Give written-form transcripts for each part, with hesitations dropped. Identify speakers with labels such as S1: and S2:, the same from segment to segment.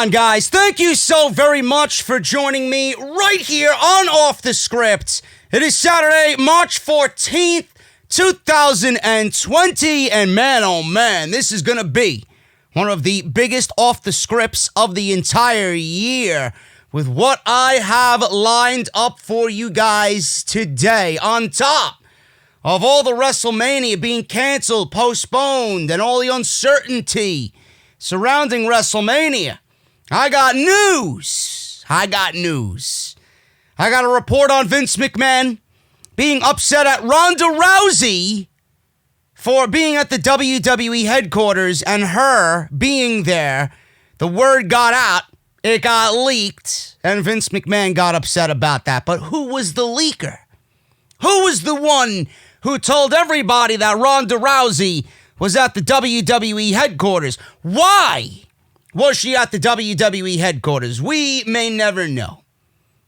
S1: on, guys? Thank you so very much for joining me right here on Off the Script. It is Saturday, March 14th, 2020, and man, oh man, this is going to be one of the biggest Off the Scripts of the entire year with what I have lined up for you guys today. On top of all the WrestleMania being canceled, postponed, and all the uncertainty surrounding WrestleMania, I got news. I got a report on Vince McMahon being upset at Ronda Rousey for being at the WWE headquarters and her being there. The word got out, it got leaked, and Vince McMahon got upset about that. But who was the leaker? Who was the one who told everybody that Ronda Rousey was at the WWE headquarters? Why was she at the WWE headquarters? We may never know.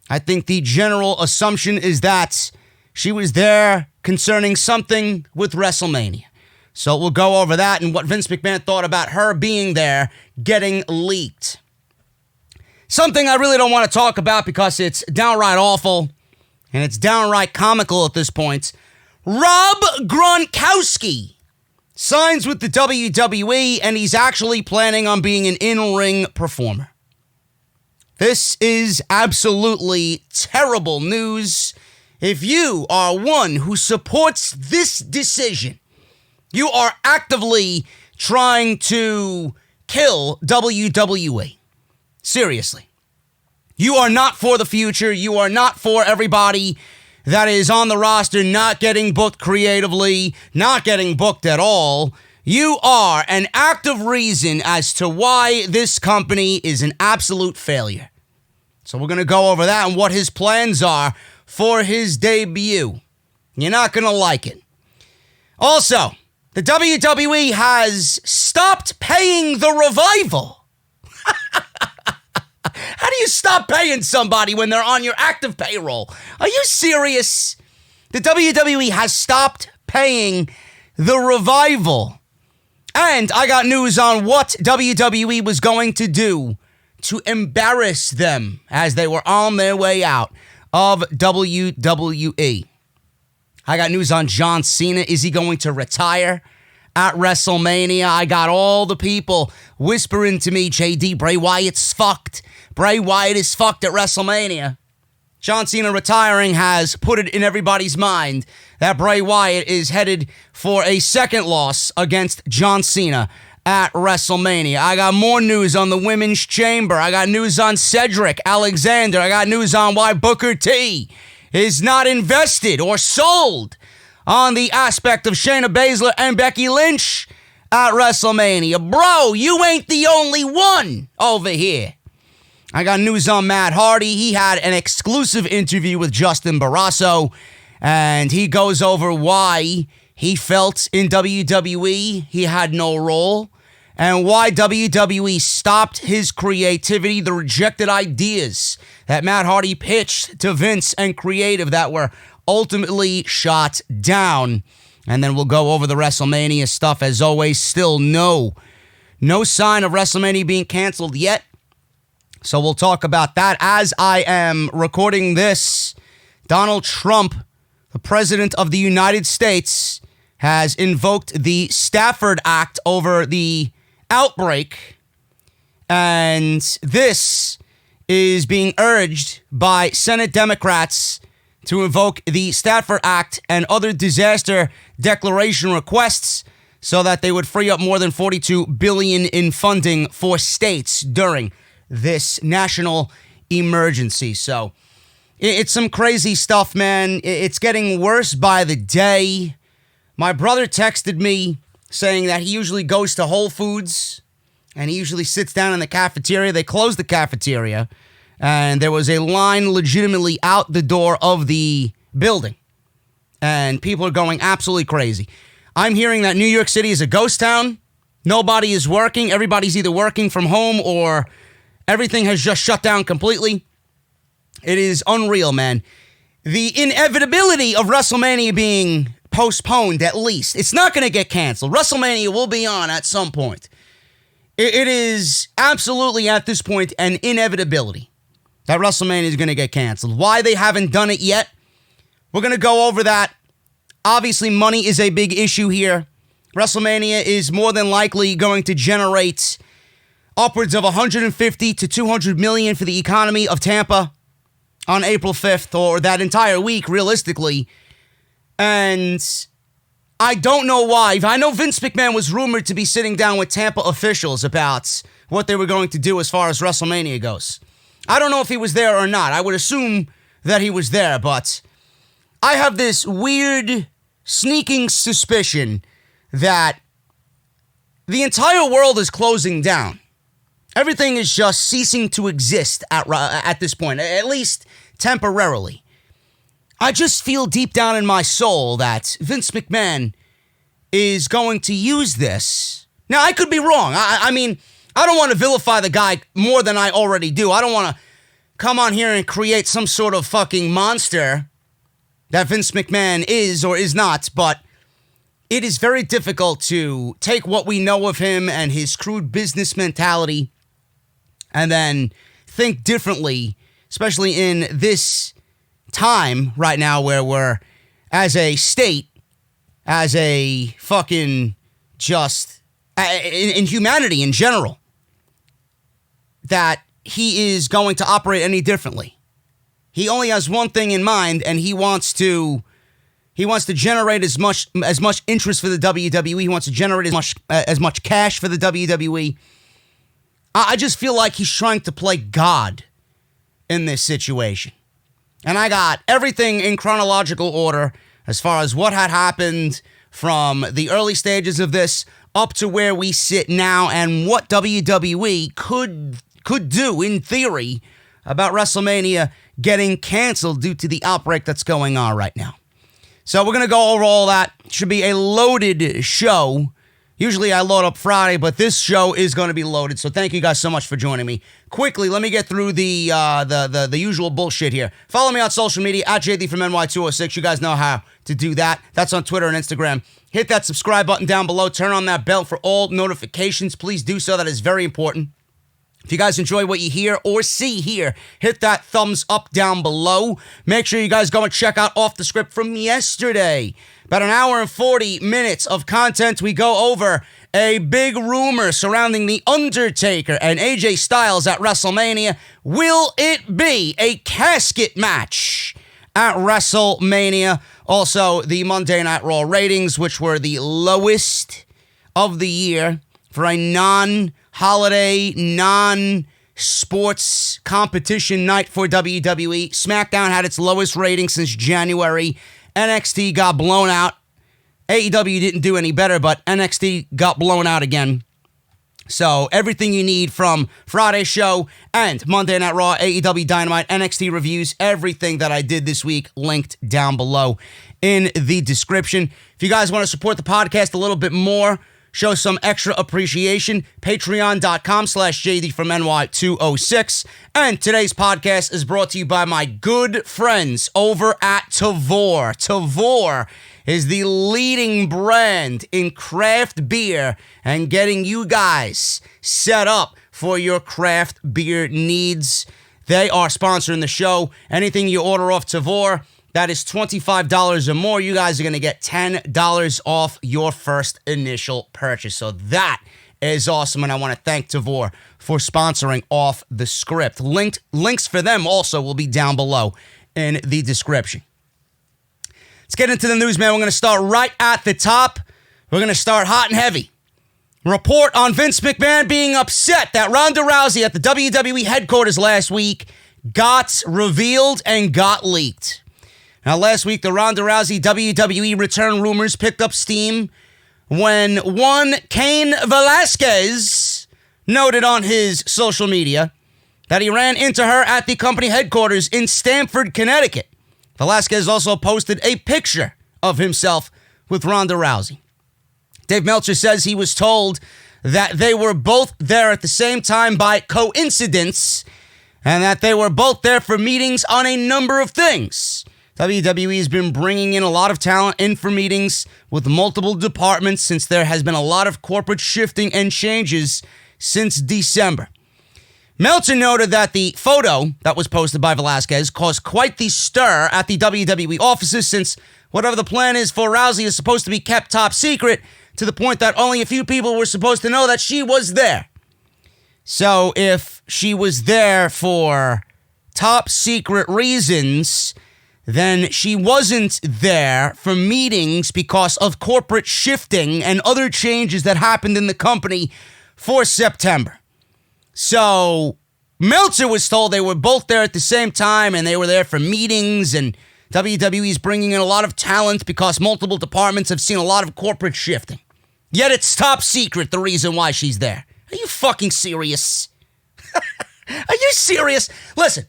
S1: I think the general assumption is that she was there concerning something with WrestleMania. So we'll go over that and what Vince McMahon thought about her being there getting leaked. Something I really don't want to talk about because it's downright awful and it's downright comical at this point. Rob Gronkowski signs with the WWE, and he's actually planning on being an in-ring performer. This is absolutely terrible news. If you are one who supports this decision, you are actively trying to kill WWE. Seriously. You are not for the future. You are not for everybody that is on the roster not getting booked creatively, not getting booked at all. You are an active reason as to why this company is an absolute failure. So we're going to go over that and what his plans are for his debut. You're not going to like it. Also, the WWE has stopped paying the Revival. How do you stop paying somebody when they're on your active payroll? Are you serious? The WWE has stopped paying the Revival. And I got news on what WWE was going to do to embarrass them as they were on their way out of WWE. I got news on John Cena. Is he going to retire at WrestleMania? I got all the people whispering to me, JD, Bray Wyatt's fucked. Bray Wyatt is fucked at WrestleMania. John Cena retiring has put it in everybody's mind that Bray Wyatt is headed for a second loss against John Cena at WrestleMania. I got more news on the Women's Chamber. I got news on Cedric Alexander. I got news on why Booker T is not invested or sold on the aspect of Shayna Baszler and Becky Lynch at WrestleMania. Bro, you ain't the only one over here. I got news on Matt Hardy. He had an exclusive interview with Justin Barrasso, and he goes over why he felt in WWE he had no role, and why WWE stopped his creativity, the rejected ideas that Matt Hardy pitched to Vince and creative that were ultimately shot down. And then we'll go over the WrestleMania stuff as always. Still no sign of WrestleMania being canceled yet. So we'll talk about that. As I am recording this, Donald Trump, the President of the United States, has invoked the Stafford Act over the outbreak. And this is being urged by Senate Democrats to invoke the Stafford Act and other disaster declaration requests so that they would free up more than $42 billion in funding for states during this national emergency. So it's some crazy stuff, man. It's getting worse by the day. My brother texted me saying that he usually goes to Whole Foods and he usually sits down in the cafeteria. They closed the cafeteria and there was a line legitimately out the door of the building and people are going absolutely crazy. I'm hearing that New York City is a ghost town. Nobody is working. Everybody's either working from home or everything has just shut down completely. It is unreal, man. The inevitability of WrestleMania being postponed, at least. It's not going to get canceled. WrestleMania will be on at some point. It is absolutely at this point an inevitability that WrestleMania is going to get canceled. Why they haven't done it yet, we're going to go over that. Obviously, money is a big issue here. WrestleMania is more than likely going to generate upwards of 150 to 200 million for the economy of Tampa on April 5th, or that entire week, realistically. And I don't know why. I know Vince McMahon was rumored to be sitting down with Tampa officials about what they were going to do as far as WrestleMania goes. I don't know if he was there or not. I would assume that he was there, but I have this weird, sneaking suspicion that the entire world is closing down. Everything is just ceasing to exist at this point, at least temporarily. I just feel deep down in my soul that Vince McMahon is going to use this. Now, I could be wrong. I mean, I don't want to vilify the guy more than I already do. I don't want to come on here and create some sort of fucking monster that Vince McMahon is or is not, but it is very difficult to take what we know of him and his crude business mentality and then think differently, especially in this time right now where we're, as a state, as a fucking just, in humanity in general, that he is going to operate any differently. He only has one thing in mind, and he wants to generate as much interest for the WWE. He wants to generate as much cash for the WWE. I just feel like he's trying to play God in this situation. And I got everything in chronological order as far as what had happened from the early stages of this up to where we sit now and what WWE could do, in theory, about WrestleMania getting canceled due to the outbreak that's going on right now. So we're going to go over all that. Should be a loaded show. Usually I load up Friday, but this show is going to be loaded. So thank you guys so much for joining me. Quickly, let me get through the usual bullshit here. Follow me on social media at JDfromNY206. You guys know how to do that. That's on Twitter and Instagram. Hit that subscribe button down below. Turn on that bell for all notifications. Please do so. That is very important. If you guys enjoy what you hear or see here, hit that thumbs up down below. Make sure you guys go and check out Off the Script from yesterday. About an hour and 40 minutes of content. We go over a big rumor surrounding The Undertaker and AJ Styles at WrestleMania. Will it be a casket match at WrestleMania? Also, the Monday Night Raw ratings, which were the lowest of the year for a non-holiday, non-sports competition night for WWE. SmackDown had its lowest rating since January. NXT got blown out. AEW didn't do any better, but NXT got blown out again. So everything you need from Friday's show and Monday Night Raw, AEW Dynamite, NXT reviews, everything that I did this week linked down below in the description. If you guys want to support the podcast a little bit more, show some extra appreciation, patreon.com/JDfromNY206. And today's podcast is brought to you by my good friends over at Tavour. Tavour is the leading brand in craft beer and getting you guys set up for your craft beer needs. They are sponsoring the show. Anything you order off Tavour, that is $25 or more. You guys are going to get $10 off your first initial purchase. So that is awesome, and I want to thank Tavour for sponsoring Off the Script. Links for them also will be down below in the description. Let's get into the news, man. We're going to start right at the top. We're going to start hot and heavy. Report on Vince McMahon being upset that Ronda Rousey at the WWE headquarters last week got revealed and got leaked. Now, last week, the Ronda Rousey WWE return rumors picked up steam when one Cain Velasquez noted on his social media that he ran into her at the company headquarters in Stamford, Connecticut. Velasquez also posted a picture of himself with Ronda Rousey. Dave Meltzer says he was told that they were both there at the same time by coincidence and that they were both there for meetings on a number of things. WWE has been bringing in a lot of talent in for meetings with multiple departments since there has been a lot of corporate shifting and changes since December. Meltzer noted that the photo that was posted by Velasquez caused quite the stir at the WWE offices, since whatever the plan is for Rousey is supposed to be kept top secret, to the point that only a few people were supposed to know that she was there. So if she was there for top secret reasons, then she wasn't there for meetings because of corporate shifting and other changes that happened in the company for September. So Meltzer was told they were both there at the same time and they were there for meetings, and WWE's bringing in a lot of talent because multiple departments have seen a lot of corporate shifting. Yet it's top secret the reason why she's there. Are you fucking serious? Are you serious? Listen,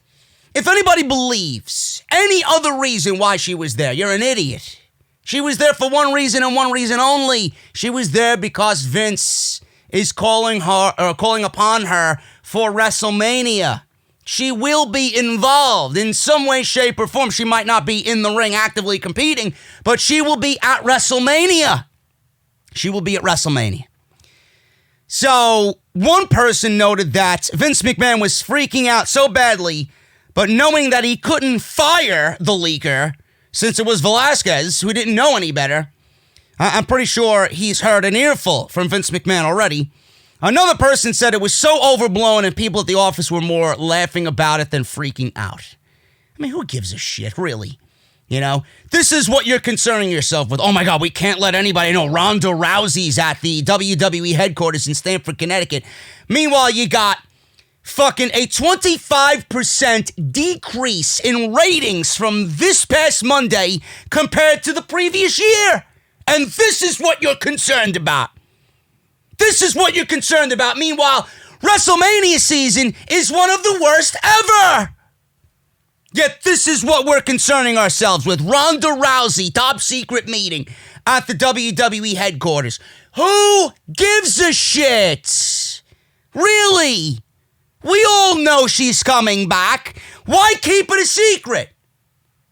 S1: if anybody believes any other reason why she was there, you're an idiot. She was there for one reason and one reason only. She was there because Vince is calling upon her for WrestleMania. She will be involved in some way, shape, or form. She might not be in the ring actively competing, but she will be at WrestleMania. She will be at WrestleMania. So, one person noted that Vince McMahon was freaking out so badly, but knowing that he couldn't fire the leaker, since it was Velasquez, who didn't know any better, I'm pretty sure he's heard an earful from Vince McMahon already. Another person said it was so overblown and people at the office were more laughing about it than freaking out. I mean, who gives a shit, really? You know, this is what you're concerning yourself with. Oh my God, we can't let anybody know Ronda Rousey's at the WWE headquarters in Stamford, Connecticut. Meanwhile, you got fucking a 25% decrease in ratings from this past Monday compared to the previous year. And this is what you're concerned about. This is what you're concerned about. Meanwhile, WrestleMania season is one of the worst ever. Yet this is what we're concerning ourselves with. Ronda Rousey, top secret meeting at the WWE headquarters. Who gives a shit? Really? We all know she's coming back. Why keep it a secret?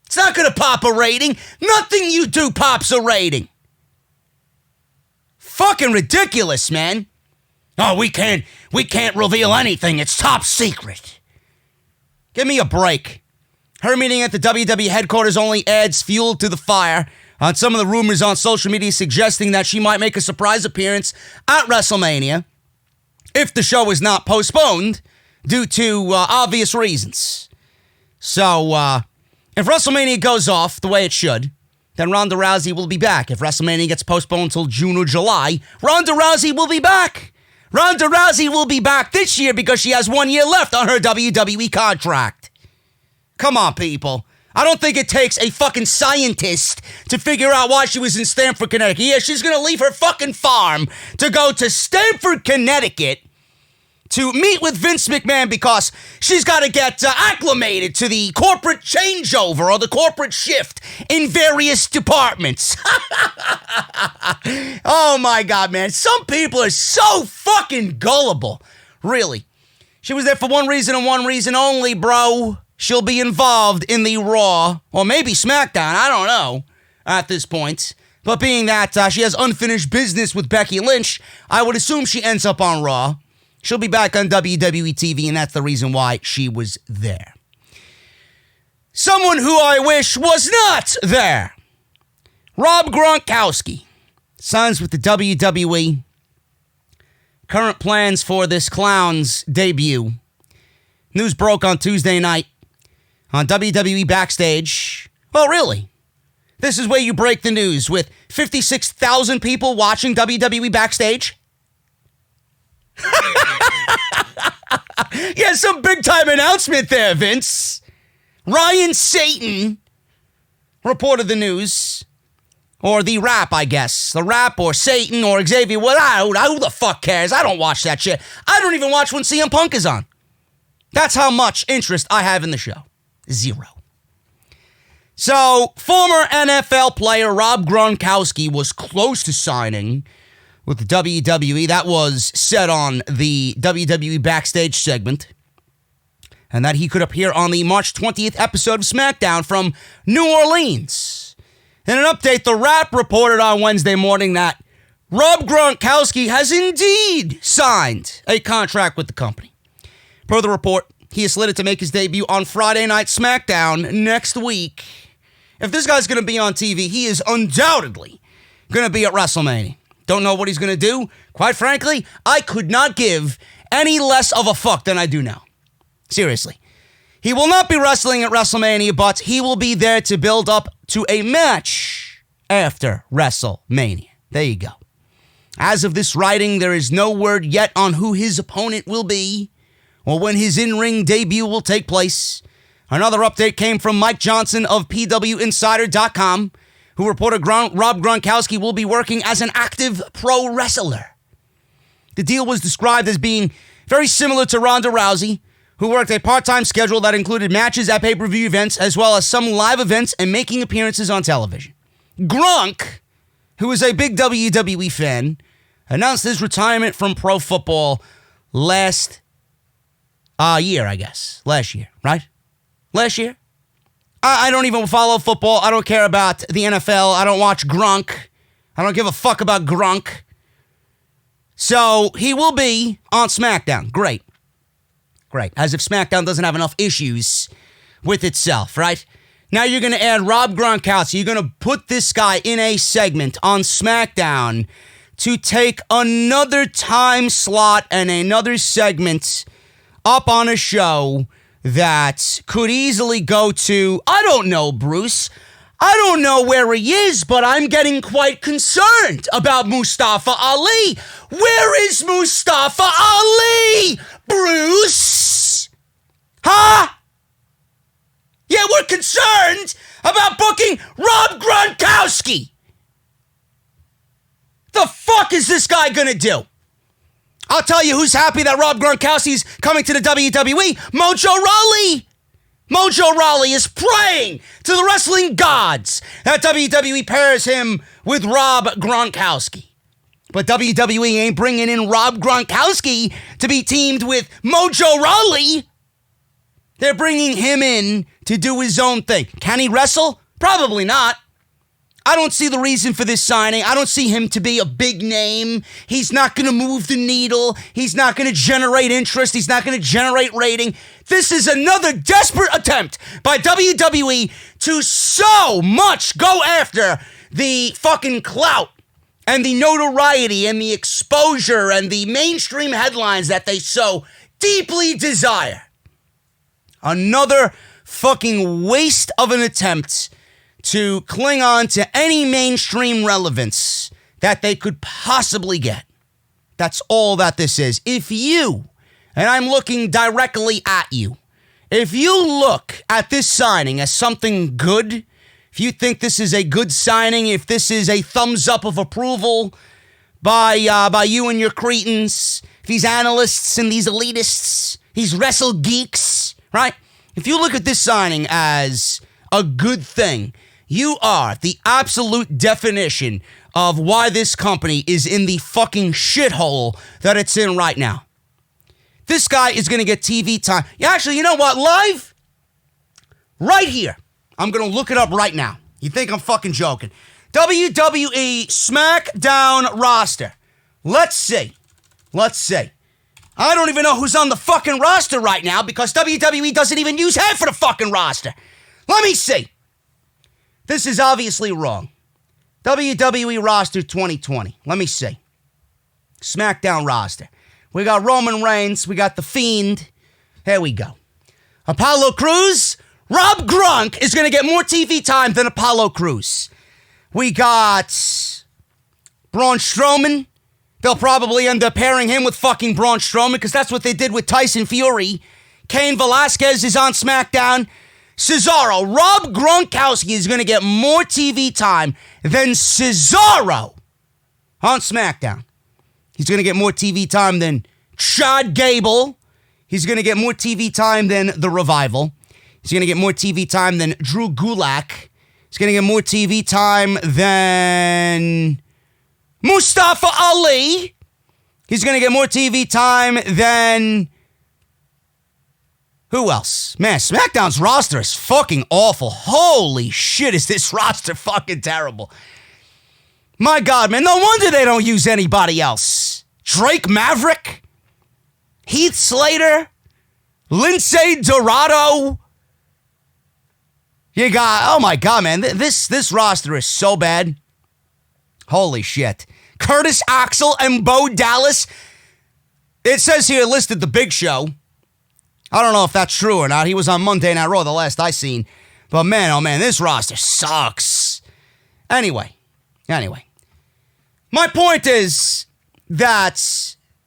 S1: It's not going to pop a rating. Nothing you do pops a rating. Fucking ridiculous, man. Oh, we can't reveal anything. It's top secret. Give me a break. Her meeting at the WWE headquarters only adds fuel to the fire on some of the rumors on social media suggesting that she might make a surprise appearance at WrestleMania if the show is not postponed due to obvious reasons. So, if WrestleMania goes off the way it should, then Ronda Rousey will be back. If WrestleMania gets postponed until June or July, Ronda Rousey will be back. Ronda Rousey will be back this year because she has 1 year left on her WWE contract. Come on, people. I don't think it takes a fucking scientist to figure out why she was in Stamford, Connecticut. Yeah, she's going to leave her fucking farm to go to Stamford, Connecticut to meet with Vince McMahon because she's got to get acclimated to the corporate changeover or the corporate shift in various departments. Oh my God, man. Some people are so fucking gullible. Really. She was there for one reason and one reason only, bro. She'll be involved in the Raw, or maybe SmackDown, I don't know, at this point. But being that she has unfinished business with Becky Lynch, I would assume she ends up on Raw. She'll be back on WWE TV, and that's the reason why she was there. Someone who I wish was not there. Rob Gronkowski signs with the WWE. Current plans for this clown's debut. News broke on Tuesday night on WWE Backstage. Oh, really? This is where you break the news with 56,000 people watching WWE Backstage? Yeah, some big-time announcement there, Vince. Ryan Satan reported the news. Or the Rap, I guess. The Rap or Satan or Xavier. Well, who the fuck cares? I don't watch that shit. I don't even watch when CM Punk is on. That's how much interest I have in the show. 0. So, former NFL player Rob Gronkowski was close to signing with the WWE. That was said on the WWE Backstage segment. And that he could appear on the March 20th episode of SmackDown from New Orleans. In an update, The Rap reported on Wednesday morning that Rob Gronkowski has indeed signed a contract with the company. Per the report, he is slated to make his debut on Friday Night SmackDown next week. If this guy's going to be on TV, he is undoubtedly going to be at WrestleMania. Don't know what he's going to do. Quite frankly, I could not give any less of a fuck than I do now. Seriously. He will not be wrestling at WrestleMania, but he will be there to build up to a match after WrestleMania. There you go. As of this writing, there is no word yet on who his opponent will be or when his in-ring debut will take place. Another update came from Mike Johnson of PWInsider.com, who reported Rob Gronkowski will be working as an active pro wrestler. The deal was described as being very similar to Ronda Rousey, who worked a part-time schedule that included matches at pay-per-view events as well as some live events and making appearances on television. Gronk, who is a big WWE fan, announced his retirement from pro football last year, I guess. Last year, right? Last year? I don't even follow football. I don't care about the NFL. I don't watch Gronk. I don't give a fuck about Gronk. So he will be on SmackDown. Great. As if SmackDown doesn't have enough issues with itself, right? Now you're going to add Rob Gronkowski. You're going to put this guy in a segment on SmackDown to take another time slot and another segment up on a show that could easily go to, I don't know, Bruce. I don't know where he is, but I'm getting quite concerned about Mustafa Ali. Where is Mustafa Ali, Bruce? Huh? Yeah, we're concerned about booking Rob Gronkowski. The fuck is this guy gonna do? I'll tell you who's happy that Rob Gronkowski's coming to the WWE. Mojo Rawley. Mojo Rawley is praying to the wrestling gods that WWE pairs him with Rob Gronkowski. But WWE ain't bringing in Rob Gronkowski to be teamed with Mojo Rawley. They're bringing him in to do his own thing. Can he wrestle? Probably not. I don't see the reason for this signing. I don't see him to be a big name. He's not going to move the needle. He's not going to generate interest. He's not going to generate rating. This is another desperate attempt by WWE to so much go after the fucking clout and the notoriety and the exposure and the mainstream headlines that they so deeply desire. Another fucking waste of an attempt to cling on to any mainstream relevance that they could possibly get. That's all that this is. If you, and I'm looking directly at you, if you look at this signing as something good, if you think this is a good signing, if this is a thumbs up of approval by you and your cretins, these analysts and these elitists, these wrestle geeks, right? If you look at this signing as a good thing, you are the absolute definition of why this company is in the fucking shithole that it's in right now. This guy is going to get TV time. Yeah, actually, you know what? Live? Right here. I'm going to look it up right now. You think I'm fucking joking. WWE Smackdown Roster. Let's see. I don't even know who's on the fucking roster right now because WWE doesn't even use half of the fucking roster. Let me see. This is obviously wrong. WWE roster 2020. Let me see. SmackDown roster. We got Roman Reigns. We got The Fiend. Here we go. Apollo Crews. Rob Gronk is going to get more TV time than Apollo Crews. We got Braun Strowman. They'll probably end up pairing him with fucking Braun Strowman because that's what they did with Tyson Fury. Cain Velasquez is on SmackDown. Cesaro, Rob Gronkowski is going to get more TV time than Cesaro on SmackDown. He's going to get more TV time than Chad Gable. He's going to get more TV time than The Revival. He's going to get more TV time than Drew Gulak. He's going to get more TV time than Mustafa Ali. He's going to get more TV time than... Who else? Man, SmackDown's roster is fucking awful. Holy shit, is this roster fucking terrible. My God, man, no wonder they don't use anybody else. Drake Maverick, Heath Slater, Lindsay Dorado. You got, oh my God, man, this roster is so bad. Holy shit. Curtis Axel and Bo Dallas. It says here listed the Big Show. I don't know if that's true or not. He was on Monday Night Raw, the last I seen. But man, oh man, this roster sucks. Anyway. My point is that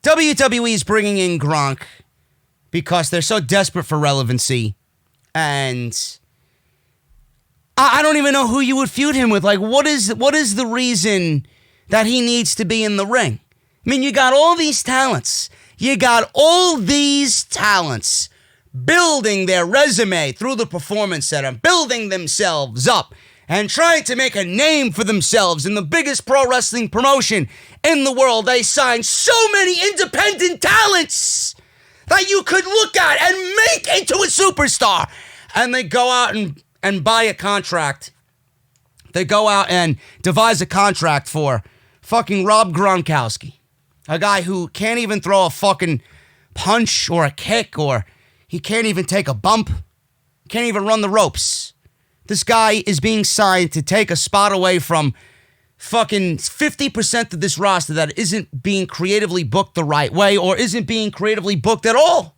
S1: WWE is bringing in Gronk because they're so desperate for relevancy. And I don't even know who you would feud him with. Like, what is the reason that he needs to be in the ring? I mean, you got all these talents. Building their resume through the Performance Center, building themselves up, and trying to make a name for themselves in the biggest pro wrestling promotion in the world. They signed so many independent talents that you could look at and make into a superstar. And they go out and buy a contract. They go out and devise a contract for fucking Rob Gronkowski. A guy who can't even throw a fucking punch or a kick, or he can't even take a bump. Can't even run the ropes. This guy is being signed to take a spot away from fucking 50% of this roster that isn't being creatively booked the right way or isn't being creatively booked at all.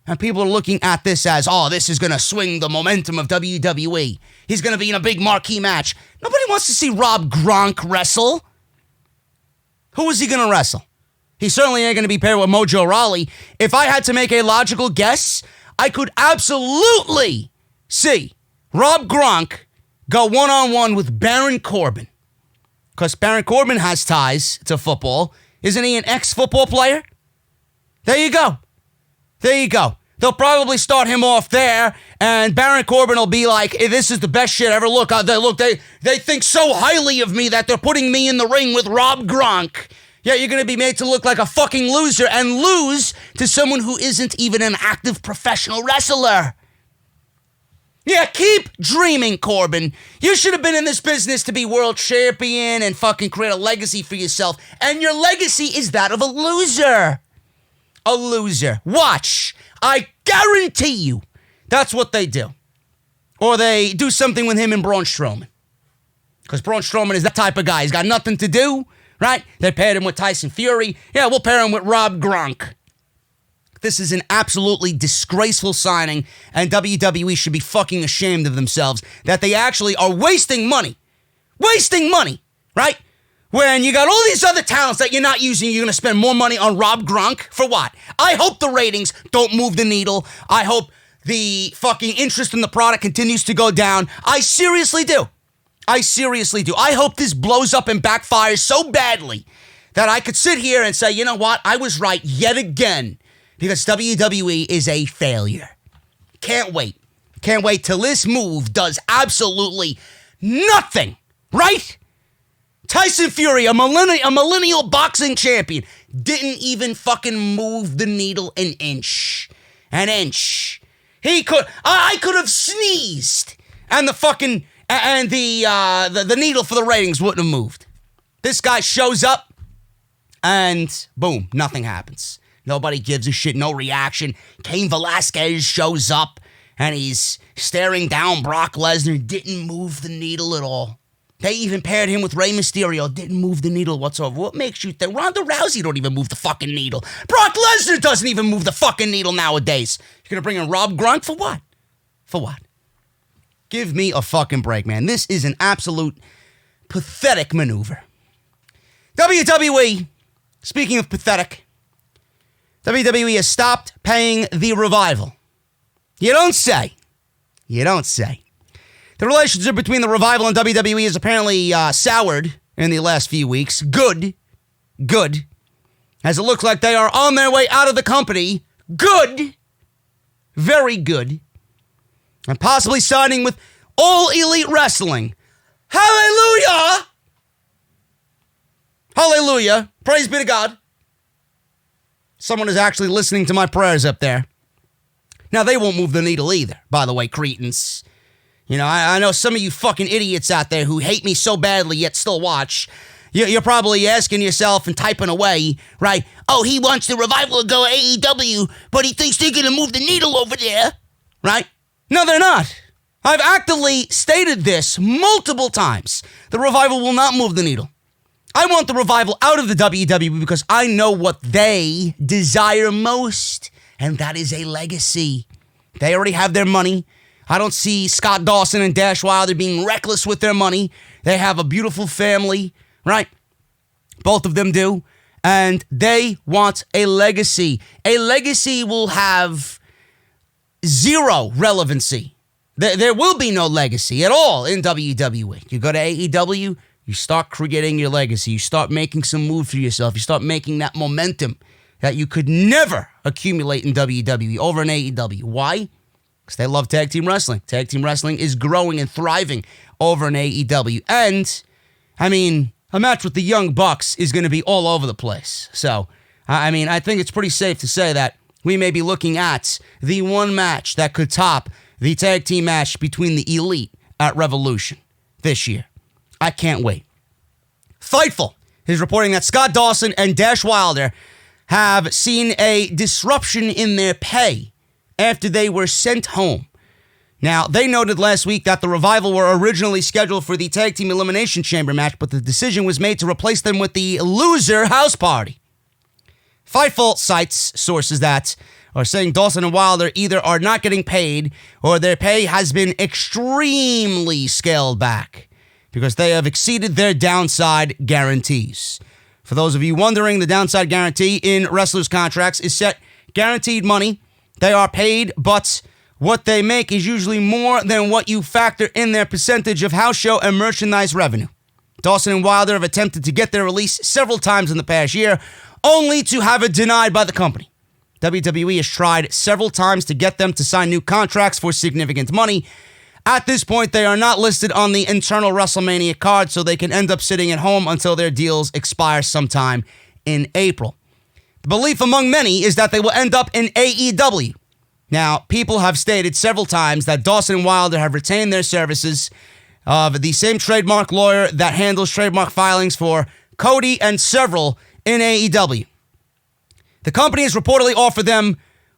S1: And people are looking at this as, oh, this is going to swing the momentum of WWE. He's going to be in a big marquee match. Nobody wants to see Rob Gronk wrestle. Who is he going to wrestle? He certainly ain't going to be paired with Mojo Rawley. If I had to make a logical guess, I could absolutely see Rob Gronk go one-on-one with Baron Corbin. Because Baron Corbin has ties to football. Isn't he an ex-football player? There you go. They'll probably start him off there, and Baron Corbin will be like, hey, this is the best shit ever. Look, they think so highly of me that they're putting me in the ring with Rob Gronk. Yeah, you're going to be made to look like a fucking loser and lose to someone who isn't even an active professional wrestler. Yeah, keep dreaming, Corbin. You should have been in this business to be world champion and fucking create a legacy for yourself. And your legacy is that of a loser. A loser. Watch. I guarantee you that's what they do. Or they do something with him and Braun Strowman. Because Braun Strowman is that type of guy. He's got nothing to do. Right? They paired him with Tyson Fury. Yeah, we'll pair him with Rob Gronk. This is an absolutely disgraceful signing, and WWE should be fucking ashamed of themselves that they actually are wasting money. Wasting money, right? When you got all these other talents that you're not using, you're going to spend more money on Rob Gronk for what? I hope the ratings don't move the needle. I hope the fucking interest in the product continues to go down. I seriously do. I hope this blows up and backfires so badly that I could sit here and say, you know what? I was right yet again because WWE is a failure. Can't wait till this move does absolutely nothing, right? Tyson Fury, a millennial boxing champion, didn't even fucking move the needle an inch. An inch. I could have sneezed and the fucking... And the needle for the ratings wouldn't have moved. This guy shows up, and boom, nothing happens. Nobody gives a shit, no reaction. Cain Velasquez shows up, and he's staring down Brock Lesnar. Didn't move the needle at all. They even paired him with Rey Mysterio. Didn't move the needle whatsoever. What makes you think? Ronda Rousey don't even move the fucking needle. Brock Lesnar doesn't even move the fucking needle nowadays. You're gonna bring in Rob Gronk for what? For what? Give me a fucking break, man. This is an absolute pathetic maneuver. WWE, speaking of pathetic, WWE has stopped paying the Revival. You don't say. The relationship between the Revival and WWE is apparently soured in the last few weeks. Good. As it looks like they are on their way out of the company. Good. Very good. And possibly signing with All Elite Wrestling. Hallelujah! Hallelujah. Praise be to God. Someone is actually listening to my prayers up there. Now, they won't move the needle either, by the way, cretins. You know, I know some of you fucking idiots out there who hate me so badly yet still watch. You're probably asking yourself and typing away, right? Oh, he wants the Revival to go AEW, but he thinks they're going to move the needle over there, right? No, they're not. I've actively stated this multiple times. The Revival will not move the needle. I want the Revival out of the WWE because I know what they desire most, and that is a legacy. They already have their money. I don't see Scott Dawson and Dash Wilder being reckless with their money. They have a beautiful family, right? Both of them do. And they want a legacy. A legacy will have zero relevancy. There will be no legacy at all in WWE. You go to AEW, you start creating your legacy. You start making some move for yourself. You start making that momentum that you could never accumulate in WWE over in AEW. Why? Because they love tag team wrestling. Tag team wrestling is growing and thriving over in AEW. And, I mean, a match with the Young Bucks is going to be all over the place. So, I mean, I think it's pretty safe to say that we may be looking at the one match that could top the tag team match between the Elite at Revolution this year. I can't wait. Fightful is reporting that Scott Dawson and Dash Wilder have seen a disruption in their pay after they were sent home. Now, they noted last week that the Revival were originally scheduled for the Tag Team Elimination Chamber match, but the decision was made to replace them with the Loser House Party. Fightful cites sources that are saying Dawson and Wilder either are not getting paid or their pay has been extremely scaled back because they have exceeded their downside guarantees. For those of you wondering, the downside guarantee in wrestlers' contracts is set guaranteed money. They are paid, but what they make is usually more than what you factor in their percentage of house show and merchandise revenue. Dawson and Wilder have attempted to get their release several times in the past year, only to have it denied by the company. WWE has tried several times to get them to sign new contracts for significant money. At this point, they are not listed on the internal WrestleMania card, so they can end up sitting at home until their deals expire sometime in April. The belief among many is that they will end up in AEW. Now, people have stated several times that Dawson and Wilder have retained their services of the same trademark lawyer that handles trademark filings for Cody and several in AEW. The company has reportedly offered them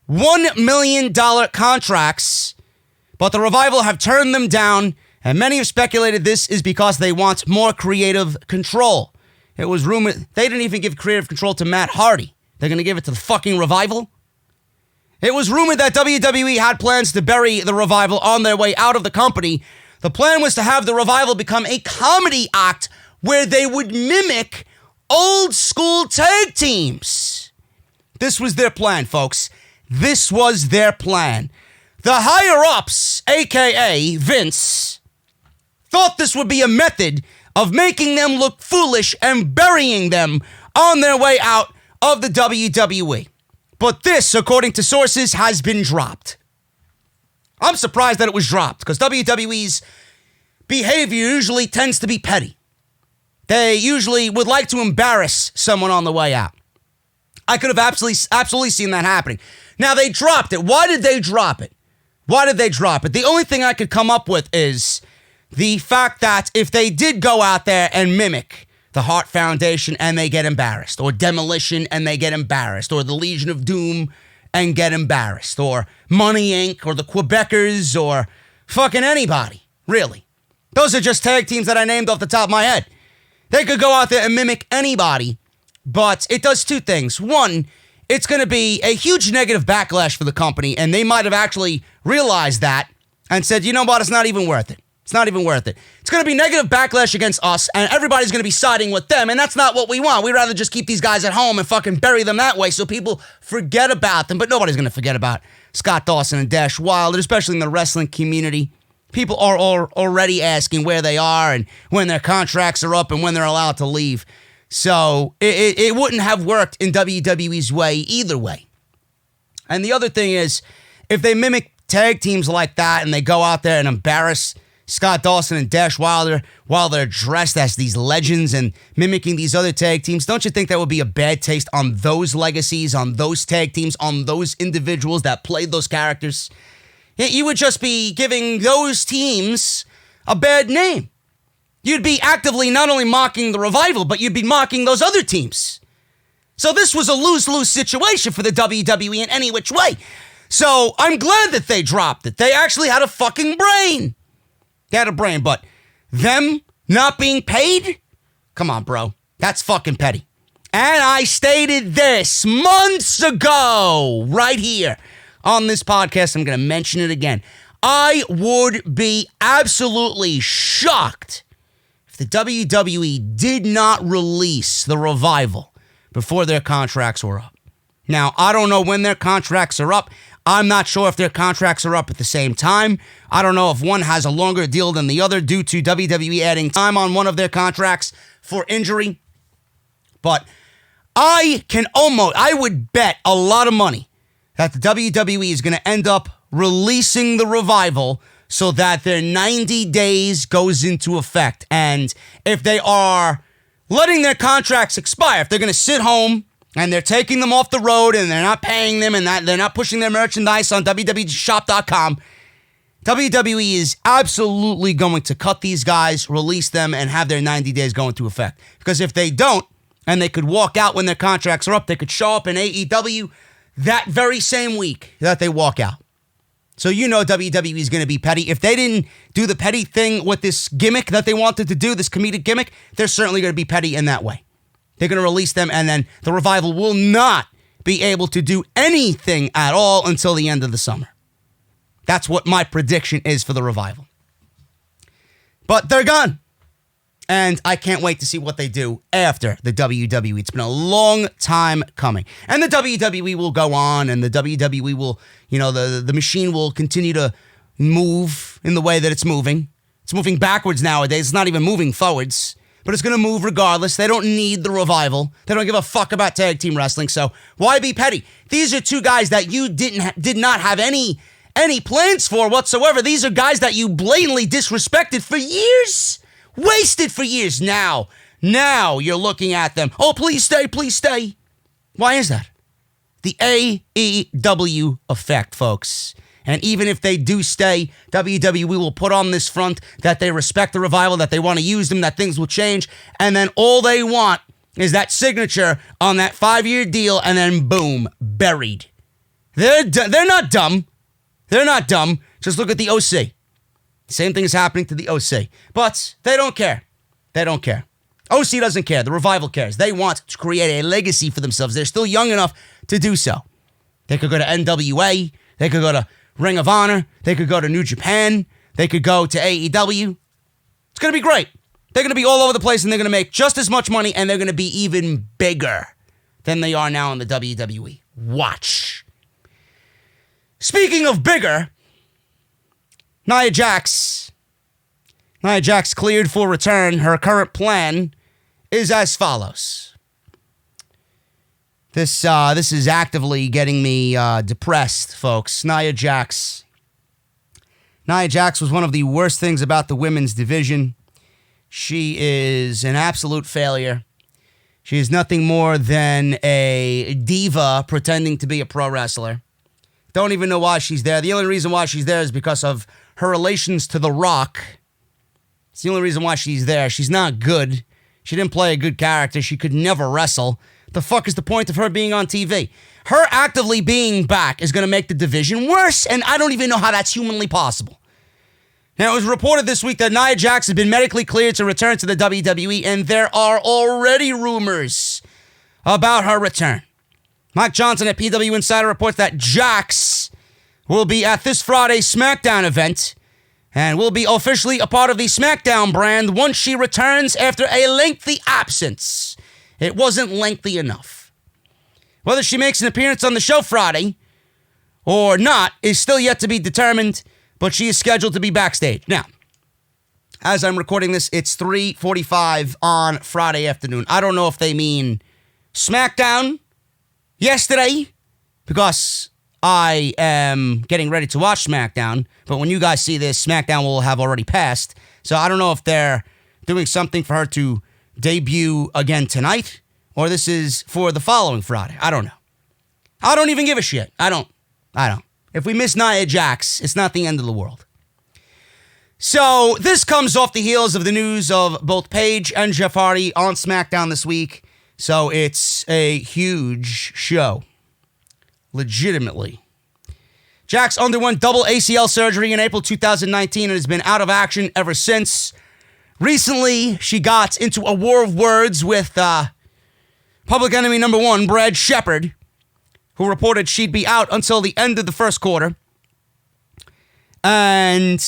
S1: $1 million contracts, but the Revival have turned them down, and many have speculated this is because they want more creative control. It was rumored they didn't even give creative control to Matt Hardy. They're going to give it to the fucking Revival? It was rumored that WWE had plans to bury the Revival on their way out of the company. The plan was to have the Revival become a comedy act where they would mimic old school tag teams. This was their plan, folks. This was their plan. The higher-ups, a.k.a. Vince, thought this would be a method of making them look foolish and burying them on their way out of the WWE. But this, according to sources, has been dropped. I'm surprised that it was dropped, because WWE's behavior usually tends to be petty. They usually would like to embarrass someone on the way out. I could have absolutely seen that happening. Now, they dropped it. Why did they drop it? Why did they drop it? The only thing I could come up with is the fact that if they did go out there and mimic the Hart Foundation and they get embarrassed, or Demolition and they get embarrassed, or the Legion of Doom and get embarrassed, or Money Inc., or the Quebecers, or fucking anybody, really. Those are just tag teams that I named off the top of my head. They could go out there and mimic anybody, but it does two things. One, it's going to be a huge negative backlash for the company, and they might have actually realized that and said, you know what, it's not even worth it. It's not even worth it. It's going to be negative backlash against us, and everybody's going to be siding with them, and that's not what we want. We'd rather just keep these guys at home and fucking bury them that way so people forget about them, but nobody's going to forget about Scott Dawson and Dash Wilder, especially in the wrestling community. People are already asking where they are and when their contracts are up and when they're allowed to leave. So it wouldn't have worked in WWE's way either way. And the other thing is, if they mimic tag teams like that and they go out there and embarrass Scott Dawson and Dash Wilder while they're dressed as these legends and mimicking these other tag teams, don't you think that would be a bad taste on those legacies, on those tag teams, on those individuals that played those characters? You would just be giving those teams a bad name. You'd be actively not only mocking the Revival, but you'd be mocking those other teams. So this was a lose-lose situation for the WWE in any which way. So I'm glad that they dropped it. They actually had a fucking brain. They had a brain, but them not being paid? Come on, bro. That's fucking petty. And I stated this months ago, right here on this podcast. I'm going to mention it again. I would be absolutely shocked if the WWE did not release the Revival before their contracts were up. Now, I don't know when their contracts are up. I'm not sure if their contracts are up at the same time. I don't know if one has a longer deal than the other due to WWE adding time on one of their contracts for injury. But I would bet a lot of money that the WWE is going to end up releasing the Revival so that their 90 days goes into effect. And if they are letting their contracts expire, if they're going to sit home and they're taking them off the road and they're not paying them and that they're not pushing their merchandise on WWEshop.com, WWE is absolutely going to cut these guys, release them, and have their 90 days go into effect. Because if they don't, and they could walk out when their contracts are up, they could show up in AEW that very same week that they walk out. So you know WWE is going to be petty. If they didn't do the petty thing with this gimmick that they wanted to do, this comedic gimmick, they're certainly going to be petty in that way. They're going to release them, and then the Revival will not be able to do anything at all until the end of the summer. That's what my prediction is for the Revival. But they're gone. And I can't wait to see what they do after the WWE. It's been a long time coming. And the WWE will go on, and the WWE will, the machine will continue to move in the way that it's moving. It's moving backwards nowadays. It's not even moving forwards. But it's going to move regardless. They don't need the Revival. They don't give a fuck about tag team wrestling. So why be petty? These are two guys that you did not have any plans for whatsoever. These are guys that you blatantly disrespected for years. Wasted for years. Now you're looking at them. Oh, please stay, please stay. Why is that? The AEW effect, folks. And even if they do stay, WWE will put on this front that they respect the Revival, that they want to use them, that things will change. And then all they want is that signature on that 5-year deal, and then boom, buried. They're not dumb. They're not dumb. Just look at the OC. Same thing is happening to the OC. But they don't care. They don't care. OC doesn't care. The Revival cares. They want to create a legacy for themselves. They're still young enough to do so. They could go to NWA. They could go to Ring of Honor. They could go to New Japan. They could go to AEW. It's going to be great. They're going to be all over the place, and they're going to make just as much money, and they're going to be even bigger than they are now in the WWE. Watch. Speaking of bigger, Nia Jax cleared for return. Her current plan is as follows. This is actively getting me depressed, folks. Nia Jax was one of the worst things about the women's division. She is an absolute failure. She is nothing more than a diva pretending to be a pro wrestler. Don't even know why she's there. The only reason why she's there is because of her relations to The Rock. It's the only reason why she's there. She's not good. She didn't play a good character. She could never wrestle. The fuck is the point of her being on TV? Her actively being back is going to make the division worse, and I don't even know how that's humanly possible. Now, it was reported this week that Nia Jax has been medically cleared to return to the WWE, and there are already rumors about her return. Mike Johnson at PW Insider reports that Jax will be at this Friday's SmackDown event and will be officially a part of the SmackDown brand once she returns after a lengthy absence. It wasn't lengthy enough. Whether she makes an appearance on the show Friday or not is still yet to be determined, but she is scheduled to be backstage. Now, as I'm recording this, it's 3:45 on Friday afternoon. I don't know if they mean SmackDown yesterday, because I am getting ready to watch SmackDown, but when you guys see this, SmackDown will have already passed. So I don't know if they're doing something for her to debut again tonight, or this is for the following Friday. I don't know. I don't even give a shit. I don't. If we miss Nia Jax, it's not the end of the world. So this comes off the heels of the news of both Paige and Jeff Hardy on SmackDown this week. So it's a huge show. Legitimately. Jax underwent double ACL surgery in April 2019 and has been out of action ever since. Recently, she got into a war of words with public enemy number one, Brad Shepard, who reported she'd be out until the end of the first quarter. And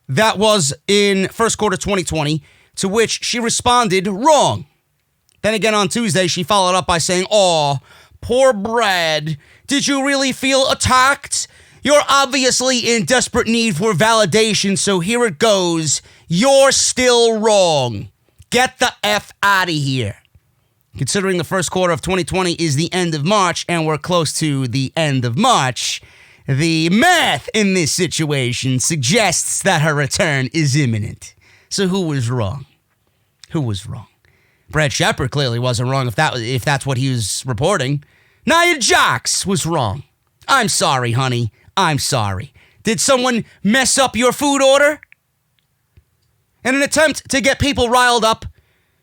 S1: that was in first quarter 2020, to which she responded wrong. Then again on Tuesday, she followed up by saying, "Aw, poor Brad. Did you really feel attacked? You're obviously in desperate need for validation, so here it goes. You're still wrong. Get the F out of here." Considering the first quarter of 2020 is the end of March, and we're close to the end of March, the math in this situation suggests that her return is imminent. So who was wrong? Who was wrong? Brad Shepard clearly wasn't wrong if that's what he was reporting. Nia Jax was wrong. I'm sorry, honey. I'm sorry. Did someone mess up your food order? In an attempt to get people riled up,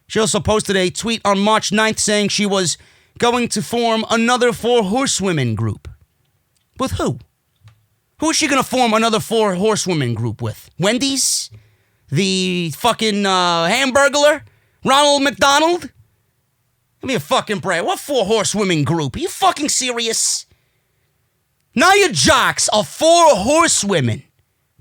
S1: she also posted a tweet on March 9th saying she was going to form another 4 horsewomen group. With who? Who is she going to form another 4 horsewomen group with? Wendy's? The fucking Hamburglar? Ronald McDonald? Give me a fucking break. What 4 horsewomen group? Are you fucking serious? Nia Jax of 4 horsewomen.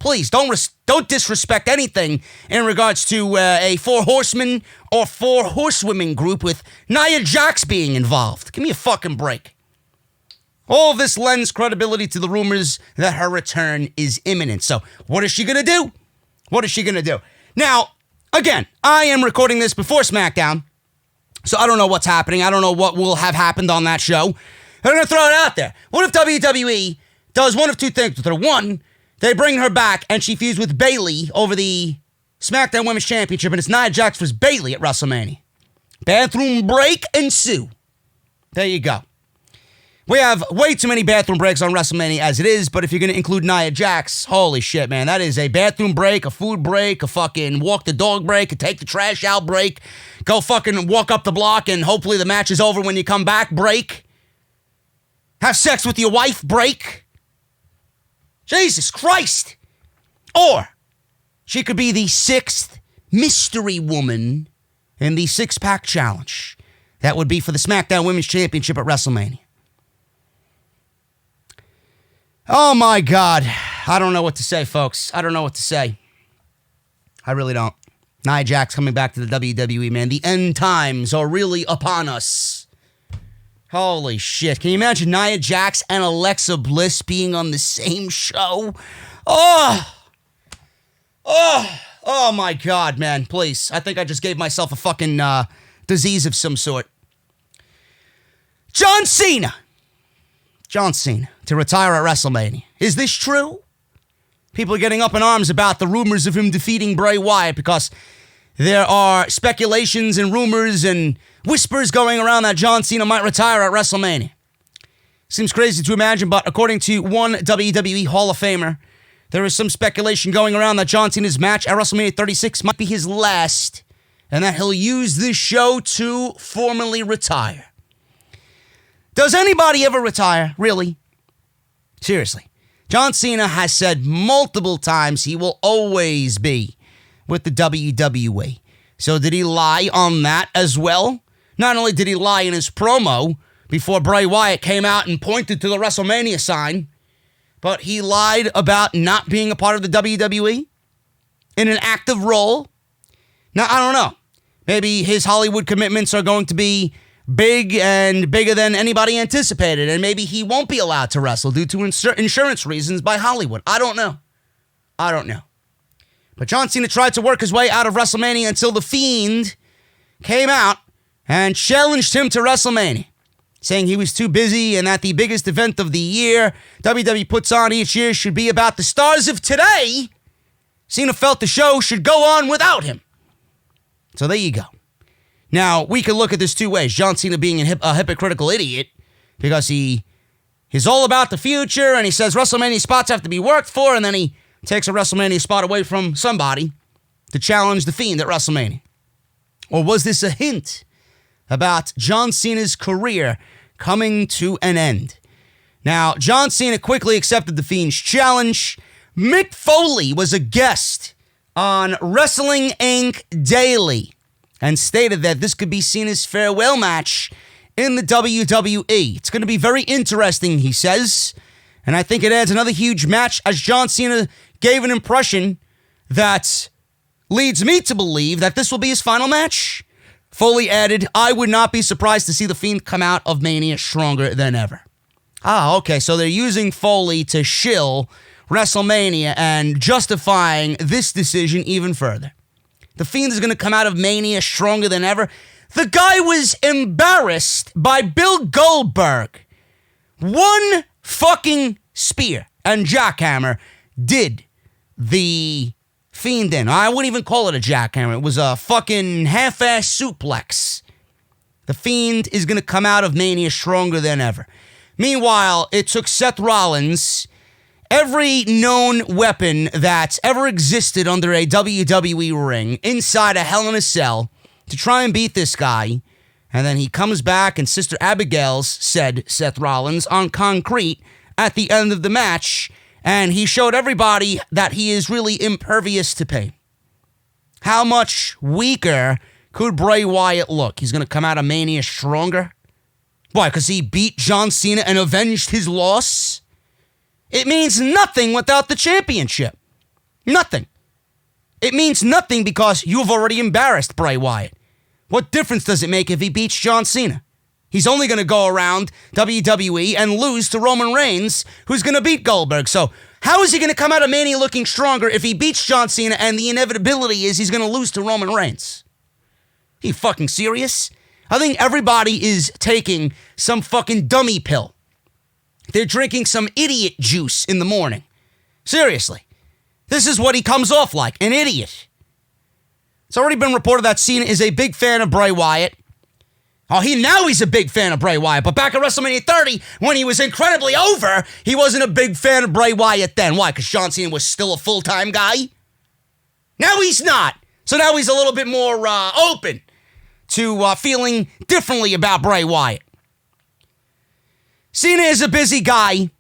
S1: Please, don't disrespect anything in regards to a 4 horsemen or 4 horsewomen group with Nia Jax being involved. Give me a fucking break. All of this lends credibility to the rumors that her return is imminent. So, what is she going to do? What is she going to do? Now, again, I am recording this before SmackDown, so I don't know what's happening. I don't know what will have happened on that show. I'm going to throw it out there. What if WWE does one of two things with her? One, they bring her back and she feuds with Bayley over the SmackDown Women's Championship, and it's Nia Jax vs. Bayley at WrestleMania. Bathroom break ensue. There you go. We have way too many bathroom breaks on WrestleMania as it is, but if you're going to include Nia Jax, holy shit, man. That is a bathroom break, a food break, a fucking walk the dog break, a take the trash out break, go fucking walk up the block and hopefully the match is over when you come back break. Have sex with your wife break. Jesus Christ. Or she could be the 6th mystery woman in the 6-pack challenge. That would be for the SmackDown Women's Championship at WrestleMania. Oh my God. I don't know what to say, folks. I don't know what to say. I really don't. Nia Jax coming back to the WWE, man. The end times are really upon us. Holy shit. Can you imagine Nia Jax and Alexa Bliss being on the same show? Oh my God, man. Please. I think I just gave myself a fucking disease of some sort. John Cena to retire at WrestleMania. Is this true? People are getting up in arms about the rumors of him defeating Bray Wyatt because there are speculations and rumors and whispers going around that John Cena might retire at WrestleMania. Seems crazy to imagine, but according to one WWE Hall of Famer, there is some speculation going around that John Cena's match at WrestleMania 36 might be his last, and that he'll use this show to formally retire. Does anybody ever retire? Really? Seriously. John Cena has said multiple times he will always be with the WWE. So did he lie on that as well? Not only did he lie in his promo before Bray Wyatt came out and pointed to the WrestleMania sign, but he lied about not being a part of the WWE in an active role. Now, I don't know. Maybe his Hollywood commitments are going to be big and bigger than anybody anticipated, and maybe he won't be allowed to wrestle due to insurance reasons by Hollywood. I don't know. But John Cena tried to work his way out of WrestleMania until The Fiend came out and challenged him to WrestleMania, saying he was too busy and that the biggest event of the year WWE puts on each year should be about the stars of today. Cena felt the show should go on without him. So there you go. Now, we could look at this two ways. John Cena being a hypocritical idiot because he He's all about the future, and he says WrestleMania spots have to be worked for, and then he takes a WrestleMania spot away from somebody to challenge The Fiend at WrestleMania. Or was this a hint about John Cena's career coming to an end? Now, John Cena quickly accepted The Fiend's challenge. Mick Foley was a guest on Wrestling Inc. Daily and stated that this could be Cena's farewell match in the WWE. It's going to be very interesting, he says, and I think it adds another huge match as John Cena gave an impression that leads me to believe that this will be his final match. Foley added, I would not be surprised to see The Fiend come out of Mania stronger than ever. Okay, so they're using Foley to shill WrestleMania and justifying this decision even further. The Fiend is going to come out of Mania stronger than ever. The guy was embarrassed by Bill Goldberg. One fucking spear and jackhammer did the Fiend in. I wouldn't even call it a jackhammer. It was a fucking half-ass suplex. The Fiend is going to come out of Mania stronger than ever. Meanwhile, it took Seth Rollins every known weapon that's ever existed under a WWE ring inside a Hell in a Cell to try and beat this guy. And then he comes back and Sister Abigail's said Seth Rollins on concrete at the end of the match. And he showed everybody that he is really impervious to pain. How much weaker could Bray Wyatt look? He's going to come out of Mania stronger? Why, because he beat John Cena and avenged his loss? It means nothing without the championship. Nothing. It means nothing because you've already embarrassed Bray Wyatt. What difference does it make if he beats John Cena? He's only going to go around WWE and lose to Roman Reigns, who's going to beat Goldberg. So how is he going to come out of Mania looking stronger if he beats John Cena and the inevitability is he's going to lose to Roman Reigns? Are you fucking serious? I think everybody is taking some fucking dummy pill. They're drinking some idiot juice in the morning. Seriously. This is what he comes off like, an idiot. It's already been reported that Cena is a big fan of Bray Wyatt. Now he's a big fan of Bray Wyatt, but back at WrestleMania 30, when he was incredibly over, he wasn't a big fan of Bray Wyatt then. Why? Because John Cena was still a full-time guy? Now he's not. So now he's a little bit more open to feeling differently about Bray Wyatt. Cena is a busy guy,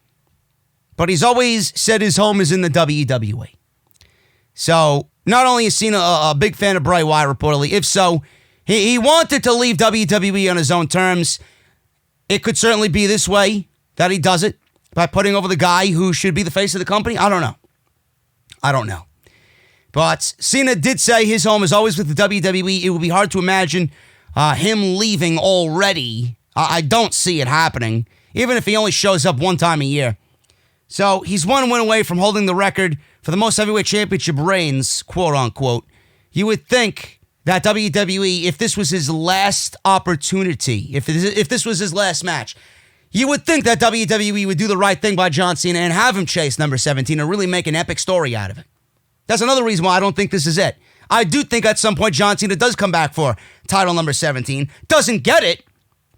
S1: but he's always said his home is in the WWE. So, not only is Cena a big fan of Bray Wyatt, reportedly, if so, he wanted to leave WWE on his own terms. It could certainly be this way that he does it, by putting over the guy who should be the face of the company. I don't know. But Cena did say his home is always with the WWE. It would be hard to imagine him leaving already. I don't see it happening, even if he only shows up one time a year. So he's one win away from holding the record for the most heavyweight championship reigns, quote unquote. You would think that WWE, if this was his last opportunity, if this was his last match, you would think that WWE would do the right thing by John Cena and have him chase number 17 and really make an epic story out of it. That's another reason why I don't think this is it. I do think at some point John Cena does come back for title number 17. Doesn't get it,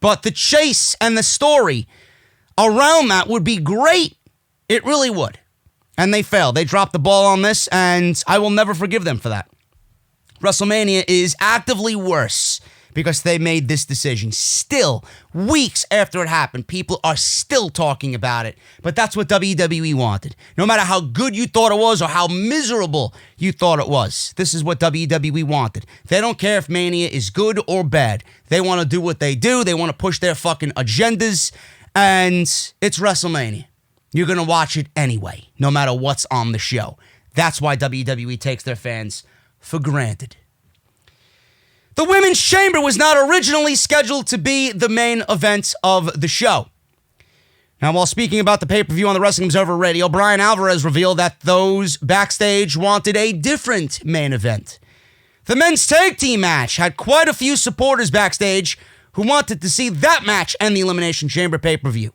S1: but the chase and the story around that would be great. It really would. And they failed. They dropped the ball on this, and I will never forgive them for that. WrestleMania is actively worse because they made this decision. Still, weeks after it happened, people are still talking about it. But that's what WWE wanted. No matter how good you thought it was or how miserable you thought it was, this is what WWE wanted. They don't care if Mania is good or bad. They want to do what they do. They want to push their fucking agendas. And it's WrestleMania. You're going to watch it anyway, no matter what's on the show. That's why WWE takes their fans for granted. The Women's Chamber was not originally scheduled to be the main event of the show. Now, while speaking about the pay-per-view on the Wrestling Observer Radio, Brian Alvarez revealed that those backstage wanted a different main event. The men's tag team match had quite a few supporters backstage who wanted to see that match and the Elimination Chamber pay-per-view.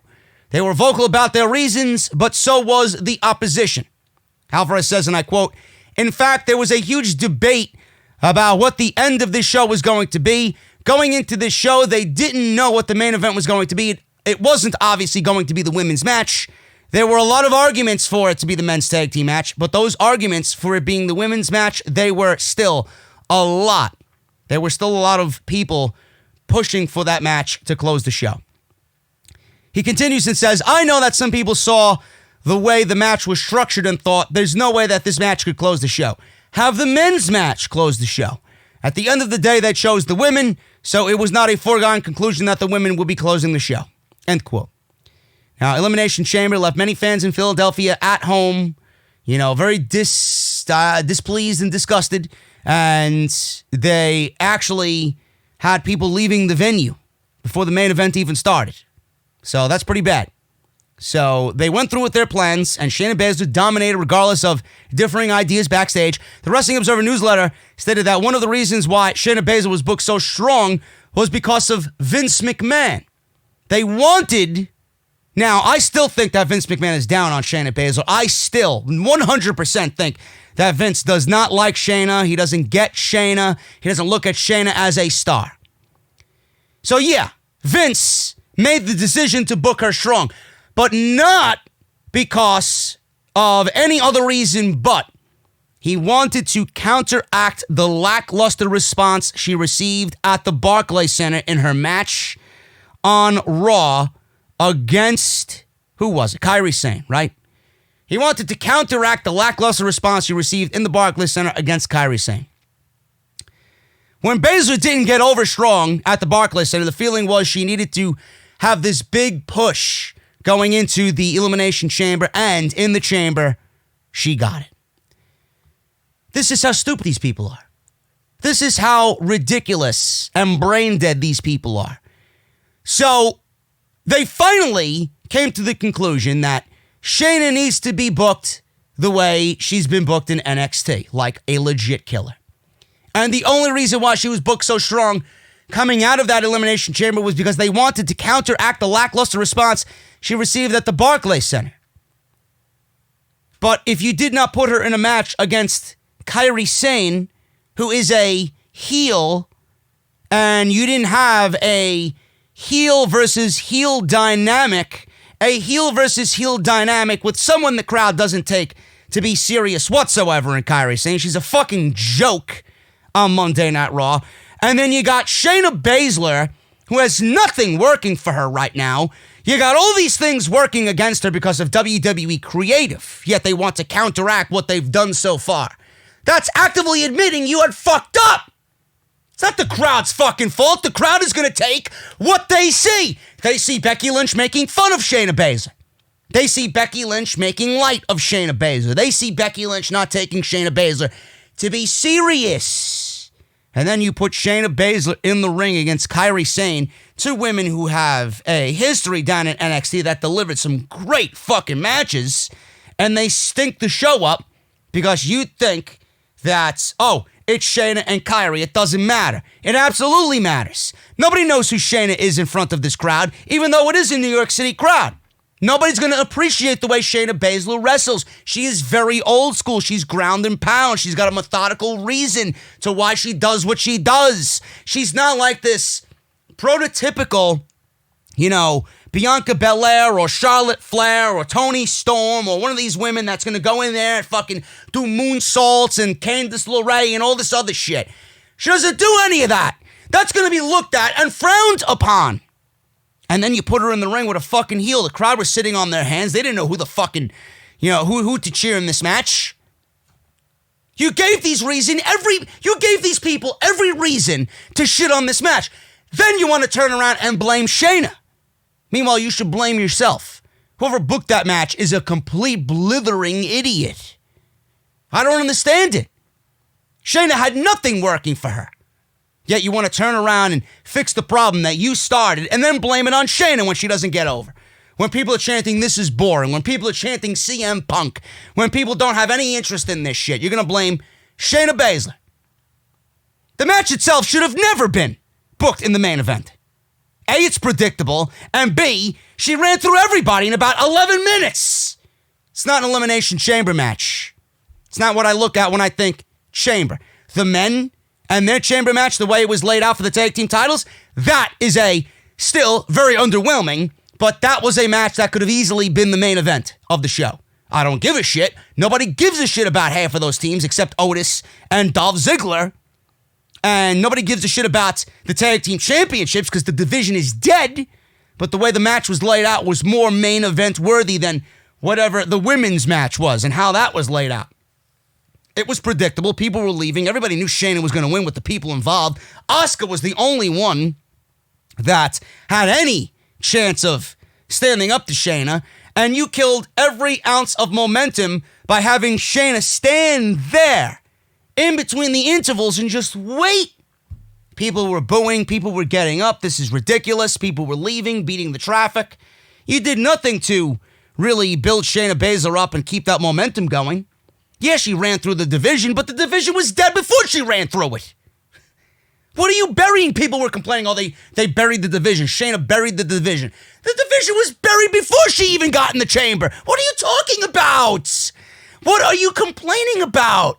S1: They were vocal about their reasons, but so was the opposition. Alvarez says, and I quote, "In fact, there was a huge debate about what the end of this show was going to be. Going into this show, they didn't know what the main event was going to be. it wasn't obviously going to be the women's match. There were a lot of arguments for it to be the men's tag team match, but those arguments for it being the women's match, they were still a lot. There were still a lot of people pushing for that match to close the show. He continues and says, I know that some people saw the way the match was structured and thought there's no way that this match could close the show. Have the men's match close the show. At the end of the day, they chose the women, so it was not a foregone conclusion that the women would be closing the show. End quote. Now, Elimination Chamber left many fans in Philadelphia at home, very displeased and disgusted, and they actually had people leaving the venue before the main event even started. So that's pretty bad. So they went through with their plans, and Shayna Baszler dominated regardless of differing ideas backstage. The Wrestling Observer newsletter stated that one of the reasons why Shayna Baszler was booked so strong was because of Vince McMahon. They wanted... Now, I still think that Vince McMahon is down on Shayna Baszler. I still 100% think that Vince does not like Shayna. He doesn't get Shayna. He doesn't look at Shayna as a star. So yeah, Vince made the decision to book her strong, but not because of any other reason but he wanted to counteract the lackluster response she received at the Barclays Center in her match on Raw against, who was it? Kairi Sane, right? He wanted to counteract the lackluster response she received in the Barclays Center against Kairi Sane. When Baszler didn't get over strong at the Barclays Center, the feeling was she needed to have this big push going into the Elimination Chamber, and in the chamber, she got it. This is how stupid these people are. This is how ridiculous and brain dead these people are. So, they finally came to the conclusion that Shayna needs to be booked the way she's been booked in NXT, like a legit killer. And the only reason why she was booked so strong coming out of that Elimination Chamber was because they wanted to counteract the lackluster response she received at the Barclays Center. But if you did not put her in a match against Kairi Sane, who is a heel, and you didn't have a heel versus heel dynamic, a heel versus heel dynamic with someone the crowd doesn't take to be serious whatsoever in Kairi Sane. She's a fucking joke on Monday Night Raw. And then you got Shayna Baszler, who has nothing working for her right now. You got all these things working against her because of WWE creative, yet they want to counteract what they've done so far. That's actively admitting you had fucked up. It's not the crowd's fucking fault. The crowd is going to take what they see. They see Becky Lynch making fun of Shayna Baszler. They see Becky Lynch making light of Shayna Baszler. They see Becky Lynch not taking Shayna Baszler to be serious. And then you put Shayna Baszler in the ring against Kairi Sane, two women who have a history down in NXT that delivered some great fucking matches, and they stink the show up because you think that, it's Shayna and Kairi. It doesn't matter. It absolutely matters. Nobody knows who Shayna is in front of this crowd, even though it is a New York City crowd. Nobody's going to appreciate the way Shayna Baszler wrestles. She is very old school. She's ground and pound. She's got a methodical reason to why she does what she does. She's not like this prototypical, Bianca Belair or Charlotte Flair or Toni Storm or one of these women that's going to go in there and fucking do moonsaults and Candice LeRae and all this other shit. She doesn't do any of that. That's going to be looked at and frowned upon. And then you put her in the ring with a fucking heel. The crowd was sitting on their hands. They didn't know who the fucking, who to cheer in this match. You gave these people every reason to shit on this match. Then you want to turn around and blame Shayna. Meanwhile, you should blame yourself. Whoever booked that match is a complete blithering idiot. I don't understand it. Shayna had nothing working for her. Yet you want to turn around and fix the problem that you started and then blame it on Shayna when she doesn't get over. When people are chanting, this is boring. When people are chanting CM Punk. When people don't have any interest in this shit. You're going to blame Shayna Baszler. The match itself should have never been booked in the main event. A, it's predictable. And B, she ran through everybody in about 11 minutes. It's not an Elimination Chamber match. It's not what I look at when I think Chamber. The men and their Chamber match, the way it was laid out for the tag team titles, that is a still very underwhelming But that was a match that could have easily been the main event of the show. I don't give a shit. Nobody gives a shit about half of those teams except Otis and Dolph Ziggler. And nobody gives a shit about the tag team championships because the division is dead. But the way the match was laid out was more main event worthy than whatever the women's match was and how that was laid out. It was predictable. People were leaving. Everybody knew Shayna was going to win with the people involved. Asuka was the only one that had any chance of standing up to Shayna. And you killed every ounce of momentum by having Shayna stand there in between the intervals and just wait. People were booing. People were getting up. This is ridiculous. People were leaving, beating the traffic. You did nothing to really build Shayna Baszler up and keep that momentum going. Yeah, she ran through the division, but the division was dead before she ran through it. What are you burying? People were complaining, they buried the division. Shayna buried the division. The division was buried before she even got in the chamber. What are you talking about? What are you complaining about?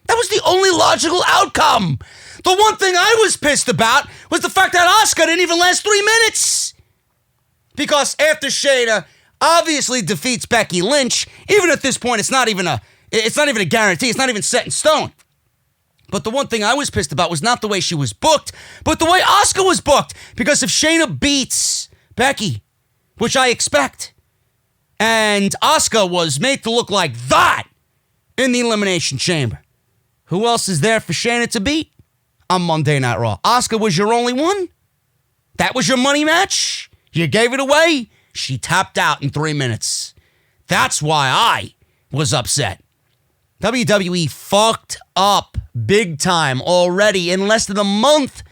S1: That was the only logical outcome. The one thing I was pissed about was the fact that Asuka didn't even last 3 minutes. Because after Shayna obviously defeats Becky Lynch, even at this point, it's not even a guarantee. It's not even set in stone. But the one thing I was pissed about was not the way she was booked, but the way Asuka was booked. Because if Shayna beats Becky, which I expect, and Asuka was made to look like that in the Elimination Chamber, who else is there for Shayna to beat on Monday Night Raw? Asuka was your only one? That was your money match? You gave it away? She tapped out in 3 minutes. That's why I was upset. WWE fucked up big time already in less than a month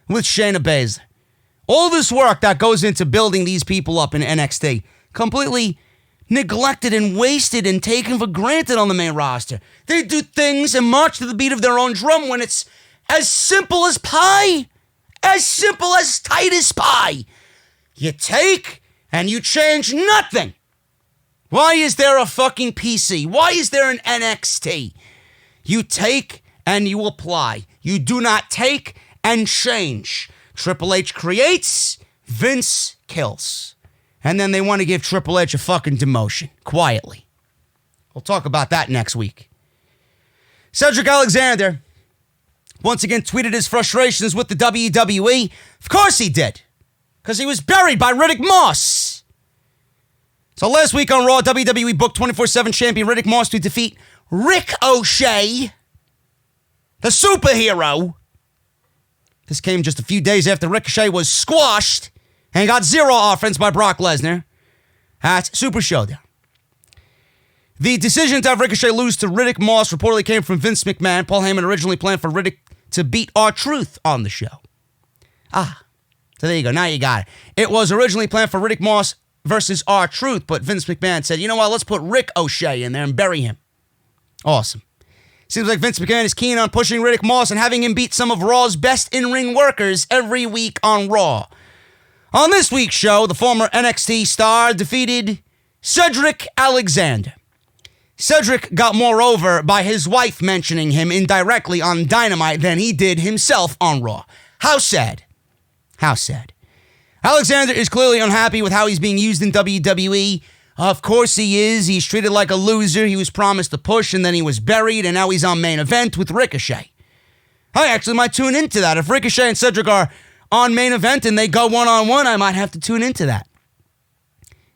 S1: with Shayna Baszler. All this work that goes into building these people up in NXT, completely neglected and wasted and taken for granted on the main roster. They do things and march to the beat of their own drum when it's as simple as pie. As simple as Titus pie. You take and you change nothing. Why is there a fucking PC? Why is there an NXT? You take and you apply. You do not take and change. Triple H creates, Vince kills. And then they want to give Triple H a fucking demotion, quietly. We'll talk about that next week. Cedric Alexander once again tweeted his frustrations with the WWE. Of course he did, because he was buried by Riddick Moss. So last week on Raw, WWE booked 24/7 champion Riddick Moss to defeat Rick O'Shea, the superhero. This came just a few days after Ricochet was squashed and got zero offense by Brock Lesnar at Super Showdown. The decision to have Ricochet lose to Riddick Moss reportedly came from Vince McMahon. Paul Heyman originally planned for Riddick to beat R-Truth on the show. So there you go. Now you got it. It was originally planned for Riddick Moss versus R-Truth, but Vince McMahon said, you know what, let's put Rick O'Shea in there and bury him. Awesome. Seems like Vince McMahon is keen on pushing Riddick Moss and having him beat some of Raw's best in-ring workers every week on Raw. On this week's show, the former NXT star defeated Cedric Alexander. Cedric got more over by his wife mentioning him indirectly on Dynamite than he did himself on Raw. How sad. How sad. Alexander is clearly unhappy with how he's being used in WWE. Of course he is. He's treated like a loser. He was promised a push and then he was buried and now he's on main event with Ricochet. I actually might tune into that. If Ricochet and Cedric are on main event and they go one-on-one, I might have to tune into that.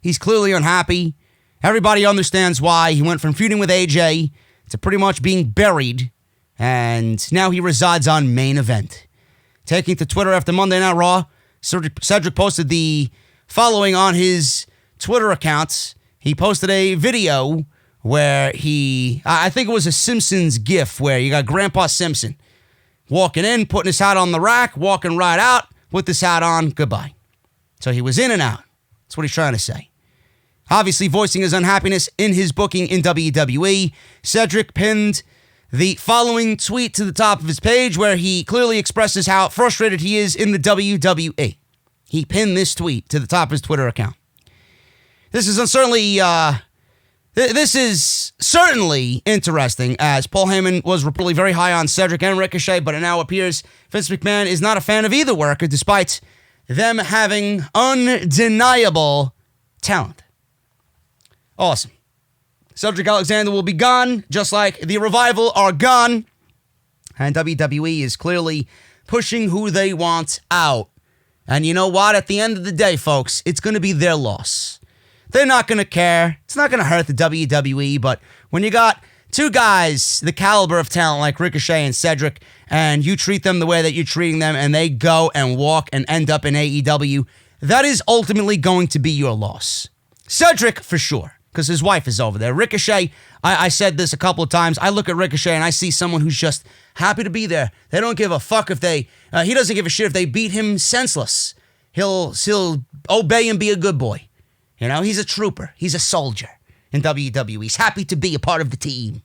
S1: He's clearly unhappy. Everybody understands why. He went from feuding with AJ to pretty much being buried, and now he resides on main event. Taking to Twitter after Monday Night Raw, Cedric posted the following on his Twitter accounts. He posted a video where I think it was a Simpsons gif where you got Grandpa Simpson walking in, putting his hat on the rack, walking right out, with his hat on, goodbye. So he was in and out. That's what he's trying to say. Obviously voicing his unhappiness in his booking in WWE, Cedric pinned the following tweet to the top of his page where he clearly expresses how frustrated he is in the WWE. He pinned this tweet to the top of his Twitter account. This is certainly interesting, as Paul Heyman was reportedly very high on Cedric and Ricochet, but it now appears Vince McMahon is not a fan of either worker, despite them having undeniable talent. Awesome. Cedric Alexander will be gone, just like the Revival are gone. And WWE is clearly pushing who they want out. And you know what? At the end of the day, folks, it's going to be their loss. They're not going to care. It's not going to hurt the WWE, but when you got two guys, the caliber of talent like Ricochet and Cedric, and you treat them the way that you're treating them, and they go and walk and end up in AEW, that is ultimately going to be your loss. Cedric, for sure, because his wife is over there. Ricochet, I said this a couple of times. I look at Ricochet and I see someone who's just happy to be there. They don't give a fuck if he doesn't give a shit if they beat him senseless. He'll obey and be a good boy. You know, he's a trooper. He's a soldier in WWE. He's happy to be a part of the team.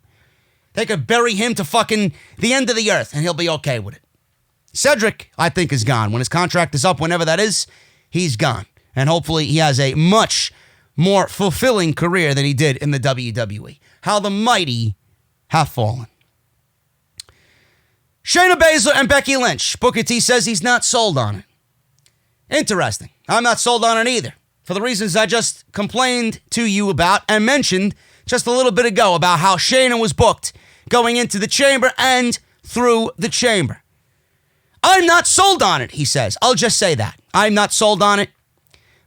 S1: They could bury him to fucking the end of the earth and he'll be okay with it. Cedric, I think, is gone. When his contract is up, whenever that is, he's gone. And hopefully he has a much more fulfilling career than he did in the WWE. How the mighty have fallen. Shayna Baszler and Becky Lynch. Booker T says he's not sold on it. Interesting. I'm not sold on it either. For the reasons I just complained to you about and mentioned just a little bit ago about how Shayna was booked going into the chamber and through the chamber. I'm not sold on it, he says. I'll just say that. I'm not sold on it.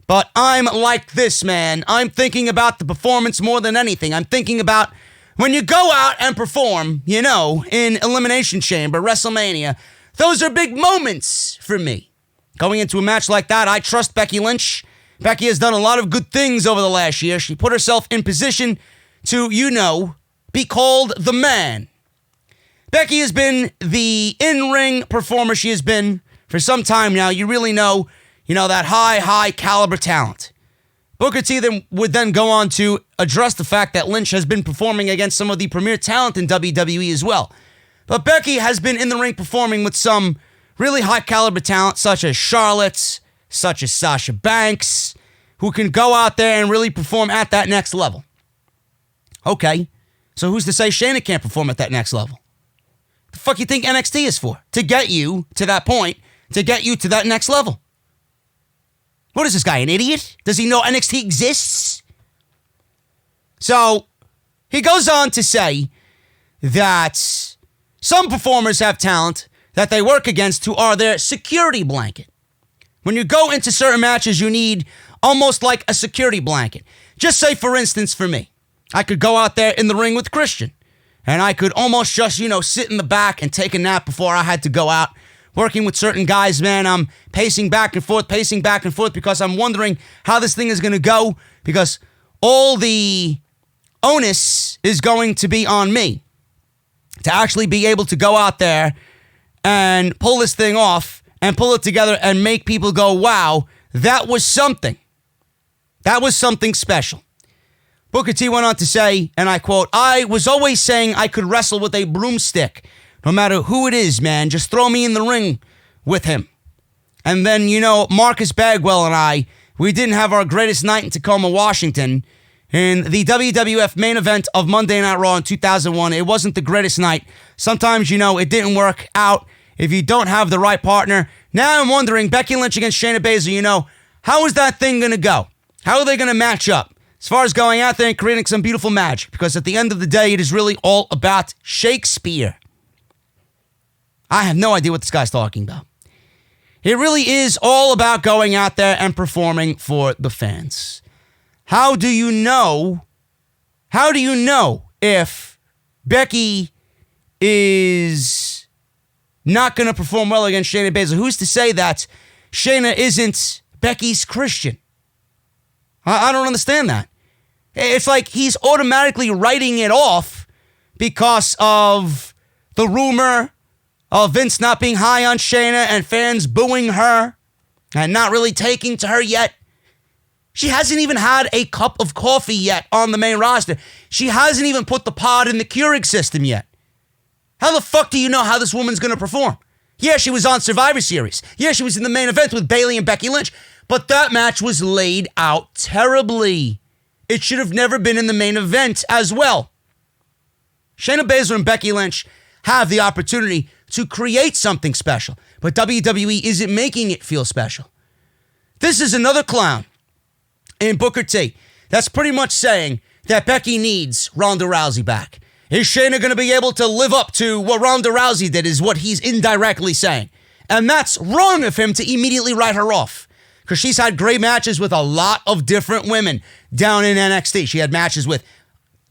S1: But I'm like this, man. I'm thinking about the performance more than anything. I'm thinking about when you go out and perform, you know, in Elimination Chamber, WrestleMania, those are big moments for me. Going into a match like that, I trust Becky Lynch. Becky has done a lot of good things over the last year. She put herself in position to, you know, be called the man. Becky has been the in-ring performer she has been for some time now. You really know, that high caliber talent. Booker T would then go on to address the fact that Lynch has been performing against some of the premier talent in WWE as well. But Becky has been in the ring performing with some really high caliber talent, such as Charlotte, such as Sasha Banks, who can go out there and really perform at that next level. Okay, so who's to say Shayna can't perform at that next level? The fuck you think NXT is for? To get you to that point, to get you to that next level. What is this guy, an idiot? Does he know NXT exists? So, he goes on to say that some performers have talent that they work against who are their security blanket. When you go into certain matches, you need almost like a security blanket. Just say, for instance, for me, I could go out there in the ring with Christian, and I could almost just, sit in the back and take a nap before I had to go out. Working with certain guys, man, I'm pacing back and forth because I'm wondering how this thing is going to go, because all the onus is going to be on me to actually be able to go out there and pull this thing off and pull it together and make people go, wow, that was something. That was something special. Booker T went on to say, and I quote, "I was always saying I could wrestle with a broomstick. No matter who it is, man, just throw me in the ring with him." And then, Marcus Bagwell and we didn't have our greatest night in Tacoma, Washington. In the WWF main event of Monday Night Raw in 2001, it wasn't the greatest night. Sometimes, it didn't work out if you don't have the right partner. Now I'm wondering, Becky Lynch against Shayna Baszler, how is that thing going to go? How are they going to match up? As far as going out there and creating some beautiful magic. Because at the end of the day, it is really all about Shakespeare. I have no idea what this guy's talking about. It really is all about going out there and performing for the fans. How do you know if Becky is not going to perform well against Shayna Baszler? Who's to say that Shayna isn't Becky's Christian? I don't understand that. It's like he's automatically writing it off because of the rumor of Vince not being high on Shayna and fans booing her and not really taking to her yet. She hasn't even had a cup of coffee yet on the main roster. She hasn't even put the pod in the Keurig system yet. How the fuck do you know how this woman's going to perform? Yeah, she was on Survivor Series. Yeah, she was in the main event with Bayley and Becky Lynch. But that match was laid out terribly. It should have never been in the main event as well. Shayna Baszler and Becky Lynch have the opportunity to create something special, but WWE isn't making it feel special. This is another clown in Booker T that's pretty much saying that Becky needs Ronda Rousey back. Is Shayna going to be able to live up to what Ronda Rousey did is what he's indirectly saying. And that's wrong of him to immediately write her off. Because she's had great matches with a lot of different women down in NXT. She had matches with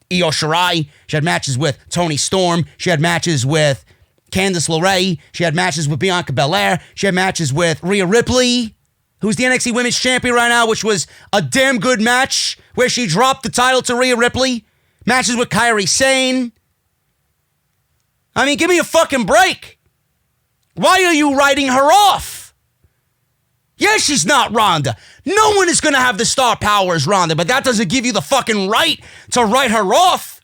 S1: Io Shirai. She had matches with Toni Storm. She had matches with Candice LeRae. She had matches with Bianca Belair. She had matches with Rhea Ripley, who's the NXT Women's Champion right now, which was a damn good match where she dropped the title to Rhea Ripley. Matches with Kairi Sane. I mean, give me a fucking break. Why are you writing her off? Yeah, she's not Ronda. No one is going to have the star power as Ronda, but that doesn't give you the fucking right to write her off.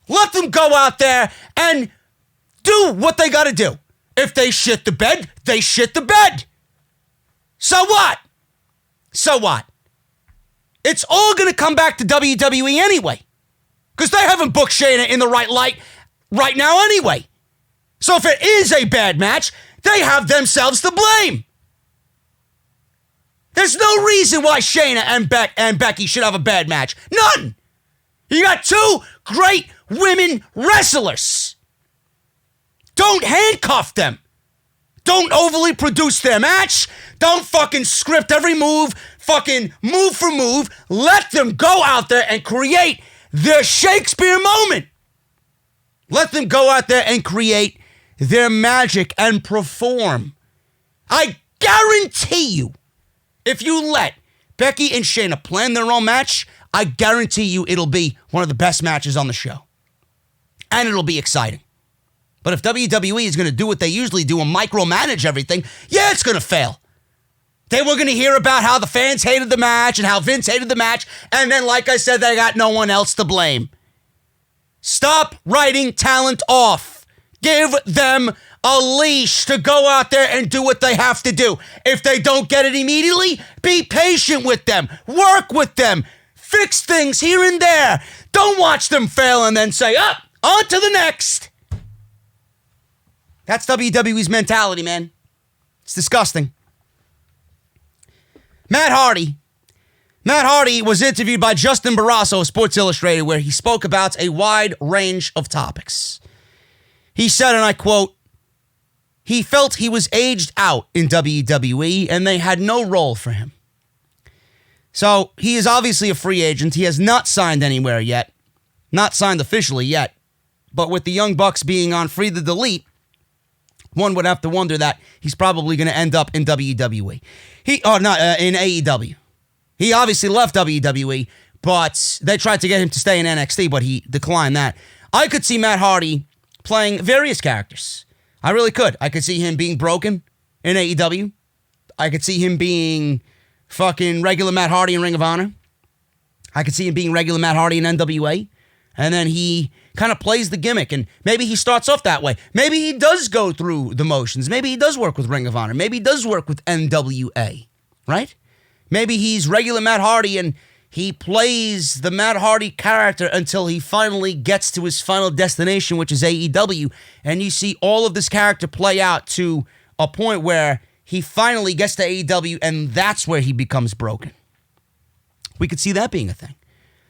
S1: Let them go out there and do what they got to do. If they shit the bed, they shit the bed. So what? So what? It's all going to come back to WWE anyway. Because they haven't booked Shayna in the right light right now anyway. So if it is a bad match, they have themselves to blame. There's no reason why Shayna and Becky should have a bad match. None. You got two great women wrestlers. Don't handcuff them. Don't overly produce their match. Don't fucking script every move, fucking move for move. Let them go out there and create their Shakespeare moment. Let them go out there and create their magic and perform. I guarantee you, if you let Becky and Shayna plan their own match, I guarantee you it'll be one of the best matches on the show. And it'll be exciting. But if WWE is going to do what they usually do and micromanage everything, yeah, it's going to fail. They were going to hear about how the fans hated the match and how Vince hated the match, and then, like I said, they got no one else to blame. Stop writing talent off. Give them a leash to go out there and do what they have to do. If they don't get it immediately, be patient with them. Work with them. Fix things here and there. Don't watch them fail and then say, on to the next. That's WWE's mentality, man. It's disgusting. Matt Hardy was interviewed by Justin Barrasso of Sports Illustrated, where he spoke about a wide range of topics. He said, and I quote, he felt he was aged out in WWE and they had no role for him. So he is obviously a free agent. He has not signed anywhere yet. Not signed officially yet. But with the Young Bucks being on Free to Delete, one would have to wonder that he's probably going to end up in WWE. In AEW. He obviously left WWE, but they tried to get him to stay in NXT, but he declined that. I could see Matt Hardy playing various characters. I really could. I could see him being broken in AEW. I could see him being fucking regular Matt Hardy in Ring of Honor. I could see him being regular Matt Hardy in NWA. And then he kind of plays the gimmick, and maybe he starts off that way. Maybe he does go through the motions. Maybe he does work with Ring of Honor. Maybe he does work with NWA, right? Maybe he's regular Matt Hardy, and he plays the Matt Hardy character until he finally gets to his final destination, which is AEW, and you see all of this character play out to a point where he finally gets to AEW, and that's where he becomes broken. We could see that being a thing.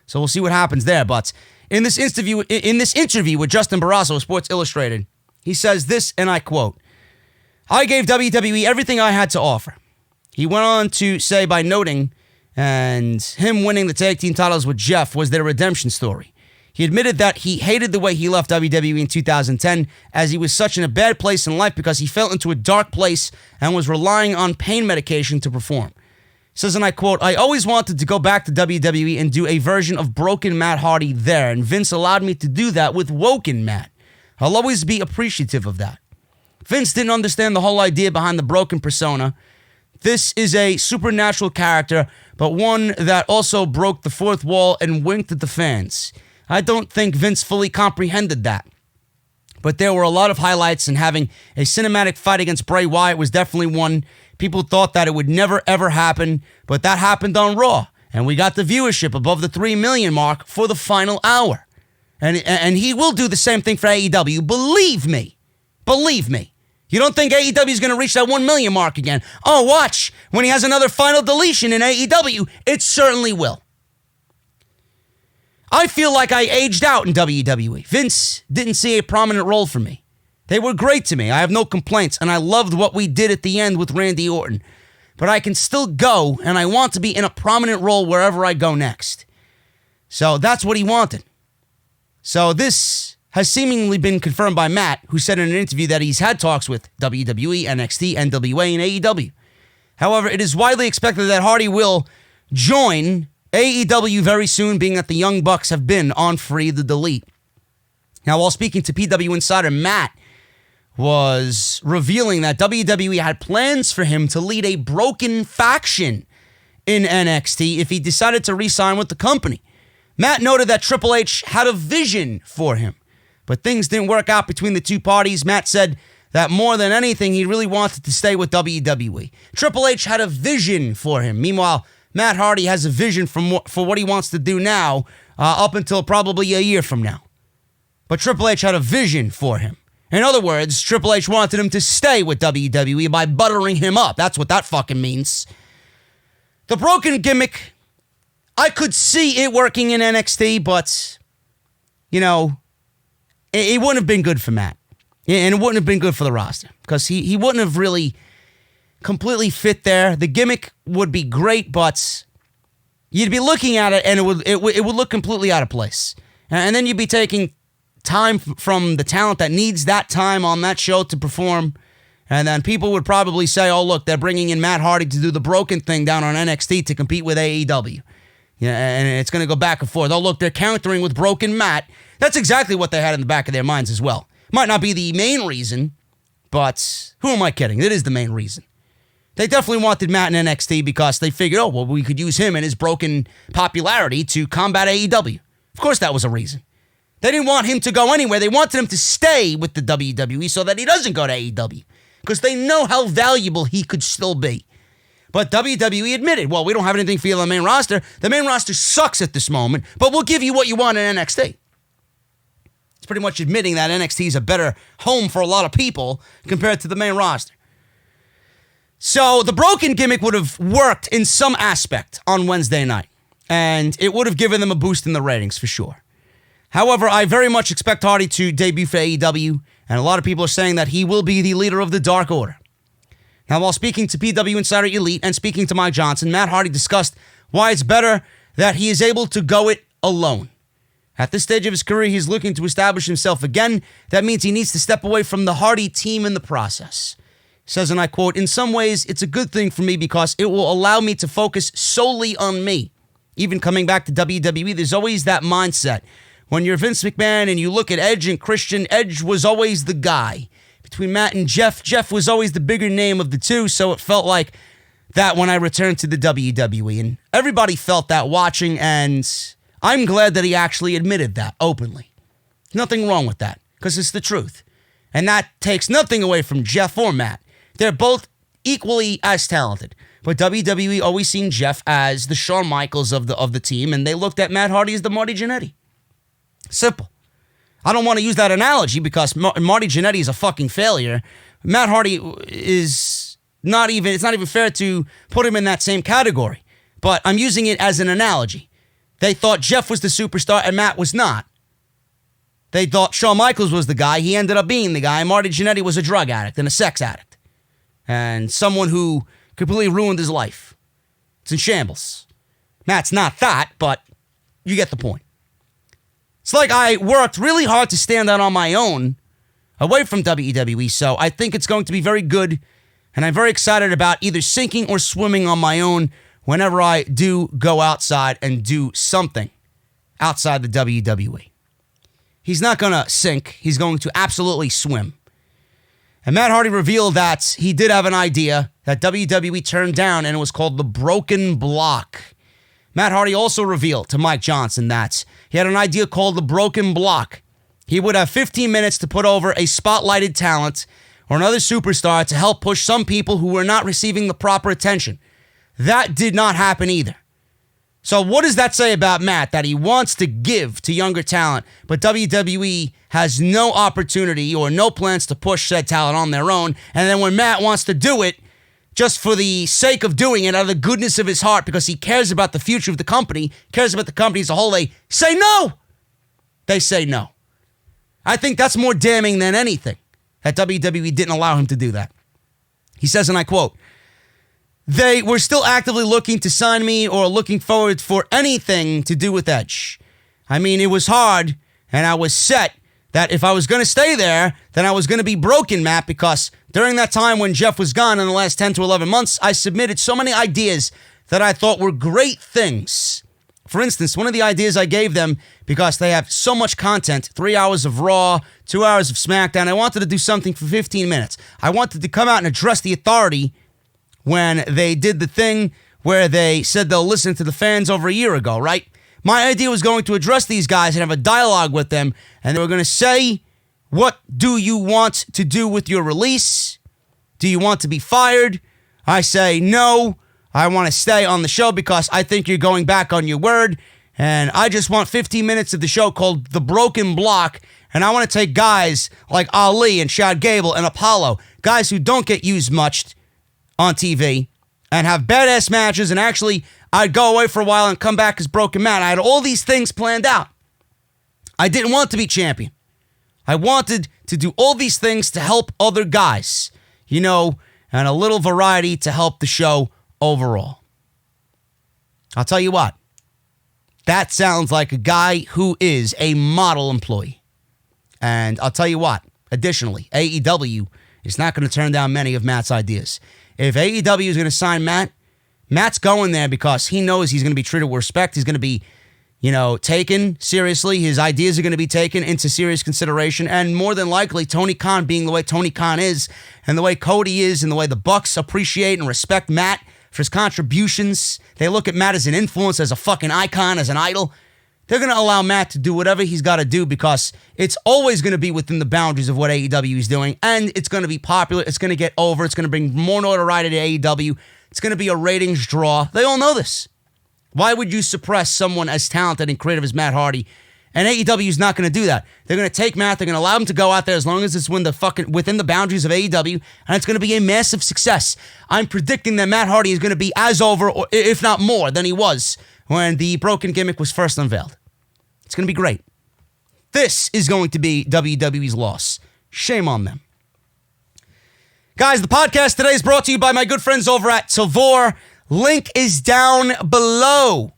S1: So we'll see what happens there, but in this interview with Justin Barrasso of Sports Illustrated, he says this, and I quote, I gave WWE everything I had to offer. He went on to say by noting, and him winning the tag team titles with Jeff was their redemption story. He admitted that he hated the way he left WWE in 2010 as he was such in a bad place in life because he fell into a dark place and was relying on pain medication to perform. Says, and I quote, I always wanted to go back to WWE and do a version of Broken Matt Hardy there, and Vince allowed me to do that with Woken Matt. I'll always be appreciative of that. Vince didn't understand the whole idea behind the broken persona. This is a supernatural character, but one that also broke the fourth wall and winked at the fans. I don't think Vince fully comprehended that. But there were a lot of highlights, and having a cinematic fight against Bray Wyatt was definitely one. People thought that it would never, ever happen, but that happened on Raw, and we got the viewership above the 3 million mark for the final hour. And he will do the same thing for AEW. Believe me. You don't think AEW is going to reach that 1 million mark again? Oh, watch. When he has another final deletion in AEW, it certainly will. I feel like I aged out in WWE. Vince didn't see a prominent role for me. They were great to me. I have no complaints, and I loved what we did at the end with Randy Orton. But I can still go, and I want to be in a prominent role wherever I go next. So that's what he wanted. So this has seemingly been confirmed by Matt, who said in an interview that he's had talks with WWE, NXT, NWA, and AEW. However, it is widely expected that Hardy will join AEW very soon, being that the Young Bucks have been on Free the Delete. Now, while speaking to PW Insider, Matt was revealing that WWE had plans for him to lead a broken faction in NXT if he decided to re-sign with the company. Matt noted that Triple H had a vision for him, but things didn't work out between the two parties. Matt said that more than anything, he really wanted to stay with WWE. Triple H had a vision for him. Meanwhile, Matt Hardy has a vision for what he wants to do now, up until probably a year from now. But Triple H had a vision for him. In other words, Triple H wanted him to stay with WWE by buttering him up. That's what that fucking means. The broken gimmick, I could see it working in NXT, but, you know, it wouldn't have been good for Matt. And it wouldn't have been good for the roster, because he wouldn't have really completely fit there. The gimmick would be great, but you'd be looking at it and it would look completely out of place. And then you'd be taking time from the talent that needs that time on that show to perform. And then people would probably say, oh, look, they're bringing in Matt Hardy to do the broken thing down on NXT to compete with AEW. Yeah, and it's going to go back and forth. Oh, look, they're countering with broken Matt. That's exactly what they had in the back of their minds as well. Might not be the main reason, but who am I kidding? It is the main reason. They definitely wanted Matt in NXT because they figured, oh, well, we could use him and his broken popularity to combat AEW. Of course that was a reason. They didn't want him to go anywhere. They wanted him to stay with the WWE so that he doesn't go to AEW, because they know how valuable he could still be. But WWE admitted, well, we don't have anything for you on the main roster. The main roster sucks at this moment, but we'll give you what you want in NXT. It's pretty much admitting that NXT is a better home for a lot of people compared to the main roster. So the broken gimmick would have worked in some aspect on Wednesday night, and it would have given them a boost in the ratings for sure. However, I very much expect Hardy to debut for AEW, and a lot of people are saying that he will be the leader of the Dark Order. Now, while speaking to PW Insider Elite and speaking to Mike Johnson, Matt Hardy discussed why it's better that he is able to go it alone. At this stage of his career, he's looking to establish himself again. That means he needs to step away from the Hardy team in the process. He says, and I quote, "In some ways, it's a good thing for me because it will allow me to focus solely on me. Even coming back to WWE, there's always that mindset. When you're Vince McMahon and you look at Edge and Christian, Edge was always the guy. Between Matt and Jeff, Jeff was always the bigger name of the two, so it felt like that when I returned to the WWE. And everybody felt that watching, and I'm glad that he actually admitted that openly. Nothing wrong with that, because it's the truth. And that takes nothing away from Jeff or Matt. They're both equally as talented. But WWE always seen Jeff as the Shawn Michaels of the team, and they looked at Matt Hardy as the Marty Jannetty. Simple. I don't want to use that analogy because Marty Jannetty is a fucking failure. Matt Hardy is not even, it's not even fair to put him in that same category. But I'm using it as an analogy. They thought Jeff was the superstar and Matt was not. They thought Shawn Michaels was the guy. He ended up being the guy. Marty Jannetty was a drug addict and a sex addict. And someone who completely ruined his life. It's in shambles. Matt's not that, but you get the point. It's like I worked really hard to stand out on my own away from WWE, so I think it's going to be very good, and I'm very excited about either sinking or swimming on my own whenever I do go outside and do something outside the WWE. He's not going to sink. He's going to absolutely swim. And Matt Hardy revealed that he did have an idea that WWE turned down, and it was called the Broken Block. Matt Hardy also revealed to Mike Johnson that he had an idea called the Broken Block. He would have 15 minutes to put over a spotlighted talent or another superstar to help push some people who were not receiving the proper attention. That did not happen either. So what does that say about Matt? That he wants to give to younger talent, but WWE has no opportunity or no plans to push said talent on their own. And then when Matt wants to do it, just for the sake of doing it, out of the goodness of his heart, because he cares about the future of the company, cares about the company as a whole, they say no. They say no. I think that's more damning than anything, that WWE didn't allow him to do that. He says, and I quote, "They were still actively looking to sign me or looking forward for anything to do with Edge. I mean, it was hard, and I was set that if I was going to stay there, then I was going to be broken, Matt, because during that time when Jeff was gone in the last 10 to 11 months, I submitted so many ideas that I thought were great things. For instance, one of the ideas I gave them, because they have so much content, 3 hours of Raw, 2 hours of SmackDown, I wanted to do something for 15 minutes. I wanted to come out and address the authority when they did the thing where they said they'll listen to the fans over a year ago, right? My idea was going to address these guys and have a dialogue with them, and they were going to say, what do you want to do with your release? Do you want to be fired? I say, no, I want to stay on the show because I think you're going back on your word, and I just want 15 minutes of the show called The Broken Block, and I want to take guys like Ali and Chad Gable and Apollo, guys who don't get used much on TV, and have badass matches, and actually, I'd go away for a while and come back as Broken Matt. I had all these things planned out. I didn't want to be champion. I wanted to do all these things to help other guys, you know, and a little variety to help the show overall. I'll tell you what, that sounds like a guy who is a model employee. And I'll tell you what, additionally, AEW is not going to turn down many of Matt's ideas. If AEW is going to sign Matt, Matt's going there because he knows he's going to be treated with respect. He's going to be, you know, taken seriously. His ideas are going to be taken into serious consideration. And more than likely, Tony Khan being the way Tony Khan is, and the way Cody is, and the way the Bucks appreciate and respect Matt for his contributions. They look at Matt as an influence, as a fucking icon, as an idol. They're going to allow Matt to do whatever he's got to do because it's always going to be within the boundaries of what AEW is doing, and it's going to be popular. It's going to get over. It's going to bring more notoriety to AEW. It's going to be a ratings draw. They all know this. Why would you suppress someone as talented and creative as Matt Hardy? And AEW is not going to do that. They're going to take Matt. They're going to allow him to go out there as long as it's within the boundaries of AEW, and it's going to be a massive success. I'm predicting that Matt Hardy is going to be as over, or if not more, than he was when the broken gimmick was first unveiled. It's going to be great. This is going to be WWE's loss. Shame on them. Guys, the podcast today is brought to you by my good friends over at Tavor. Link is down below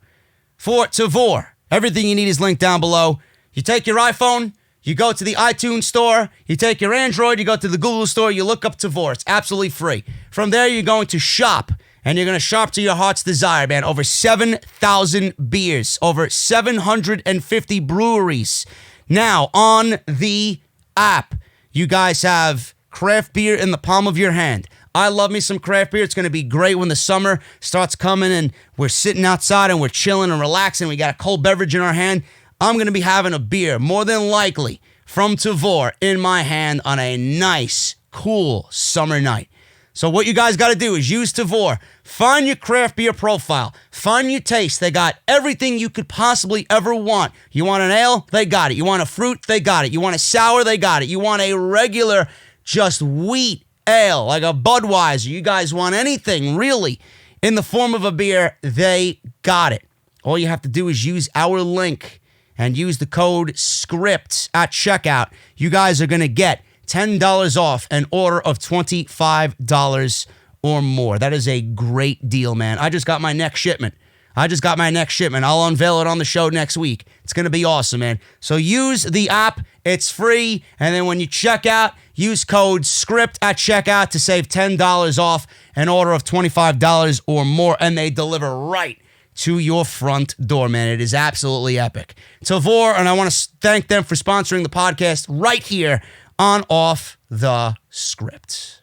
S1: for Tavor. Everything you need is linked down below. You take your iPhone, you go to the iTunes store, you take your Android, you go to the Google store, you look up Tavor. It's absolutely free. From there, you're going to shop, and you're going to shop to your heart's desire, man. Over 7,000 beers, over 750 breweries. Now, on the app, you guys have craft beer in the palm of your hand. I love me some craft beer. It's going to be great when the summer starts coming and we're sitting outside and we're chilling and relaxing. We got a cold beverage in our hand. I'm going to be having a beer, more than likely, from Tavor in my hand on a nice, cool summer night. So what you guys got to do is use Tavor. Find your craft beer profile. Find your taste. They got everything you could possibly ever want. You want an ale? They got it. You want a fruit? They got it. You want a sour? They got it. You want a regular, just wheat ale, like a Budweiser? You guys want anything, really, in the form of a beer? They got it. All you have to do is use our link and use the code SCRIPT at checkout. You guys are going to get $10 off an order of $25 or more. That is a great deal, man. I just got my next shipment. I'll unveil it on the show next week. It's going to be awesome, man. So use the app. It's free. And then when you check out, use code SCRIPT at checkout to save $10 off an order of $25 or more. And they deliver right to your front door, man. It is absolutely epic. Tavor, and I want to thank them for sponsoring the podcast right here on Off the Script.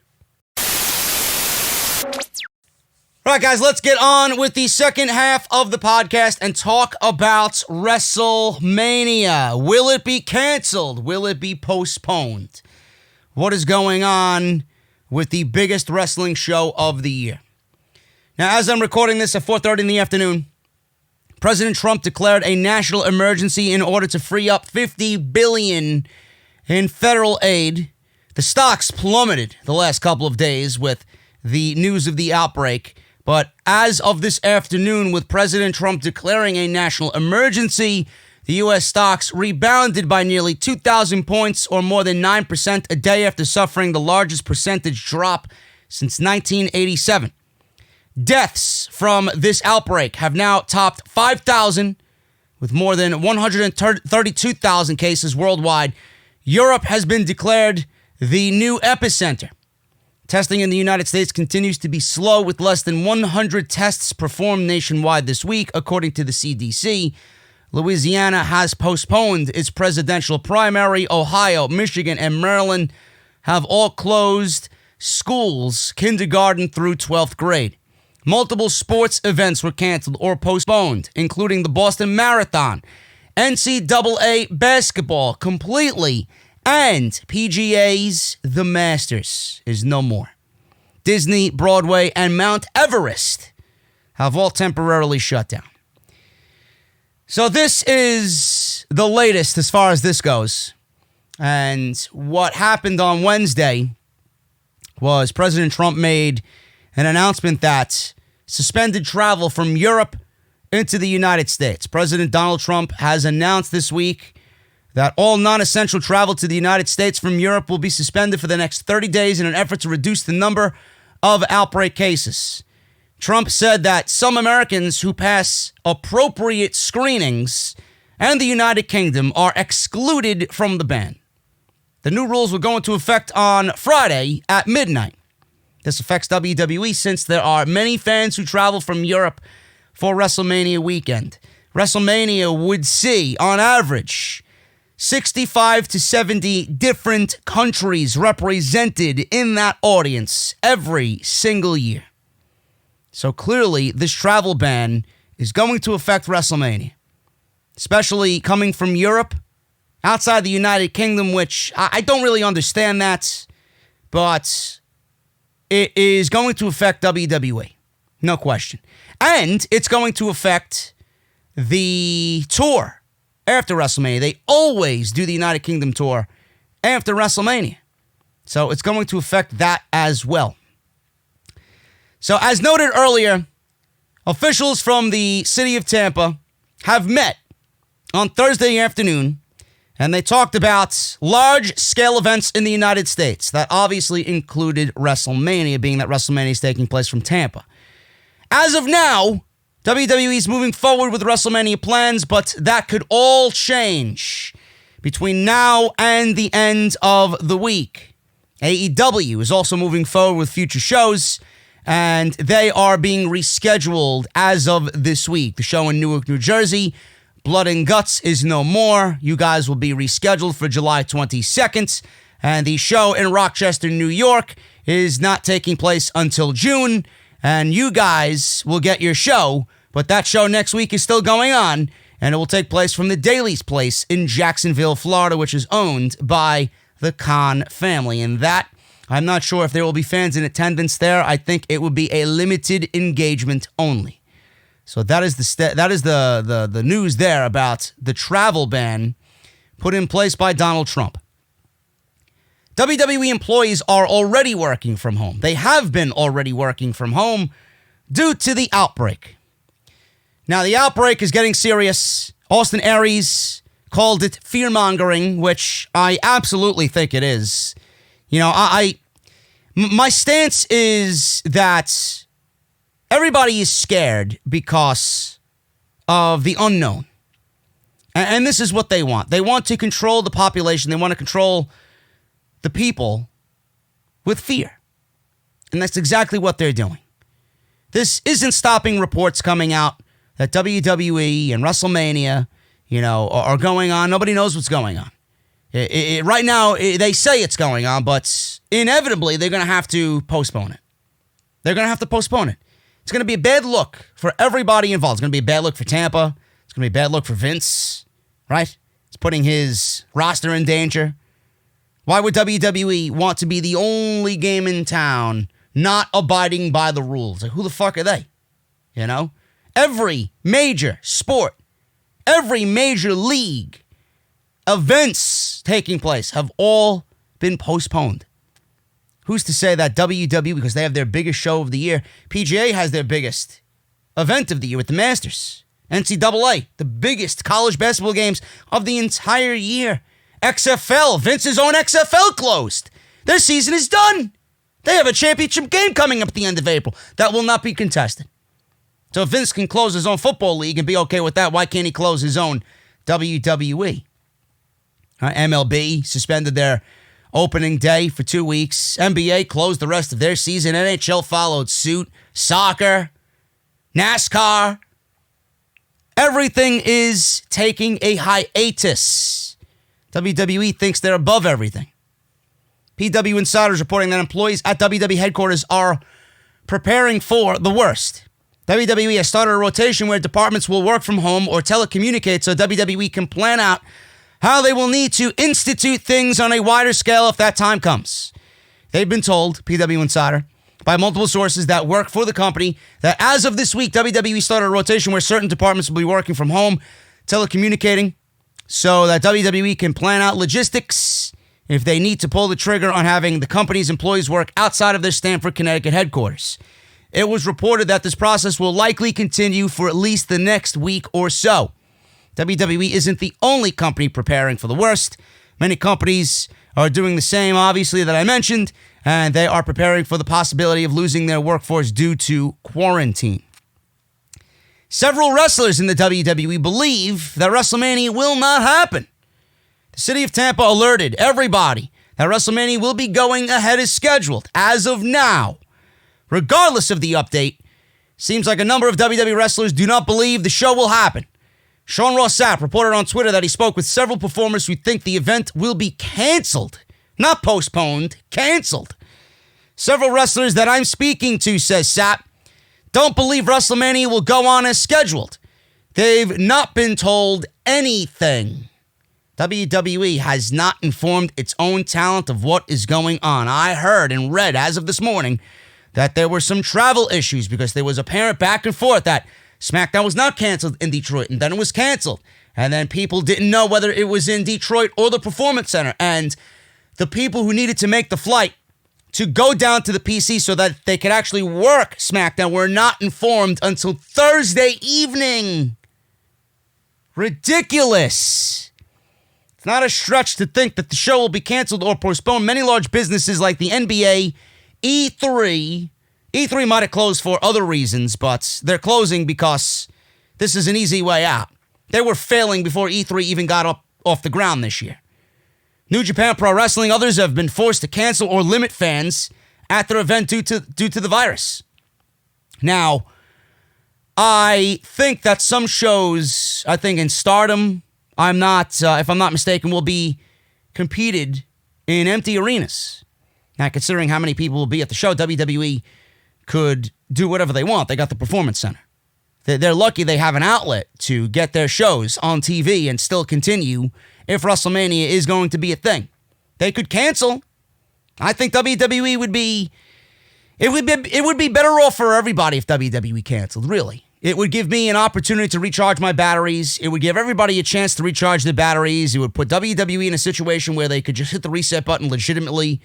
S1: All right, guys, let's get on with the second half of the podcast and talk about WrestleMania. Will it be canceled? Will it be postponed? What is going on with the biggest wrestling show of the year? Now, as I'm recording this at 4:30 in the afternoon, President Trump declared a national emergency in order to free up $50 billion in federal aid. The stocks plummeted the last couple of days with the news of the outbreak. But as of this afternoon, with President Trump declaring a national emergency, the U.S. stocks rebounded by nearly 2,000 points, or more than 9% a day, after suffering the largest percentage drop since 1987. Deaths from this outbreak have now topped 5,000, with more than 132,000 cases worldwide. Europe has been declared the new epicenter. Testing in the United States continues to be slow, with less than 100 tests performed nationwide this week, according to the CDC. Louisiana has postponed its presidential primary. Ohio, Michigan, and Maryland have all closed schools, kindergarten through 12th grade. Multiple sports events were canceled or postponed, including the Boston Marathon, NCAA basketball completely, and PGA's The Masters is no more. Disney, Broadway, and Mount Everest have all temporarily shut down. So this is the latest as far as this goes. And what happened on Wednesday was President Trump made an announcement that suspended travel from Europe into the United States. President Donald Trump has announced this week that all non-essential travel to the United States from Europe will be suspended for the next 30 days in an effort to reduce the number of outbreak cases. Trump said that some Americans who pass appropriate screenings and the United Kingdom are excluded from the ban. The new rules will go into effect on Friday at midnight. This affects WWE since there are many fans who travel from Europe for WrestleMania weekend. WrestleMania would see, on average, 65 to 70 different countries represented in that audience every single year. So clearly, this travel ban is going to affect WrestleMania, especially coming from Europe, outside the United Kingdom, which I don't really understand that, but it is going to affect WWE, no question. And it's going to affect the tour after WrestleMania. They always do the United Kingdom tour after WrestleMania. So it's going to affect that as well. So as noted earlier, officials from the city of Tampa have met on Thursday afternoon, and they talked about large-scale events in the United States. That obviously included WrestleMania, being that WrestleMania is taking place from Tampa. As of now, WWE is moving forward with WrestleMania plans, but that could all change between now and the end of the week. AEW is also moving forward with future shows, and they are being rescheduled as of this week. The show in Newark, New Jersey, Blood and Guts, is no more. You guys will be rescheduled for July 22nd. And the show in Rochester, New York, is not taking place until June. And you guys will get your show, but that show next week is still going on. And it will take place from the Daly's Place in Jacksonville, Florida, which is owned by the Khan family. And that, I'm not sure if there will be fans in attendance there. I think it would be a limited engagement only. So that is the news there about the travel ban put in place by Donald Trump. WWE employees are already working from home. They have been already working from home due to the outbreak. Now, the outbreak is getting serious. Austin Aries called it fear-mongering, which I absolutely think it is. You know, my stance is that everybody is scared because of the unknown. And this is what they want. They want to control the population. They want to control the people with fear. And that's exactly what they're doing. This isn't stopping reports coming out that WWE and WrestleMania, are going on. Nobody knows what's going on. Right now, they say it's going on, but inevitably, they're going to have to postpone it. They're going to have to postpone it. It's going to be a bad look for everybody involved. It's going to be a bad look for Tampa. It's going to be a bad look for Vince, right? It's putting his roster in danger. Why would WWE want to be the only game in town not abiding by the rules? Like, who the fuck are they? every major sport, every major league, events taking place have all been postponed. Who's to say that WWE, because they have their biggest show of the year, PGA has their biggest event of the year with the Masters, NCAA, the biggest college basketball games of the entire year, XFL, Vince's own XFL closed. Their season is done. They have a championship game coming up at the end of April that will not be contested. So if Vince can close his own football league and be okay with that, why can't he close his own WWE? MLB suspended their opening day for 2 weeks. NBA closed the rest of their season. NHL followed suit. Soccer, NASCAR. Everything is taking a hiatus. WWE thinks they're above everything. PW Insiders reporting that employees at WWE headquarters are preparing for the worst. WWE has started a rotation where departments will work from home or telecommunicate so WWE can plan out how they will need to institute things on a wider scale if that time comes. They've been told, PW Insider, by multiple sources that work for the company, that as of this week, WWE started a rotation where certain departments will be working from home, telecommunicating, so that WWE can plan out logistics if they need to pull the trigger on having the company's employees work outside of their Stamford, Connecticut headquarters. It was reported that this process will likely continue for at least the next week or so. WWE isn't the only company preparing for the worst. Many companies are doing the same, obviously, that I mentioned, and they are preparing for the possibility of losing their workforce due to quarantine. Several wrestlers in the WWE believe that WrestleMania will not happen. The city of Tampa alerted everybody that WrestleMania will be going ahead as scheduled as of now. Regardless of the update, seems like a number of WWE wrestlers do not believe the show will happen. Sean Ross Sapp reported on Twitter that he spoke with several performers who think the event will be canceled. Not postponed, canceled. Several wrestlers that I'm speaking to, says Sapp, don't believe WrestleMania will go on as scheduled. They've not been told anything. WWE has not informed its own talent of what is going on. I heard and read as of this morning that there were some travel issues because there was apparent back and forth that SmackDown was not canceled in Detroit, and then it was canceled. And then people didn't know whether it was in Detroit or the Performance Center. And the people who needed to make the flight to go down to the PC so that they could actually work SmackDown were not informed until Thursday evening. Ridiculous. It's not a stretch to think that the show will be canceled or postponed. Many large businesses like the NBA, E3 might have closed for other reasons, but they're closing because this is an easy way out. They were failing before E3 even got up off the ground this year. New Japan Pro Wrestling, others have been forced to cancel or limit fans at their event due to the virus. Now, I think that some shows, I think in Stardom, if I'm not mistaken, will be competed in empty arenas. Now, considering how many people will be at the show, WWE could do whatever they want. They got the Performance Center. They're lucky they have an outlet to get their shows on TV and still continue if WrestleMania is going to be a thing. They could cancel. I think WWE would be better off for everybody if WWE canceled, really. It would give me an opportunity to recharge my batteries. It would give everybody a chance to recharge their batteries. It would put WWE in a situation where they could just hit the reset button legitimately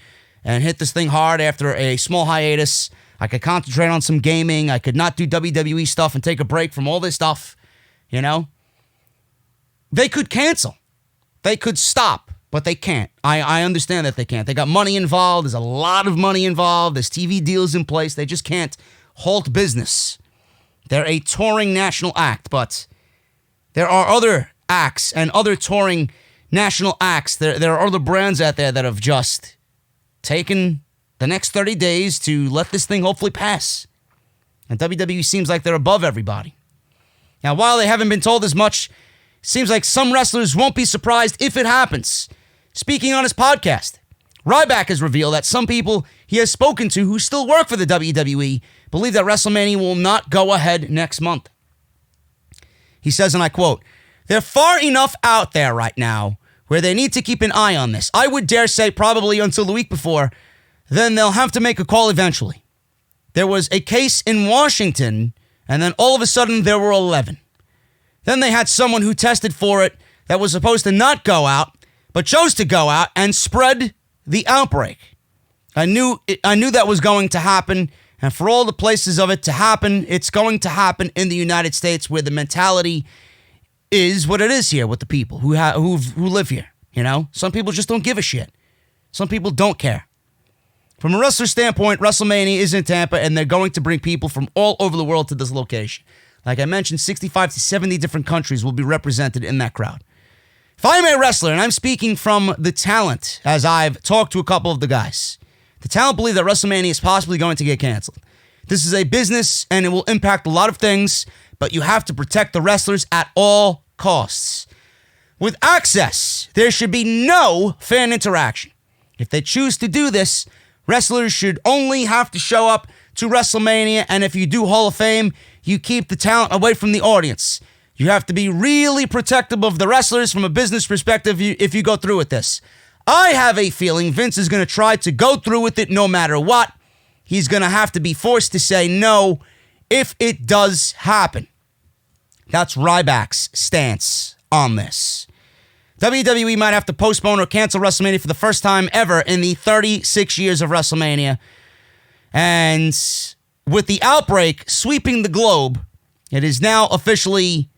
S1: and hit this thing hard after a small hiatus. I could concentrate on some gaming. I could not do WWE stuff and take a break from all this stuff, you know? They could cancel. They could stop, but they can't. I understand that they can't. They got money involved. There's a lot of money involved. There's TV deals in place. They just can't halt business. They're a touring national act, but there are other acts and other touring national acts. There are other brands out there that have just taken the next 30 days to let this thing hopefully pass. And WWE seems like they're above everybody. Now, while they haven't been told as much, seems like some wrestlers won't be surprised if it happens. Speaking on his podcast, Ryback has revealed that some people he has spoken to who still work for the WWE believe that WrestleMania will not go ahead next month. He says, and I quote, "They're far enough out there right now where they need to keep an eye on this. I would dare say probably until the week before, then they'll have to make a call eventually. There was a case in Washington And then all of a sudden, there were 11. Then they had someone who tested for it that was supposed to not go out, but chose to go out and spread the outbreak. I knew that was going to happen, and for all the places of it to happen, it's going to happen in the United States, where the mentality is what it is here with the people who live here. You know, some people just don't give a shit. Some people don't care. From a wrestler standpoint, WrestleMania is in Tampa, and they're going to bring people from all over the world to this location. Like I mentioned, 65 to 70 different countries will be represented in that crowd. If I'm a wrestler, and I'm speaking from the talent, as I've talked to a couple of the guys, the talent believe that WrestleMania is possibly going to get canceled. This is a business, and it will impact a lot of things, but you have to protect the wrestlers at all costs. With access, there should be no fan interaction. If they choose to do this, wrestlers should only have to show up to WrestleMania, and if you do Hall of Fame, you keep the talent away from the audience. You have to be really protective of the wrestlers from a business perspective if you go through with this. I have a feeling Vince is going to try to go through with it no matter what. He's going to have to be forced to say no if it does happen. That's Ryback's stance on this. WWE might have to postpone or cancel WrestleMania for the first time ever in the 36 years of WrestleMania. And with the outbreak sweeping the globe, it is now officially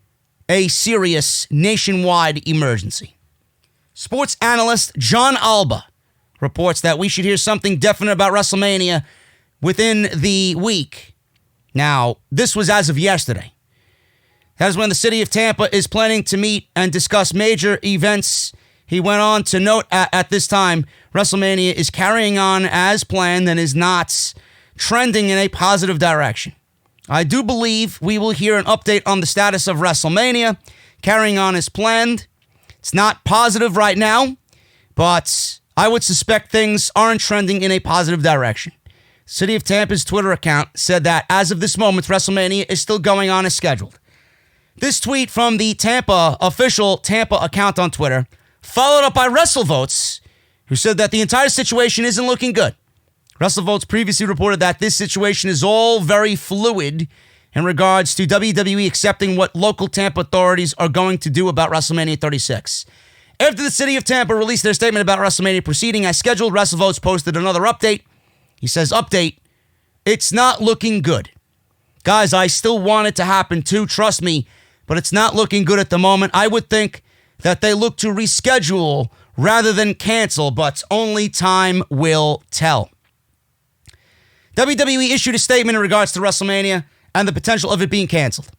S1: a serious nationwide emergency. Sports analyst John Alba reports that we should hear something definite about WrestleMania within the week. Now, this was as of yesterday. That is when the city of Tampa is planning to meet and discuss major events. He went on to note at this time, WrestleMania is carrying on as planned and is not trending in a positive direction. I do believe we will hear an update on the status of WrestleMania carrying on as planned. It's not positive right now, but I would suspect things aren't trending in a positive direction. City of Tampa's Twitter account said that as of this moment, WrestleMania is still going on as scheduled. This tweet from the official Tampa account on Twitter, followed up by WrestleVotes, who said that the entire situation isn't looking good. WrestleVotes previously reported that this situation is all very fluid in regards to WWE accepting what local Tampa authorities are going to do about WrestleMania 36. After the city of Tampa released their statement about WrestleMania proceeding as scheduled, WrestleVotes posted another update. He says, update, it's not looking good. Guys, I still want it to happen too, trust me, but it's not looking good at the moment. I would think that they look to reschedule rather than cancel, but only time will tell. WWE issued a statement in regards to WrestleMania and the potential of it being canceled.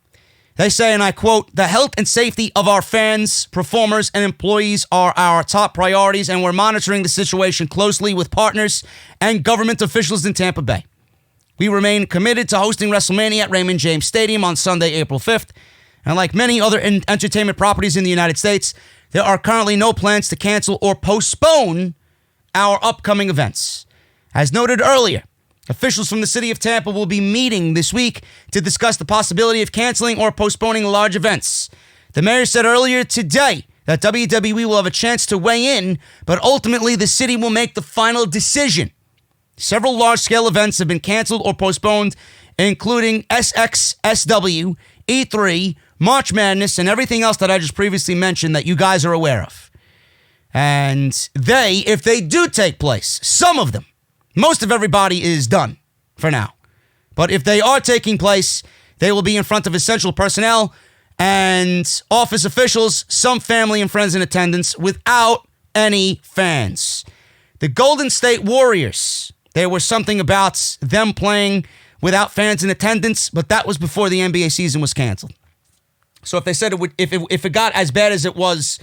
S1: They say, and I quote, "The health and safety of our fans, performers, and employees are our top priorities, and we're monitoring the situation closely with partners and government officials in Tampa Bay. We remain committed to hosting WrestleMania at Raymond James Stadium on Sunday, April 5th. And like many other entertainment properties in the United States, there are currently no plans to cancel or postpone our upcoming events. As noted earlier, officials from the city of Tampa will be meeting this week to discuss the possibility of canceling or postponing large events. The mayor said earlier today that WWE will have a chance to weigh in, but ultimately the city will make the final decision. Several large-scale events have been canceled or postponed, including SXSW, E3, March Madness, and everything else that I just previously mentioned that you guys are aware of. And if they do take place, some of them, most of everybody is done for now. But if they are taking place, they will be in front of essential personnel and office officials, some family and friends in attendance, without any fans. The Golden State Warriors, there was something about them playing without fans in attendance, but that was before the NBA season was canceled. So if they said if it got as bad as it was,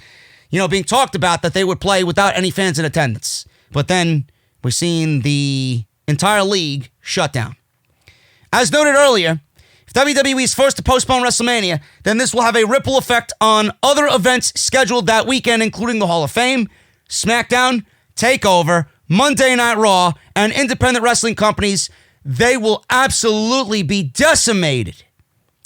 S1: being talked about, that they would play without any fans in attendance. But then we're seeing the entire league shut down. As noted earlier, if WWE is forced to postpone WrestleMania, then this will have a ripple effect on other events scheduled that weekend, including the Hall of Fame, SmackDown, TakeOver, Monday Night Raw, and independent wrestling companies. They will absolutely be decimated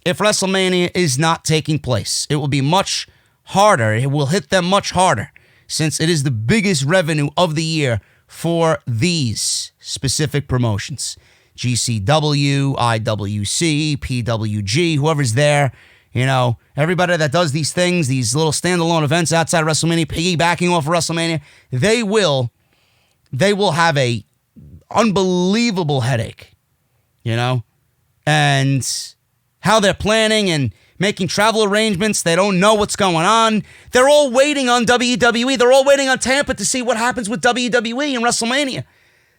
S1: if WrestleMania is not taking place. It will be much harder. It will hit them much harder since it is the biggest revenue of the year for these specific promotions. GCW, IWC, PWG, whoever's there, everybody that does these things, these little standalone events outside of WrestleMania, piggybacking off of WrestleMania, they will have a unbelievable headache, and how they're planning and making travel arrangements. They don't know what's going on. They're all waiting on WWE. They're all waiting on Tampa to see what happens with WWE and WrestleMania.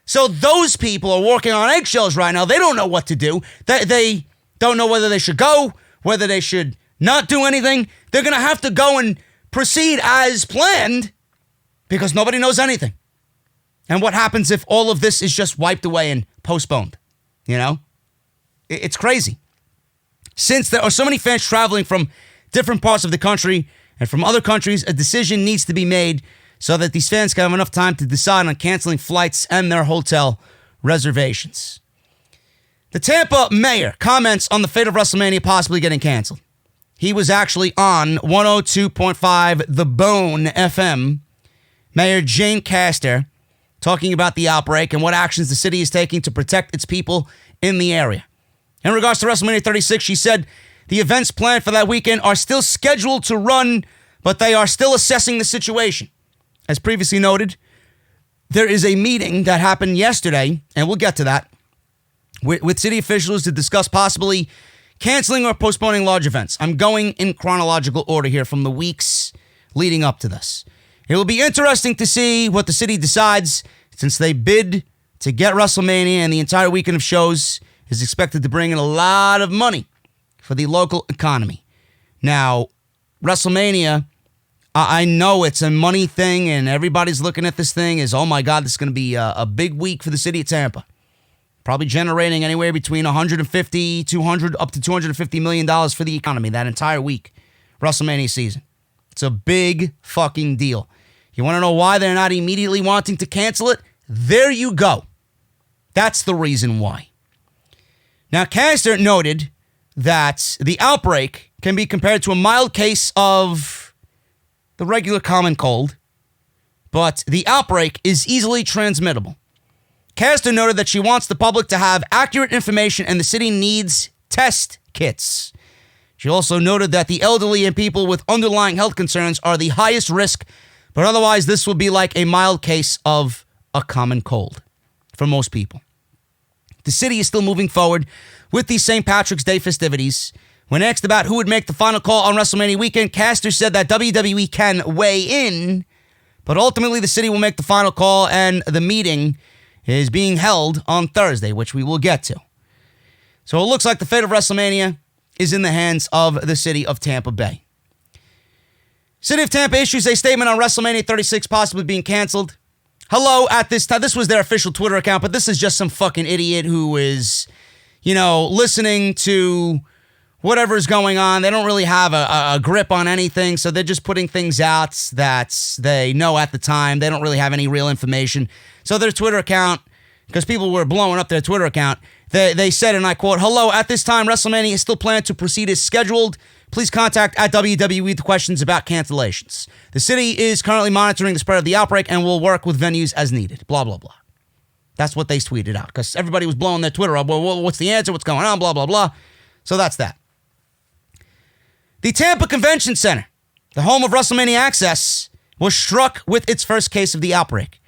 S1: So those people are walking on eggshells right now. They don't know what to do. They don't know whether they should go, whether they should not do anything. They're going to have to go and proceed as planned because nobody knows anything. And what happens if all of this is just wiped away and postponed? It's crazy. Since there are so many fans traveling from different parts of the country and from other countries, a decision needs to be made so that these fans can have enough time to decide on canceling flights and their hotel reservations. The Tampa mayor comments on the fate of WrestleMania possibly getting canceled. He was actually on 102.5 The Bone FM, Mayor Jane Castor, talking about the outbreak and what actions the city is taking to protect its people in the area. In regards to WrestleMania 36, she said the events planned for that weekend are still scheduled to run, but they are still assessing the situation. As previously noted, there is a meeting that happened yesterday, and we'll get to that, with city officials to discuss possibly canceling or postponing large events. I'm going in chronological order here from the weeks leading up to this. It will be interesting to see what the city decides, since they bid to get WrestleMania, and the entire weekend of shows is expected to bring in a lot of money for the local economy. Now, WrestleMania, I know it's a money thing, and everybody's looking at this thing as, oh my God, this is going to be a big week for the city of Tampa. Probably generating anywhere between $150, $200, up to $250 million for the economy that entire week, WrestleMania season. It's a big fucking deal. You want to know why they're not immediately wanting to cancel it? There you go. That's the reason why. Now, Castor noted that the outbreak can be compared to a mild case of the regular common cold, but the outbreak is easily transmittable. Castor noted that she wants the public to have accurate information and the city needs test kits. She also noted that the elderly and people with underlying health concerns are the highest risk, but otherwise this will be like a mild case of a common cold for most people. The city is still moving forward with the St. Patrick's Day festivities. When asked about who would make the final call on WrestleMania weekend, Castor said that WWE can weigh in, but ultimately the city will make the final call, and the meeting is being held on Thursday, which we will get to. So it looks like the fate of WrestleMania is in the hands of the city of Tampa Bay. City of Tampa issues a statement on WrestleMania 36 possibly being canceled. Hello at this time. This was their official Twitter account, but this is just some fucking idiot who is, listening to whatever's going on. They don't really have a grip on anything, so they're just putting things out that they know at the time. They don't really have any real information. So their Twitter account, because people were blowing up their Twitter account, they said, and I quote, "Hello, at this time, WrestleMania is still planned to proceed as scheduled. Please contact at WWE with questions about cancellations. The city is currently monitoring the spread of the outbreak and will work with venues as needed." Blah, blah, blah. That's what they tweeted out, because everybody was blowing their Twitter up. Well, what's the answer? What's going on? Blah, blah, blah. So that's that. The Tampa Convention Center, the home of WrestleMania Access, was struck with its first case of the outbreak.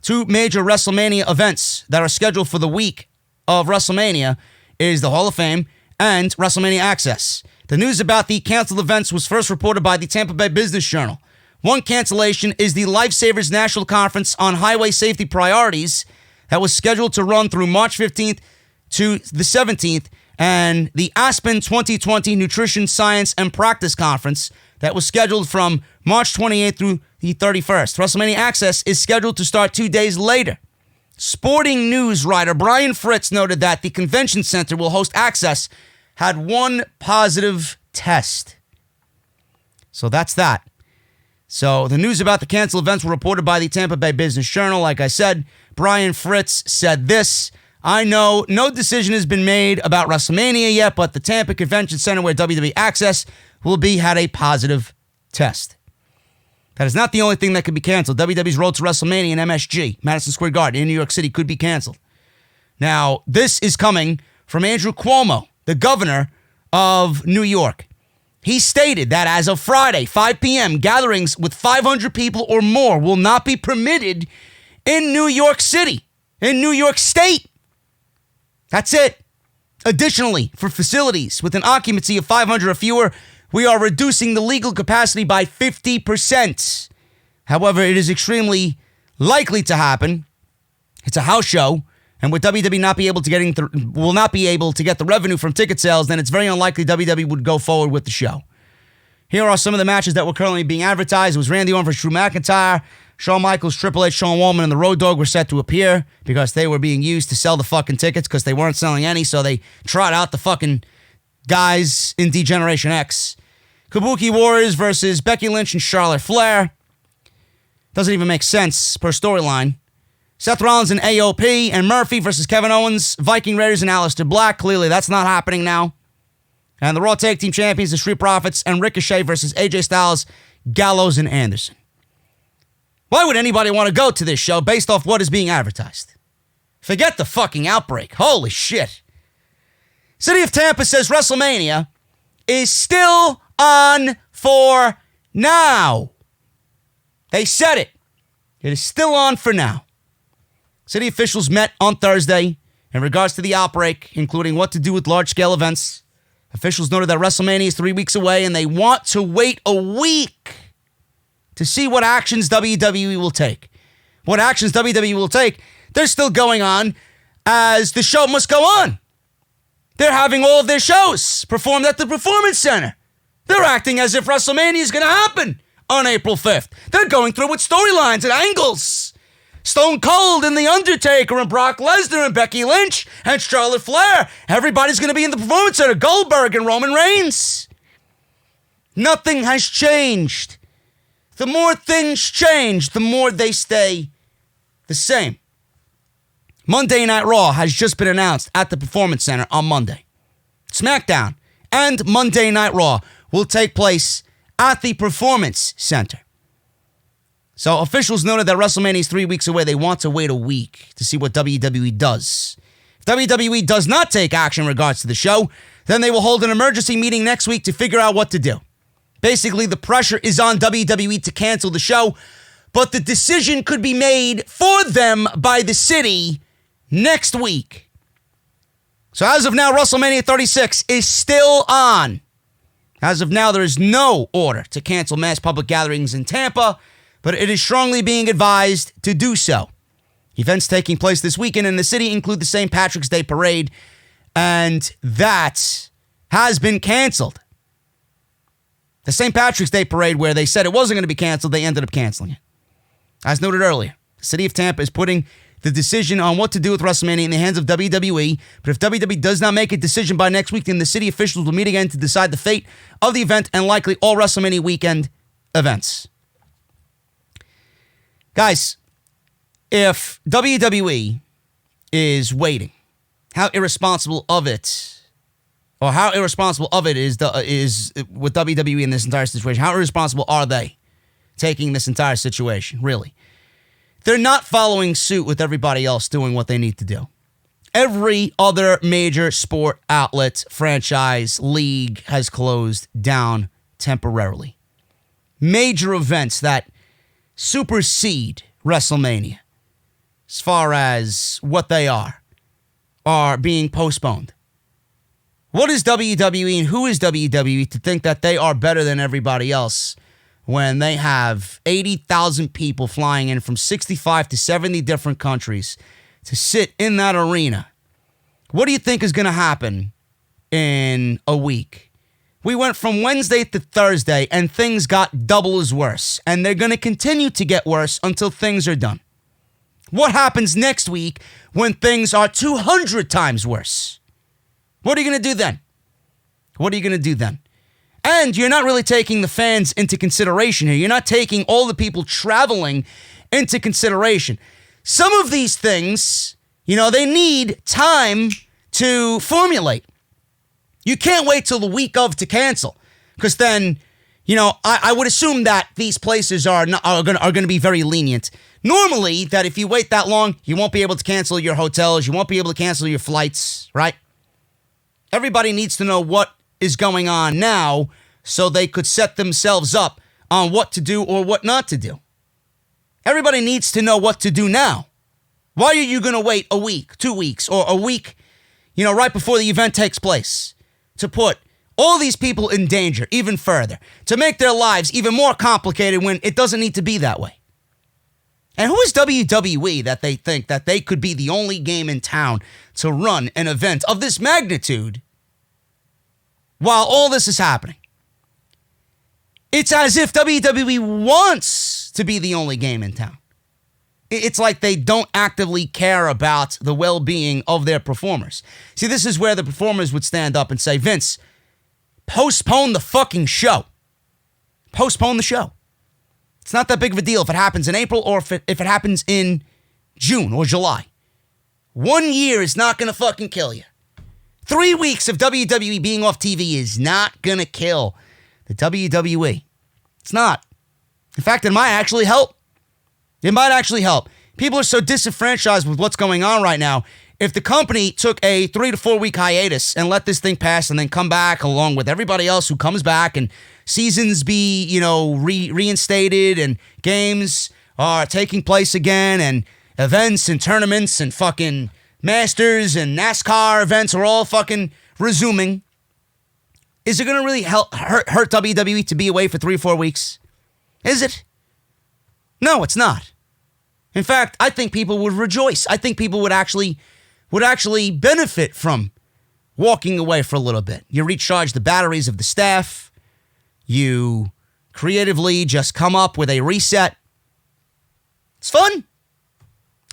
S1: Two major WrestleMania events that are scheduled for the week of WrestleMania is the Hall of Fame and WrestleMania Access. The news about the canceled events was first reported by the Tampa Bay Business Journal. One cancellation is the Lifesavers National Conference on Highway Safety Priorities that was scheduled to run through March 15th to the 17th, and the Aspen 2020 Nutrition Science and Practice Conference that was scheduled from March 28th through the 31st. WrestleMania Access is scheduled to start 2 days later. Sporting News writer Brian Fritz noted that the convention center will host Access had one positive test. So that's that. So the news about the canceled events were reported by the Tampa Bay Business Journal. Like I said, Brian Fritz said this: "I know no decision has been made about WrestleMania yet, but the Tampa Convention Center, where WWE Access will be, had a positive test." That is not the only thing that could be canceled. WWE's Road to WrestleMania in MSG, Madison Square Garden in New York City, could be canceled. Now, this is coming from Andrew Cuomo, the governor of New York. He stated that as of Friday, 5 p.m., gatherings with 500 people or more will not be permitted in New York City, in New York State. That's it. Additionally, for facilities with an occupancy of 500 or fewer, we are reducing the legal capacity by 50%. However, it is extremely likely to happen. It's a house show, and with WWE will not be able to get the revenue from ticket sales, then it's very unlikely WWE would go forward with the show. Here are some of the matches that were currently being advertised. It was Randy Orton versus Drew McIntyre. Shawn Michaels, Triple H, Shawn Waltman, and the Road Dogg were set to appear because they were being used to sell the fucking tickets because they weren't selling any, so they trot out the fucking guys in D-Generation X. Kabuki Warriors versus Becky Lynch and Charlotte Flair. Doesn't even make sense per storyline. Seth Rollins and AOP, and Murphy versus Kevin Owens, Viking Raiders and Aleister Black. Clearly, that's not happening now. And the Raw Tag Team Champions, the Street Profits, and Ricochet versus AJ Styles, Gallows, and Anderson. Why would anybody want to go to this show based off what is being advertised? Forget the fucking outbreak. Holy shit. City of Tampa says WrestleMania is still on for now. They said it. It is still on for now. City officials met on Thursday in regards to the outbreak, including what to do with large-scale events. Officials noted that WrestleMania is 3 weeks away, and they want to wait a week to see what actions WWE will take. What actions WWE will take, they're still going on as the show must go on. They're having all of their shows performed at the Performance Center. They're acting as if WrestleMania is going to happen on April 5th. They're going through with storylines and angles. Stone Cold and The Undertaker and Brock Lesnar and Becky Lynch and Charlotte Flair. Everybody's going to be in the Performance Center. Goldberg and Roman Reigns. Nothing has changed. The more things change, the more they stay the same. Monday Night Raw has just been announced at the Performance Center on Monday. SmackDown and Monday Night Raw will take place at the Performance Center. So officials noted that WrestleMania is 3 weeks away. They want to wait a week to see what WWE does. If WWE does not take action in regards to the show, then they will hold an emergency meeting next week to figure out what to do. Basically, the pressure is on WWE to cancel the show, but the decision could be made for them by the city next week. So as of now, WrestleMania 36 is still on. As of now, there is no order to cancel mass public gatherings in Tampa, but it is strongly being advised to do so. Events taking place this weekend in the city include the St. Patrick's Day Parade, and that has been canceled. The St. Patrick's Day Parade, where they said it wasn't going to be canceled, they ended up canceling it. As noted earlier, the city of Tampa is putting the decision on what to do with WrestleMania in the hands of WWE, but if WWE does not make a decision by next week, then the city officials will meet again to decide the fate of the event and likely all WrestleMania weekend events. Guys, if WWE is waiting, how irresponsible of it is with WWE in this entire situation? How irresponsible are they taking this entire situation, really? They're not following suit with everybody else doing what they need to do. Every other major sport outlet, franchise, league has closed down temporarily. Major events that supersede WrestleMania, as far as what they are being postponed. What is WWE and who is WWE to think that they are better than everybody else when they have 80,000 people flying in from 65 to 70 different countries to sit in that arena? What do you think is going to happen in a week? We went from Wednesday to Thursday and things got double as worse, and they're going to continue to get worse until things are done. What happens next week when things are 200 times worse? What are you going to do then? What are you going to do then? And you're not really taking the fans into consideration here. You're not taking all the people traveling into consideration. Some of these things, they need time to formulate. You can't wait till the week of to cancel, because then, I would assume that these places are going to be very lenient. Normally, that if you wait that long, you won't be able to cancel your hotels, you won't be able to cancel your flights, right? Everybody needs to know what is going on now so they could set themselves up on what to do or what not to do. Everybody needs to know what to do now. Why are you going to wait a week, 2 weeks, or a week, right before the event takes place to put all these people in danger even further, to make their lives even more complicated when it doesn't need to be that way? And who is WWE that they think that they could be the only game in town to run an event of this magnitude while all this is happening? It's as if WWE wants to be the only game in town. It's like they don't actively care about the well-being of their performers. See, this is where the performers would stand up and say, Vince, postpone the fucking show. Postpone the show. It's not that big of a deal if it happens in April or if it happens in June or July. 1 year is not going to fucking kill you. 3 weeks of WWE being off TV is not going to kill the WWE. It's not. In fact, it might actually help. It might actually help. People are so disenfranchised with what's going on right now. If the company took a 3 to 4 week hiatus and let this thing pass and then come back along with everybody else who comes back and seasons be, reinstated and games are taking place again and events and tournaments and fucking Masters and NASCAR events are all fucking resuming, is it going to really hurt WWE to be away for 3 or 4 weeks? Is it? No, it's not. In fact, I think people would rejoice. I think people would actually benefit from walking away for a little bit. You recharge the batteries of the staff. You creatively just come up with a reset. It's fun.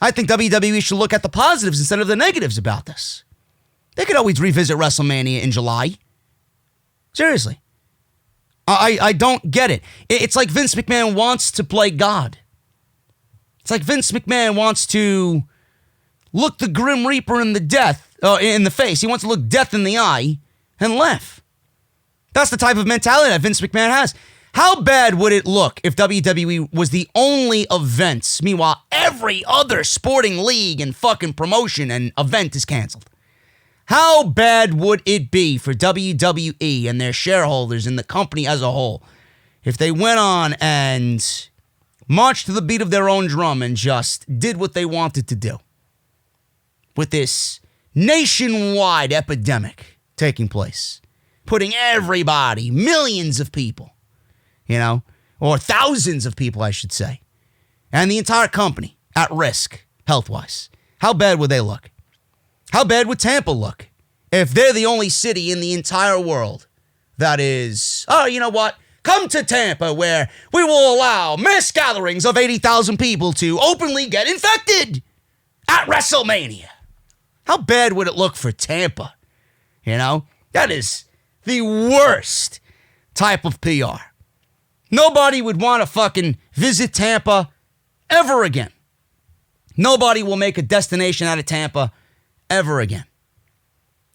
S1: I think WWE should look at the positives instead of the negatives about this. They could always revisit WrestleMania in July. Seriously. I don't get it. It's like Vince McMahon wants to play God. It's like Vince McMahon wants to look the Grim Reaper in the face. He wants to look death in the eye and laugh. That's the type of mentality that Vince McMahon has. How bad would it look if WWE was the only events? Meanwhile, every other sporting league and fucking promotion and event is canceled. How bad would it be for WWE and their shareholders and the company as a whole if they went on and marched to the beat of their own drum and just did what they wanted to do with this nationwide epidemic taking place, putting everybody, millions of people, or thousands of people, I should say, and the entire company at risk health-wise? How bad would they look? How bad would Tampa look if they're the only city in the entire world that is, you know what? Come to Tampa where we will allow mass gatherings of 80,000 people to openly get infected at WrestleMania. How bad would it look for Tampa? That is the worst type of PR. Nobody would want to fucking visit Tampa ever again. Nobody will make a destination out of Tampa ever again.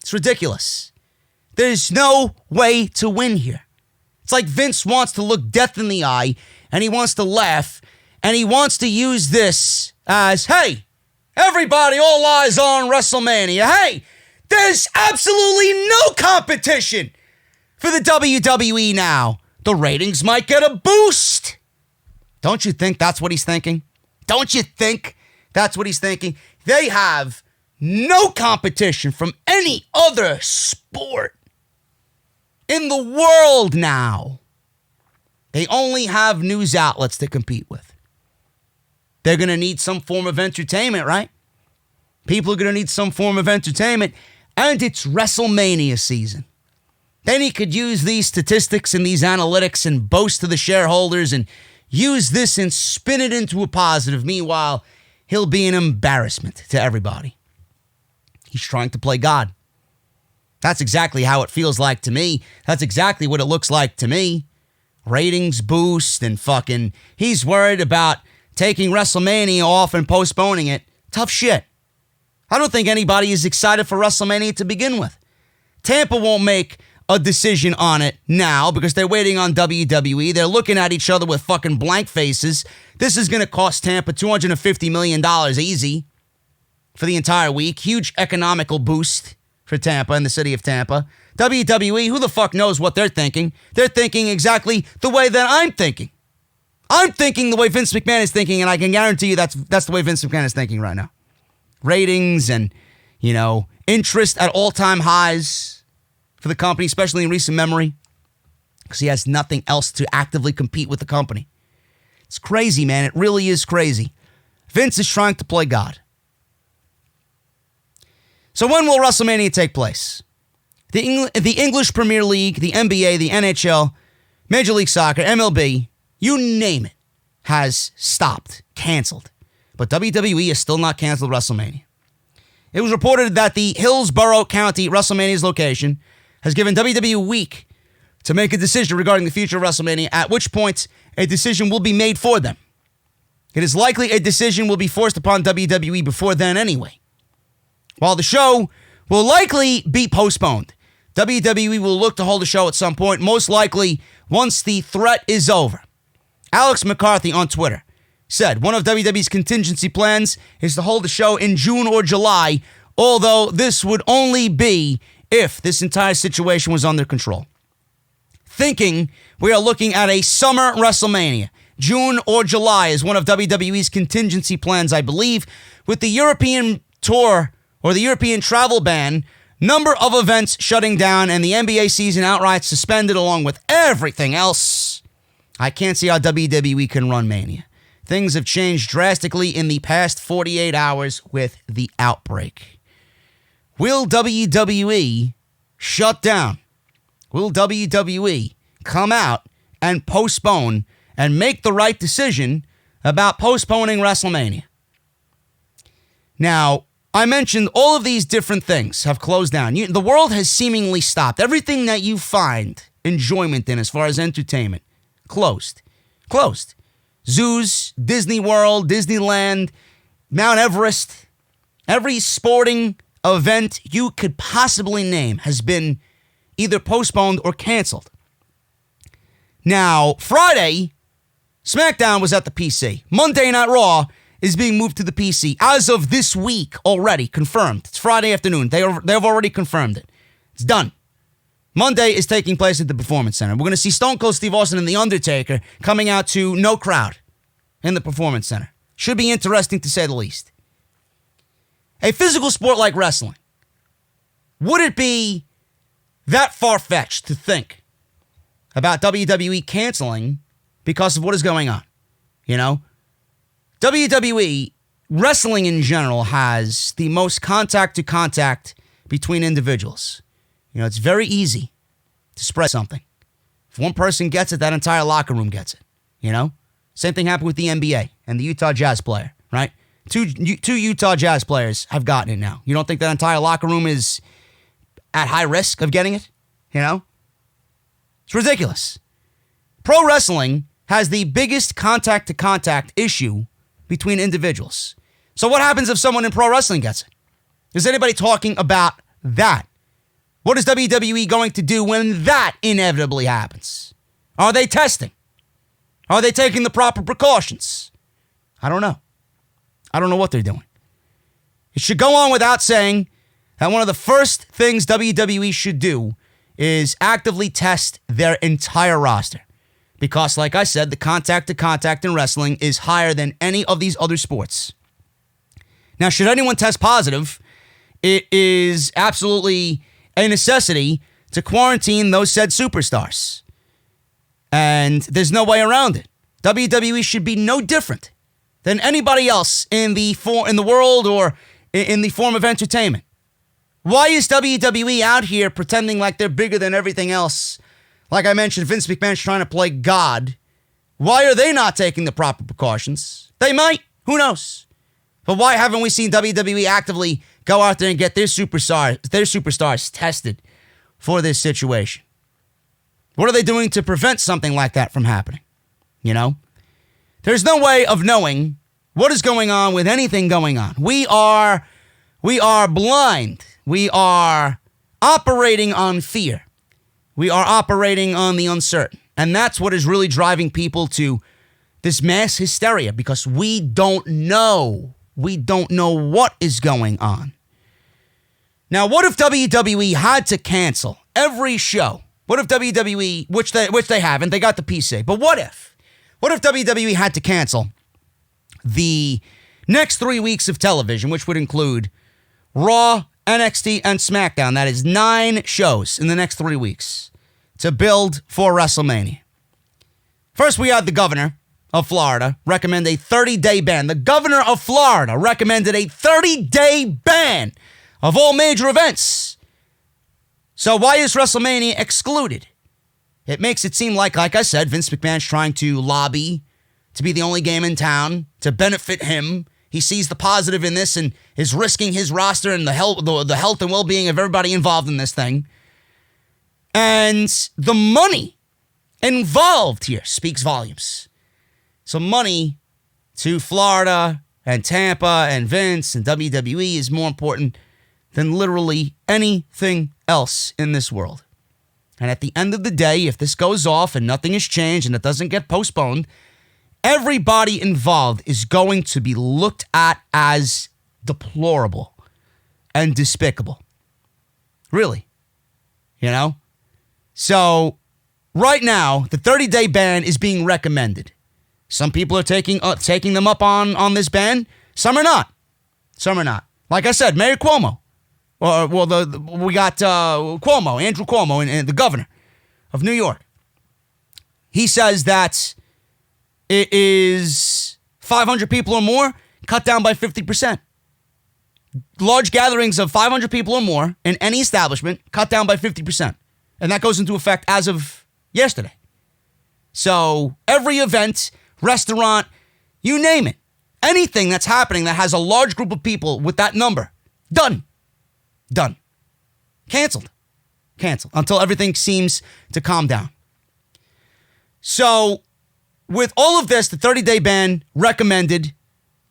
S1: It's ridiculous. There's no way to win here. It's like Vince wants to look death in the eye, and he wants to laugh, and he wants to use this as, hey, everybody, all eyes on WrestleMania. Hey, there's absolutely no competition for the WWE now. The ratings might get a boost. Don't you think that's what he's thinking? Don't you think that's what he's thinking? They have no competition from any other sport in the world now. They only have news outlets to compete with. They're going to need some form of entertainment, right? People are going to need some form of entertainment, and it's WrestleMania season. Then he could use these statistics and these analytics and boast to the shareholders and use this and spin it into a positive. Meanwhile, he'll be an embarrassment to everybody. He's trying to play God. That's exactly how it feels like to me. That's exactly what it looks like to me. Ratings boost and fucking, he's worried about taking WrestleMania off and postponing it. Tough shit. I don't think anybody is excited for WrestleMania to begin with. Tampa won't make a decision on it now because they're waiting on WWE. They're looking at each other with fucking blank faces. This is going to cost Tampa $250 million easy for the entire week. Huge economical boost for Tampa and the city of Tampa. WWE, who the fuck knows what they're thinking? They're thinking exactly the way that I'm thinking. I'm thinking the way Vince McMahon is thinking, and I can guarantee you that's the way Vince McMahon is thinking right now. Ratings and, interest at all-time highs for the company, especially in recent memory, because he has nothing else to actively compete with the company. It's crazy, man. It really is crazy. Vince is trying to play God. So when will WrestleMania take place? The English Premier League, the NBA, the NHL, Major League Soccer, MLB, you name it, has stopped, canceled. But WWE has still not canceled WrestleMania. It was reported that the Hillsborough County WrestleMania's location has given WWE a week to make a decision regarding the future of WrestleMania, at which point a decision will be made for them. It is likely a decision will be forced upon WWE before then anyway. While the show will likely be postponed, WWE will look to hold a show at some point, most likely once the threat is over. Alex McCarthy on Twitter said one of WWE's contingency plans is to hold the show in June or July, although this would only be if this entire situation was under control. Thinking we are looking at a summer WrestleMania. June or July is one of WWE's contingency plans, I believe, with the European tour or the European travel ban, number of events shutting down, and the NBA season outright suspended along with everything else. I can't see how WWE can run Mania. Things have changed drastically in the past 48 hours with the outbreak. Will WWE shut down? Will WWE come out and postpone and make the right decision about postponing WrestleMania? Now, I mentioned all of these different things have closed down. The world has seemingly stopped. Everything that you find enjoyment in as far as entertainment, closed. Zoos, Disney World, Disneyland, Mount Everest, every sporting event you could possibly name has been either postponed or canceled. Now, Friday, SmackDown was at the PC. Monday Night Raw is being moved to the PC as of this week already, confirmed. It's Friday afternoon. They've already confirmed it. It's done. Monday is taking place at the Performance Center. We're going to see Stone Cold Steve Austin and The Undertaker coming out to no crowd in the Performance Center. Should be interesting to say the least. A physical sport like wrestling, would it be that far-fetched to think about WWE canceling because of what is going on? WWE, wrestling in general, has the most contact-to-contact between individuals. It's very easy to spread something. If one person gets it, that entire locker room gets it. Same thing happened with the NBA and the Utah Jazz player, right? Two Utah Jazz players have gotten it now. You don't think that entire locker room is at high risk of getting it? It's ridiculous. Pro wrestling has the biggest contact-to-contact issue between individuals. So what happens if someone in pro wrestling gets it? Is anybody talking about that? What is WWE going to do when that inevitably happens? Are they testing? Are they taking the proper precautions? I don't know. I don't know what they're doing. It should go on without saying that one of the first things WWE should do is actively test their entire roster. Because, like I said, the contact-to-contact in wrestling is higher than any of these other sports. Now, should anyone test positive, it is absolutely a necessity to quarantine those said superstars. And there's no way around it. WWE should be no different than anybody else in the world or in the form of entertainment. Why is WWE out here pretending like they're bigger than everything else? Like I mentioned, Vince McMahon's trying to play God. Why are they not taking the proper precautions? They might. Who knows? But why haven't we seen WWE actively go out there and get their superstars tested for this situation? What are they doing to prevent something like that from happening? There's no way of knowing what is going on with anything going on. We are blind. We are operating on fear. We are operating on the uncertain. And that's what is really driving people to this mass hysteria, because we don't know. We don't know what is going on. Now, what if WWE had to cancel every show? What if WWE, which they haven't, they got the PC, but what if WWE had to cancel the next 3 weeks of television, which would include Raw, NXT, and SmackDown? That is 9 shows in the next 3 weeks to build for WrestleMania. First, we had the governor of Florida recommend a 30-day ban. The governor of Florida recommended a 30-day ban of all major events. So why is WrestleMania excluded? It makes it seem like I said, Vince McMahon's trying to lobby to be the only game in town to benefit him. He sees the positive in this and is risking his roster and the health and well-being of everybody involved in this thing. And the money involved here speaks volumes. So money to Florida and Tampa and Vince and WWE is more important than literally anything else in this world. And at the end of the day, if this goes off and nothing has changed and it doesn't get postponed, everybody involved is going to be looked at as deplorable and despicable. Really. You know? So, right now, the 30-day ban is being recommended. Some people are taking them up on this ban. Some are not. Some are not. Like I said, Mayor Cuomo. We got Cuomo, Andrew Cuomo, and the governor of New York. He says that it is 500 people or more, cut down by 50%. Large gatherings of 500 people or more in any establishment, cut down by 50%. And that goes into effect as of yesterday. So every event, restaurant, you name it, anything that's happening that has a large group of people with that number, done. Canceled until everything seems to calm down. So with all of this, the 30-day ban recommended,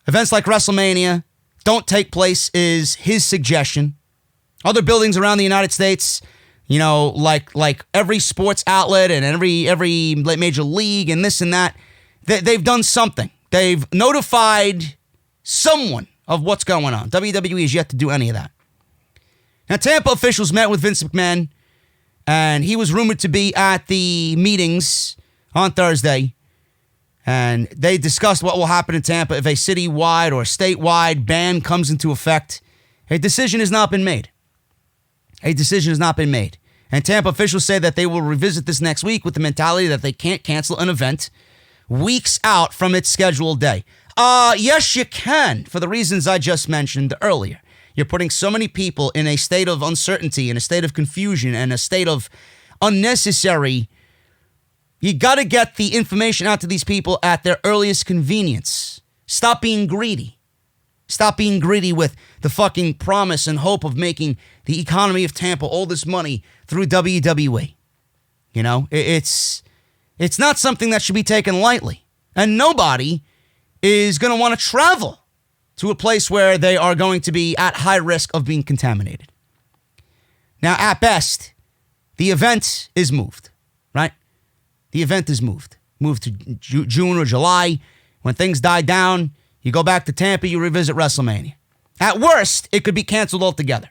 S1: events like WrestleMania don't take place is his suggestion. Other buildings around the United States, you know, like every sports outlet and every major league and this and that, they've done something. They've notified someone of what's going on. WWE has yet to do any of that. Now, Tampa officials met with Vince McMahon, and he was rumored to be at the meetings on Thursday, and they discussed what will happen in Tampa if a citywide or statewide ban comes into effect. A decision has not been made. And Tampa officials say that they will revisit this next week with the mentality that they can't cancel an event weeks out from its scheduled day. Yes, you can, for the reasons I just mentioned earlier. You're putting so many people in a state of uncertainty, in a state of confusion, and a state of unnecessary. You got to get the information out to these people at their earliest convenience. Stop being greedy. Stop being greedy with the fucking promise and hope of making the economy of Tampa all this money through WWE. You know, it's not something that should be taken lightly. And nobody is going to want to travel to a place where they are going to be at high risk of being contaminated. Now, at best, the event is moved, right? The event is moved. Moved to June or July. When things die down, you go back to Tampa, you revisit WrestleMania. At worst, it could be canceled altogether,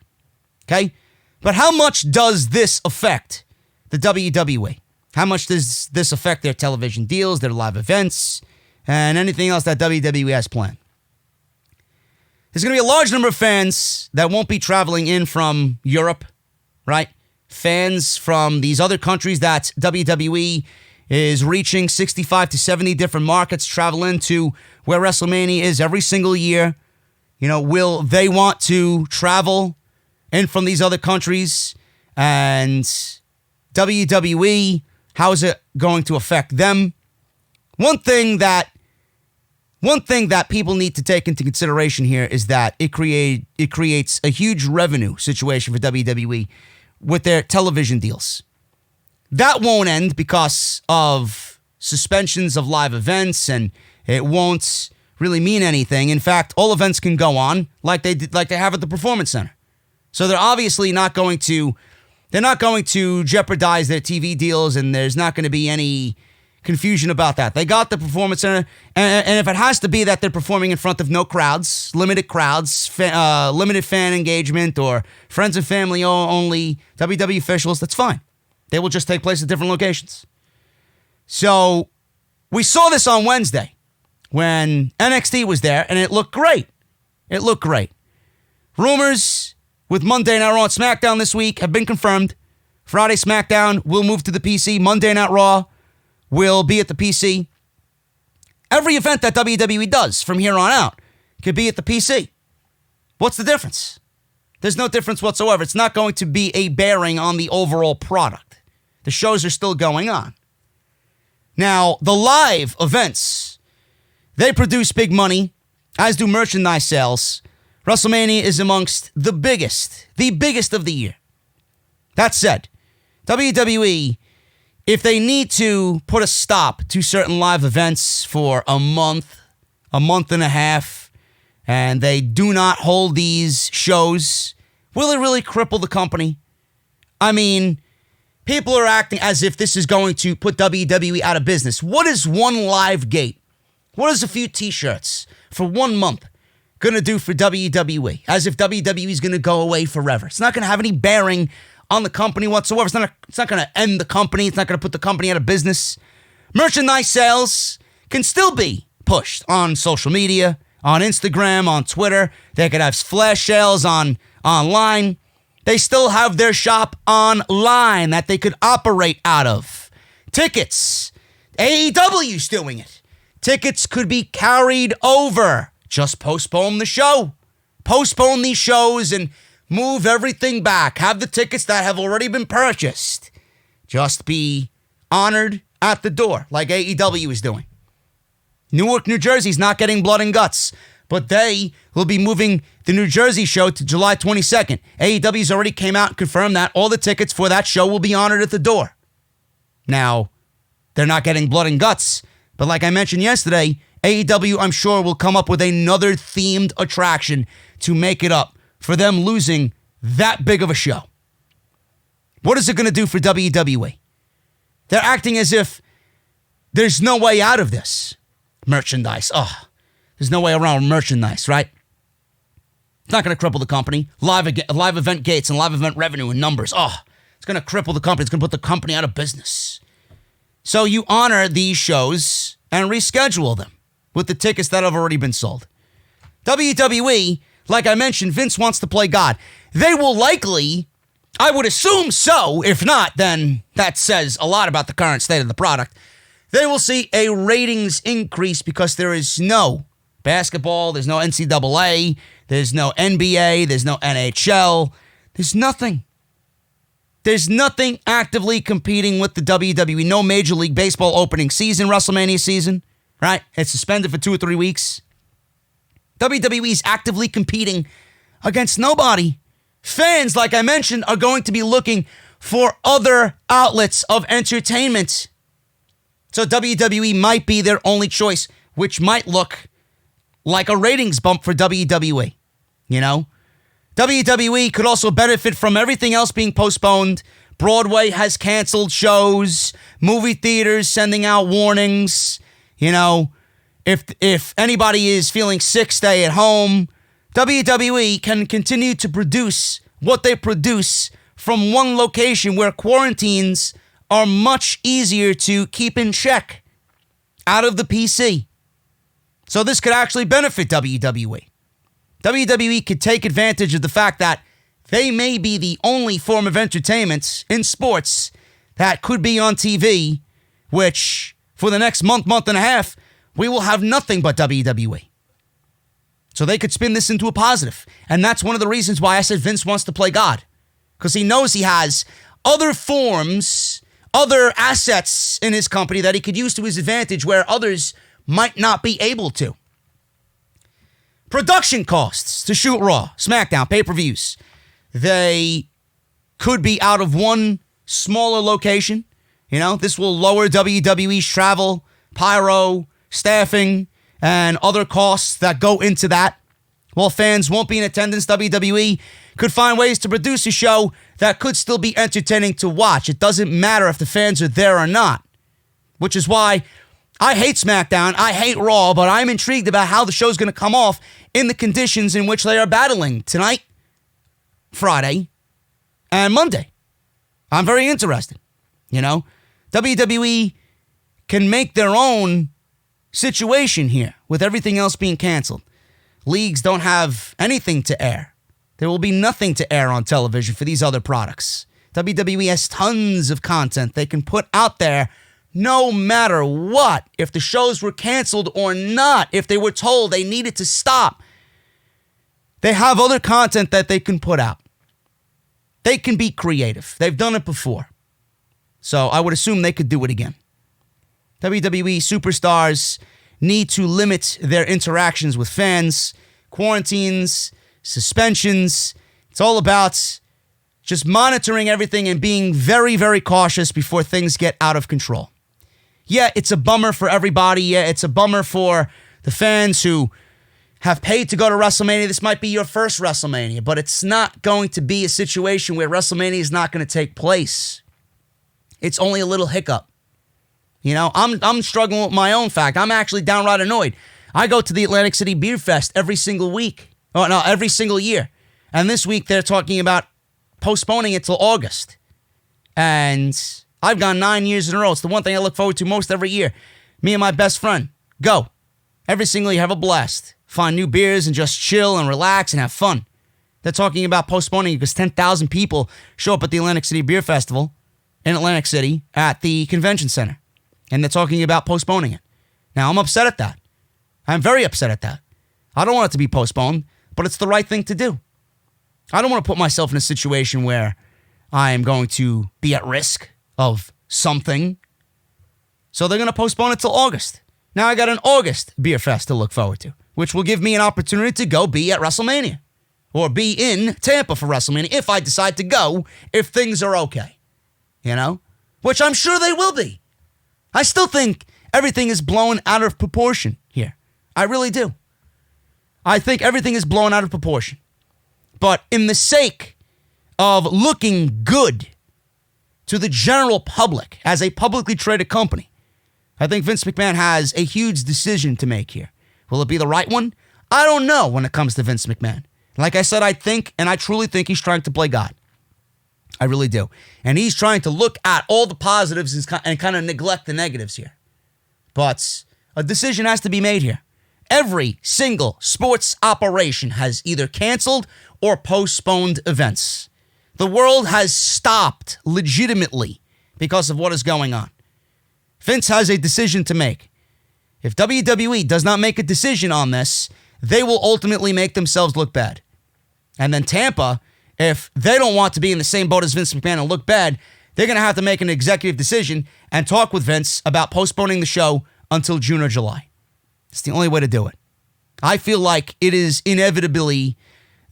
S1: okay? But how much does this affect the WWE? How much does this affect their television deals, their live events, and anything else that WWE has planned? There's going to be a large number of fans that won't be traveling in from Europe, right? Fans from these other countries that WWE is reaching, 65 to 70 different markets, travel into where WrestleMania is every single year. You know, will they want to travel in from these other countries? And WWE, how is it going to affect them? One thing that people need to take into consideration here is that it creates a huge revenue situation for WWE with their television deals. That won't end because of suspensions of live events, and it won't really mean anything. In fact, all events can go on like they have at the Performance Center. So they're obviously not going to They're not going to jeopardize their TV deals, and there's not going to be any confusion about that. They got the Performance Center, and if it has to be that they're performing in front of no crowds, limited crowds, limited fan engagement, or friends and family only WWE officials, that's fine. They will just take place at different locations. So we saw this on Wednesday when NXT was there, and it looked great. It looked great. Rumors with Monday Night Raw and SmackDown this week have been confirmed. Friday SmackDown will move to the PC. Monday Night Raw will be at the PC. Every event that WWE does from here on out could be at the PC. What's the difference? There's no difference whatsoever. It's not going to be a bearing on the overall product. The shows are still going on. Now, the live events, they produce big money, as do merchandise sales. WrestleMania is amongst the biggest of the year. That said, WWE, if they need to put a stop to certain live events for a month and a half, and they do not hold these shows, will it really cripple the company? I mean, people are acting as if this is going to put WWE out of business. What is one live gate? What is a few t-shirts for 1 month going to do for WWE? As if WWE is going to go away forever. It's not going to have any bearing on the company whatsoever. It's not going to end the company. It's not going to put the company out of business. Merchandise sales can still be pushed on social media, on Instagram, on Twitter. They could have flash sales online. They still have their shop online that they could operate out of. Tickets. AEW's doing it. Tickets could be carried over. Just postpone the show. Postpone these shows and move everything back. Have the tickets that have already been purchased just be honored at the door like AEW is doing. Newark, New Jersey's not getting blood and guts, but they will be moving the New Jersey show to July 22nd. AEW's already came out and confirmed that all the tickets for that show will be honored at the door. Now, they're not getting blood and guts, but like I mentioned yesterday, AEW, I'm sure, will come up with another themed attraction to make it up for them losing that big of a show. What is it going to do for WWE? They're acting as if there's no way out of this. Merchandise. There's no way around merchandise, right? It's not going to cripple the company. Live event gates and live event revenue and numbers. It's going to cripple the company. It's going to put the company out of business. So you honor these shows and reschedule them with the tickets that have already been sold. WWE, like I mentioned, Vince wants to play God. They will likely, I would assume so. If not, then that says a lot about the current state of the product. They will see a ratings increase because there is no basketball, there's no NCAA, there's no NBA, there's no NHL. There's nothing. There's nothing actively competing with the WWE. No Major League Baseball opening season, WrestleMania season, right? It's suspended for 2 or 3 weeks. WWE is actively competing against nobody. Fans, like I mentioned, are going to be looking for other outlets of entertainment. So WWE might be their only choice, which might look like a ratings bump for WWE. You know? WWE could also benefit from everything else being postponed. Broadway has canceled shows. Movie theaters sending out warnings. You know, if anybody is feeling sick, stay at home. WWE can continue to produce what they produce from one location where quarantines are much easier to keep in check out of the PC. So this could actually benefit WWE. WWE could take advantage of the fact that they may be the only form of entertainment in sports that could be on TV, which for the next month and a half, we will have nothing but WWE. So they could spin this into a positive. And that's one of the reasons why I said Vince wants to play God. Because he knows he has other forms, other assets in his company that he could use to his advantage where others might not be able to. Production costs to shoot Raw, SmackDown, pay-per-views. They could be out of one smaller location. You know, this will lower WWE's travel, pyro, staffing, and other costs that go into that. While fans won't be in attendance, WWE could find ways to produce a show that could still be entertaining to watch. It doesn't matter if the fans are there or not, which is why I hate SmackDown, I hate Raw, but I'm intrigued about how the show's going to come off in the conditions in which they are battling tonight, Friday, and Monday. I'm very interested. WWE can make their own situation here with everything else being canceled. Leagues don't have anything to air. There will be nothing to air on television for these other products. WWE has tons of content they can put out there no matter what. If the shows were canceled or not, if they were told they needed to stop, they have other content that they can put out. They can be creative. They've done it before. So I would assume they could do it again. WWE superstars need to limit their interactions with fans, quarantines, suspensions. It's all about just monitoring everything and being very, very cautious before things get out of control. Yeah, it's a bummer for everybody. Yeah, it's a bummer for the fans who have paid to go to WrestleMania. This might be your first WrestleMania, but it's not going to be a situation where WrestleMania is not going to take place. It's only a little hiccup. I'm struggling with my own fact. I'm actually downright annoyed. I go to the Atlantic City Beer Fest every single week. Oh, no, every single year. And this week they're talking about postponing it till August. And I've gone 9 years in a row. It's the one thing I look forward to most every year. Me and my best friend go. Every single year, have a blast. Find new beers and just chill and relax and have fun. They're talking about postponing it because 10,000 people show up at the Atlantic City Beer Festival in Atlantic City at the convention center. And they're talking about postponing it. Now, I'm upset at that. I'm very upset at that. I don't want it to be postponed, but it's the right thing to do. I don't want to put myself in a situation where I am going to be at risk of something. So they're going to postpone it till August. Now I got an August Beer Fest to look forward to, which will give me an opportunity to go be at WrestleMania or be in Tampa for WrestleMania if I decide to go, if things are okay. Which I'm sure they will be. I still think everything is blown out of proportion here. I really do. I think everything is blown out of proportion. But in the sake of looking good to the general public as a publicly traded company, I think Vince McMahon has a huge decision to make here. Will it be the right one? I don't know when it comes to Vince McMahon. Like I said, I truly think he's trying to play God. I really do. And he's trying to look at all the positives and kind of neglect the negatives here. But a decision has to be made here. Every single sports operation has either canceled or postponed events. The world has stopped legitimately because of what is going on. Vince has a decision to make. If WWE does not make a decision on this, they will ultimately make themselves look bad. And then Tampa, if they don't want to be in the same boat as Vince McMahon and look bad, they're going to have to make an executive decision and talk with Vince about postponing the show until June or July. It's the only way to do it. I feel like it is inevitably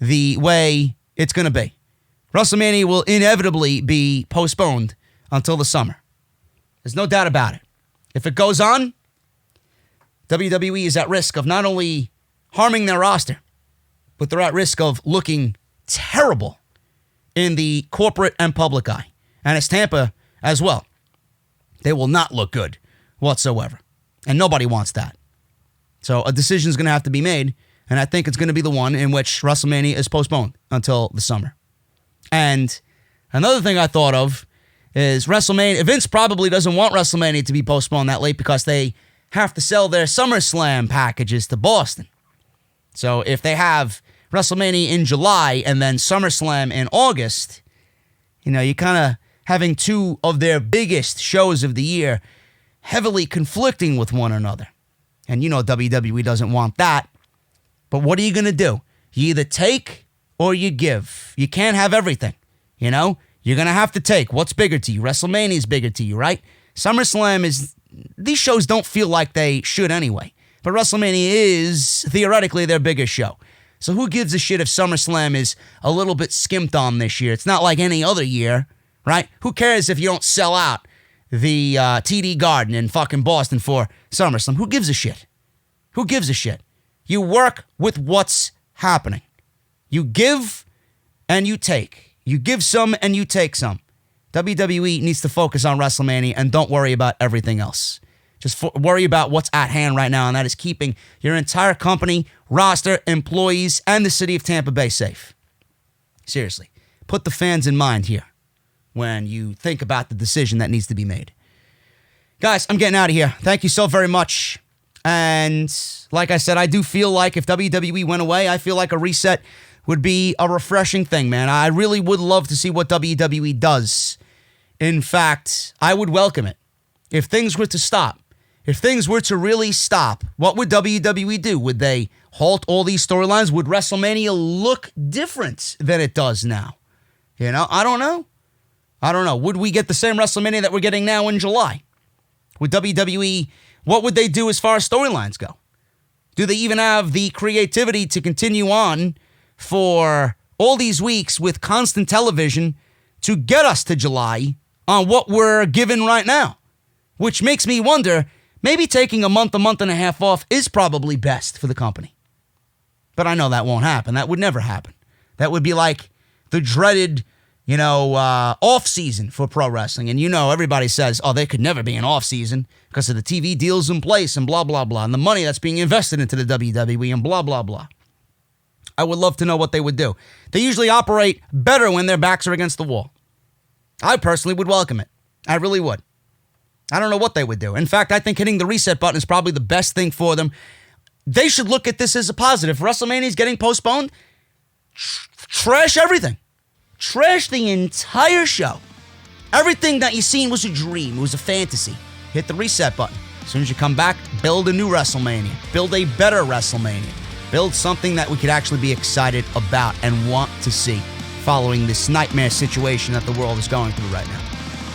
S1: the way it's going to be. WrestleMania will inevitably be postponed until the summer. There's no doubt about it. If it goes on, WWE is at risk of not only harming their roster, but they're at risk of looking terrible in the corporate and public eye. And it's Tampa as well. They will not look good whatsoever. And nobody wants that. So a decision is going to have to be made, and I think it's going to be the one in which WrestleMania is postponed until the summer. And another thing I thought of is WrestleMania. Vince probably doesn't want WrestleMania to be postponed that late because they have to sell their SummerSlam packages to Boston. So if they have WrestleMania in July and then SummerSlam in August, you're kind of having two of their biggest shows of the year heavily conflicting with one another. And WWE doesn't want that. But what are you going to do? You either take or you give. You can't have everything. You're going to have to take. What's bigger to you? WrestleMania is bigger to you, right? SummerSlam is... These shows don't feel like they should anyway. But WrestleMania is theoretically their biggest show. So who gives a shit if SummerSlam is a little bit skimped on this year? It's not like any other year, right? Who cares if you don't sell out the TD Garden in fucking Boston for SummerSlam? Who gives a shit? Who gives a shit? You work with what's happening. You give and you take. You give some and you take some. WWE needs to focus on WrestleMania and don't worry about everything else. Just worry about what's at hand right now, and that is keeping your entire company, roster, employees, and the city of Tampa Bay safe. Seriously, put the fans in mind here when you think about the decision that needs to be made. Guys, I'm getting out of here. Thank you so very much. And like I said, I do feel like if WWE went away, I feel like a reset would be a refreshing thing, man. I really would love to see what WWE does. In fact, I would welcome it. If things were to stop, if things were to really stop, what would WWE do? Would they halt all these storylines? Would WrestleMania look different than it does now? You know, I don't know. Would we get the same WrestleMania that we're getting now in July? Would WWE, what would they do as far as storylines go? Do they even have the creativity to continue on for all these weeks with constant television to get us to July on what we're given right now? Which makes me wonder, maybe taking a month and a half off is probably best for the company. But I know that won't happen. That would never happen. That would be like the dreaded, off season for pro wrestling. And everybody says, oh, there could never be an off season because of the TV deals in place and blah, blah, blah. And the money that's being invested into the WWE and blah, blah, blah. I would love to know what they would do. They usually operate better when their backs are against the wall. I personally would welcome it. I really would. I don't know what they would do. In fact, I think hitting the reset button is probably the best thing for them. They should look at this as a positive. WrestleMania is getting postponed. Trash everything. Trash the entire show. Everything that you've seen was a dream. It was a fantasy. Hit the reset button. As soon as you come back, build a new WrestleMania. Build a better WrestleMania. Build something that we could actually be excited about and want to see following this nightmare situation that the world is going through right now.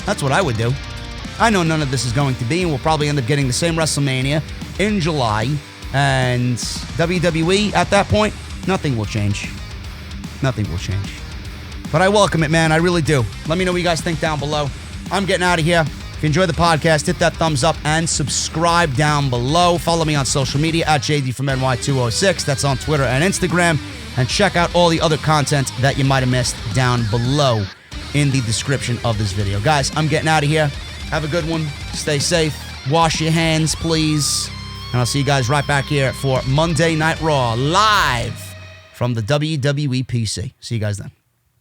S1: That's what I would do. I know none of this is going to be, and we'll probably end up getting the same WrestleMania in July. And WWE, at that point, nothing will change. Nothing will change. But I welcome it, man. I really do. Let me know what you guys think down below. I'm getting out of here. If you enjoyed the podcast, hit that thumbs up and subscribe down below. Follow me on social media at JDfromNY206. That's on Twitter and Instagram. And check out all the other content that you might have missed down below in the description of this video. Guys, I'm getting out of here. Have a good one. Stay safe. Wash your hands, please. And I'll see you guys right back here for Monday Night Raw, live from the WWE PC. See you guys then.